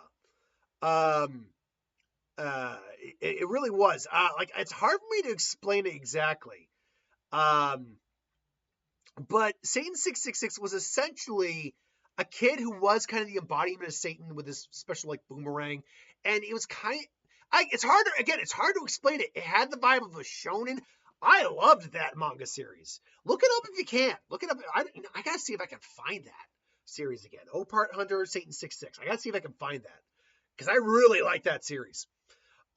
It really was. Like, it's hard for me to explain it exactly. But Satan 666 was essentially a kid who was kind of the embodiment of Satan with his special like boomerang, and it was it's hard to explain it. It had the vibe of a shonen. I loved that manga series. Look it up if you can. Look it up. I gotta see if I can find that. series again. Opart Hunter, Satan 6-6. I gotta see if I can find that because I really like that series.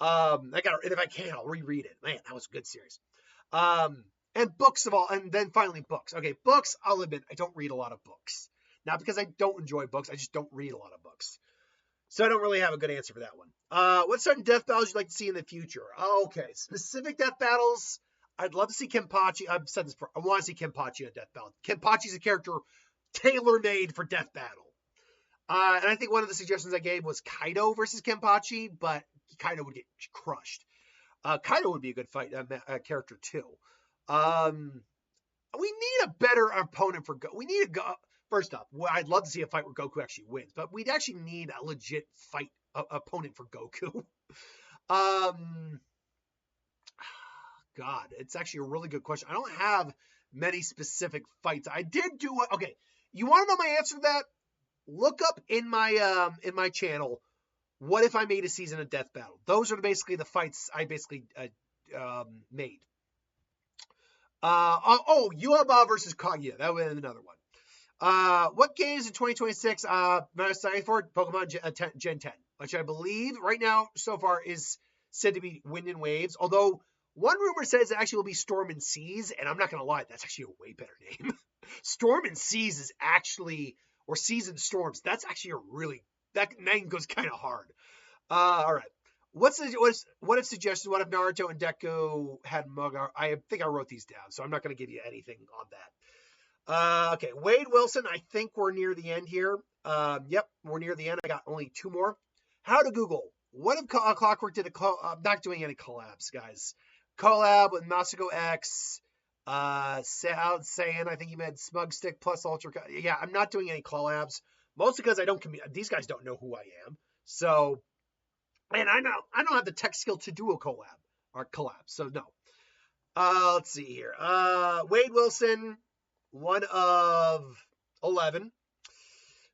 If I can, I'll reread it. Man, that was a good series. And books of all, and then finally books. Okay, books. I'll admit I don't read a lot of books. Not because I don't enjoy books, I just don't read a lot of books. So I don't really have a good answer for that one. What certain death battles you'd like to see in the future? Okay, specific death battles. I'd love to see Kenpachi. I've said this before. I want to see Kenpachi in a death battle. Kenpachi's a character tailor-made for death battle. And I think one of the suggestions I gave was Kaido versus Kenpachi, but Kaido would get crushed. Kaido would be a good fight character too. We need a better opponent for Goku. We need first off, I'd love to see a fight where Goku actually wins, but we'd actually need a legit fight opponent for Goku. God, it's actually a really good question. I don't have many specific fights. I did do okay. You want to know my answer to that? Look up in my channel. What if I made a season of Death Battle? Those are basically the fights I basically made. Yuaba versus Kaguya. That would be another one. What games in 2026? Pokemon Gen 10, which I believe right now so far is said to be Wind and Waves. Although one rumor says it actually will be Storm and Seas, and I'm not gonna lie, that's actually a way better name. Storm and Seas is actually, or Seas and Storms. That's actually that name goes kind of hard. All right. What if suggestions? What if Naruto and Deku had Muga? I think I wrote these down, so I'm not going to give you anything on that. Okay, Wade Wilson. I think we're near the end here. Yep, we're near the end. I got only 2 more. How to Google. What if Clockwork did I'm not doing any collabs, guys. Collab with Masako X. Saying I think you meant Smug Stick plus Ultra. Yeah, I'm not doing any collabs. Mostly because I don't these guys don't know who I am. So, and I don't have the tech skill to do a collab. So no. Let's see here. Wade Wilson, 1 of 11.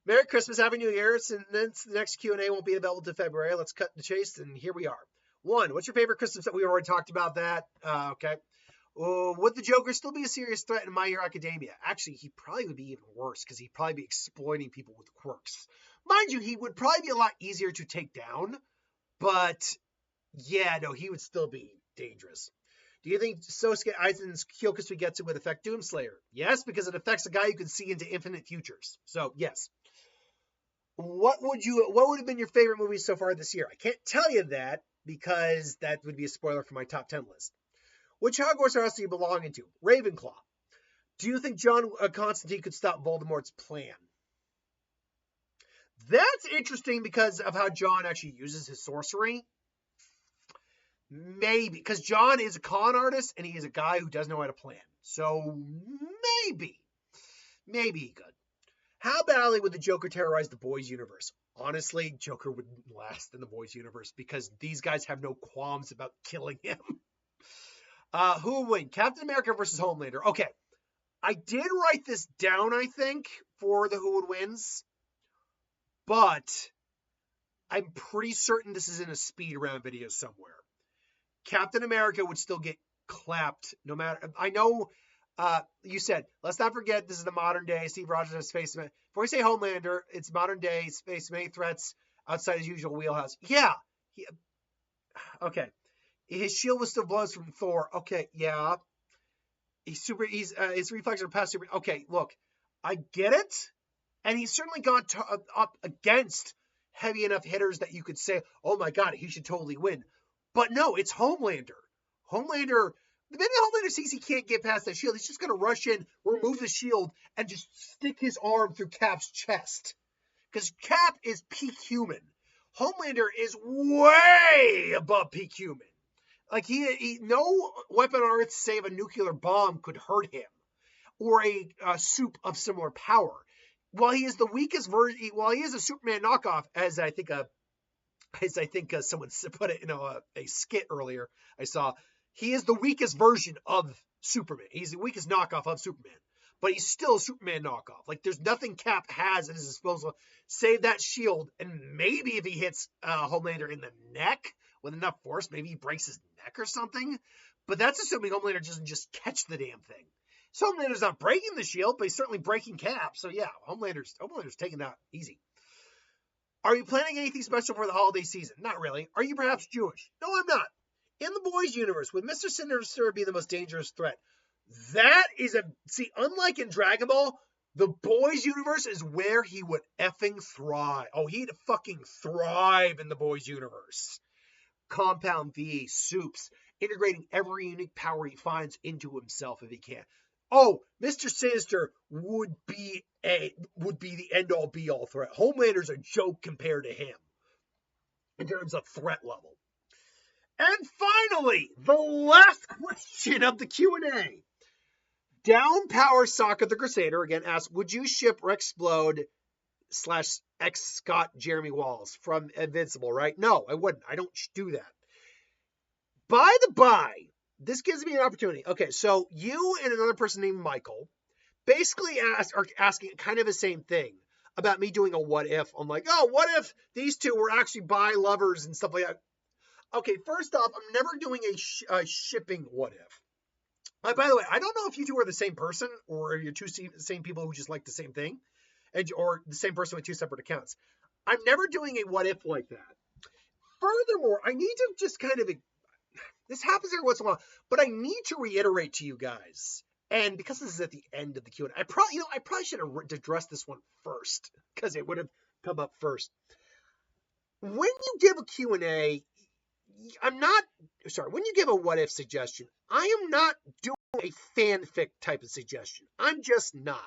Merry Christmas, Happy New Year. Since the next Q&A won't be available to February, let's cut the chase, and here we are. 1, what's your favorite Christmas? We already talked about that. Okay. Would the Joker still be a serious threat in My Hero Academia? Actually, he probably would be even worse because he'd probably be exploiting people with quirks. Mind you, he would probably be a lot easier to take down, but yeah, no, he would still be dangerous. Do you think Sosuke Aizen's Kyoka Suigetsu would affect Doomslayer? Yes, because it affects a guy who can see into infinite futures. So, yes. What would have been your favorite movie so far this year? I can't tell you that because that would be a spoiler for my top 10 list. Which Hogwarts house do you belong into? Ravenclaw. Do you think John Constantine could stop Voldemort's plan? That's interesting because of how John actually uses his sorcery. Maybe. Because John is a con artist and he is a guy who doesn't know how to plan. So maybe. Maybe he could. How badly would the Joker terrorize the boys' universe? Honestly, Joker wouldn't last in the boys' universe because these guys have no qualms about killing him. Who would win? Captain America versus Homelander. Okay. I did write this down, I think, for the who would wins. But I'm pretty certain this is in a speed round video somewhere. Captain America would still get clapped no matter. I know you said, let's not forget this is the modern day. Steve Rogers has faced. Before we say Homelander, it's modern day. He's faced many threats outside his usual wheelhouse. Yeah. Okay. His shield was still blows from Thor. Okay, yeah. His reflexes are past super. Okay, look, I get it. And he's certainly gone up against heavy enough hitters that you could say, oh my God, he should totally win. But no, it's Homelander. The minute Homelander sees he can't get past that shield, he's just going to rush in, remove the shield, and just stick his arm through Cap's chest. Because Cap is peak human. Homelander is way above peak human. Like he no weapon on Earth save a nuclear bomb could hurt him, or a soup of similar power. While he is the weakest version, while he is a Superman knockoff, as I think someone put it in a skit earlier, I saw, he is the weakest version of Superman. He's the weakest knockoff of Superman, but he's still a Superman knockoff. Like there's nothing Cap has at his disposal. Save that shield, and maybe if he hits Homelander in the neck with enough force, maybe he breaks his neck or something. But that's assuming Homelander doesn't just catch the damn thing. So Homelander's not breaking the shield, but he's certainly breaking Cap. So yeah, Homelander's taking that easy. Are you planning anything special for the holiday season? Not really. Are you perhaps Jewish? No, I'm not. In the boys' universe, would Mr. Sinister be the most dangerous threat? That is unlike in Dragon Ball, the boys' universe is where he would effing thrive. Oh, he'd fucking thrive in the boys' universe. Compound V, soups, integrating every unique power he finds into himself if he can. Oh, Mr. Sinister would be the end-all be-all threat. Homelander's a joke compared to him in terms of threat level. And finally, the last question of the Q&A. Down Power Sokka the Crusader again asks, would you ship Rexplode / X Scott Jeremy Wallace from Invincible, right? No, I wouldn't. I don't do that. By the by, this gives me an opportunity. Okay, so you and another person named Michael basically are asking kind of the same thing about me doing a what if. I'm like, oh, what if these two were actually bi lovers and stuff like that? Okay, first off, I'm never doing a shipping what if. By the way, I don't know if you two are the same person or you're two same people who just like the same thing, or the same person with two separate accounts. I'm never doing a what if like that. Furthermore, I need to just kind of, this happens every once in a while, but I need to reiterate to you guys, and because this is at the end of the Q&A, I probably should have addressed this one first, because it would have come up first. When you give a Q&A, when you give a what if suggestion, I am not doing a fanfic type of suggestion. I'm just not.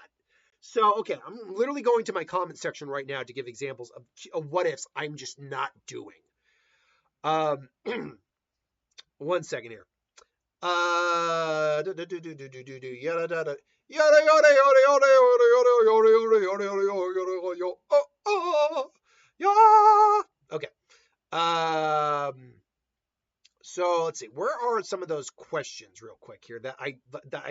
So, okay, I'm literally going to my comment section right now to give examples of what ifs I'm just not doing. 1 second here. Okay. So let's see. Where are some of those questions, real quick here, that I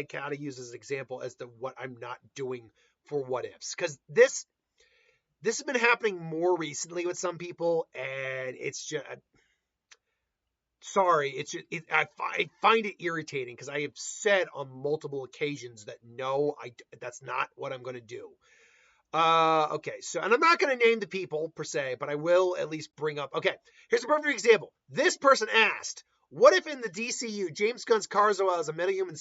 kind of use as an example as to what I'm not doing for what ifs? Because this has been happening more recently with some people, and it's just. Sorry, I find it irritating because I have said on multiple occasions that no, that's not what I'm going to do. Okay, so, and I'm not going to name the people per se, but I will at least bring up. Okay, here's a perfect example. This person asked, what if in the DCU, James Gunn's Kazuha is a metahuman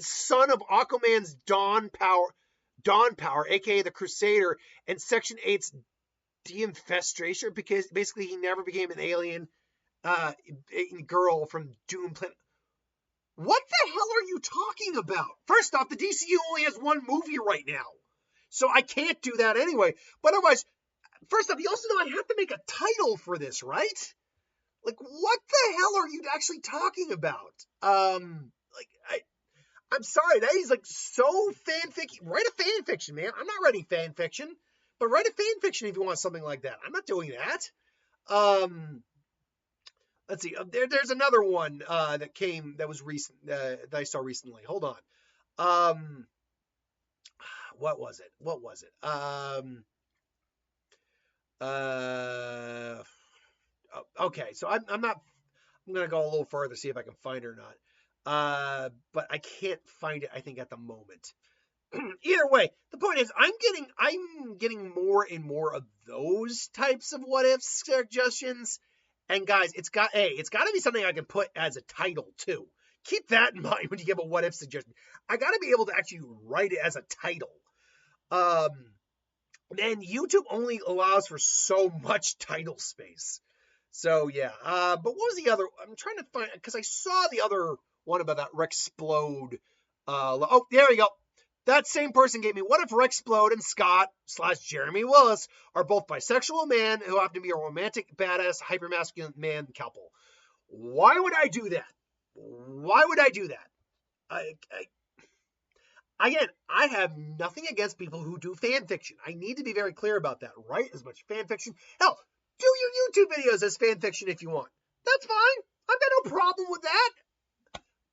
son of Aquaman's Dawn Power, aka the Crusader, and Section 8's Deinfestation, because basically he never became an alien girl from Doom Planet. What the hell are you talking about? First off, the DCU only has one movie right now, so I can't do that anyway. But otherwise, first off, you also know I have to make a title for this, right? Like, what the hell are you actually talking about? I'm sorry, that is like so fanfic. Write a fan fiction, man. I'm not writing fan fiction, but write a fan fiction if you want something like that. I'm not doing that. Let's see. There's another one that was recent that I saw recently. Hold on. What was it? Okay, so I'm gonna go a little further, see if I can find it or not. But I can't find it, I think, at the moment. Either way, the point is I'm getting more and more of those types of what if suggestions. And guys, it's got to be something I can put as a title too. Keep that in mind when you give a what if suggestion. I got to be able to actually write it as a title. And YouTube only allows for so much title space. So yeah. But what was the other? I'm trying to find, because I saw the other one about that Rexplode. Oh, there we go. That same person gave me, what if Rexplode and Scott / Jeremy Willis are both bisexual men who happen to be a romantic, badass, hypermasculine man couple? Why would I do that? Again, I have nothing against people who do fan fiction. I need to be very clear about that. Write as much fan fiction. Hell, do your YouTube videos as fan fiction if you want. That's fine. I've got no problem with that.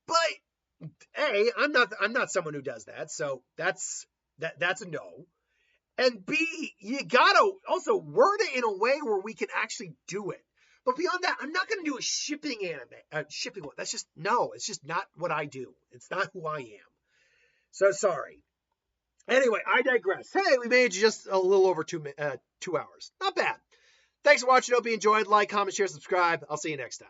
But A, I'm not someone who does that, so that's a no. And B, you gotta also word it in a way where we can actually do it. But beyond that, I'm not gonna do a shipping anime, shipping one. That's just, no, it's just not what I do. It's not who I am. So sorry. Anyway, I digress. Hey, we made just a little over 2 hours. Not bad. Thanks for watching. Hope you enjoyed. Like, comment, share, subscribe. I'll see you next time.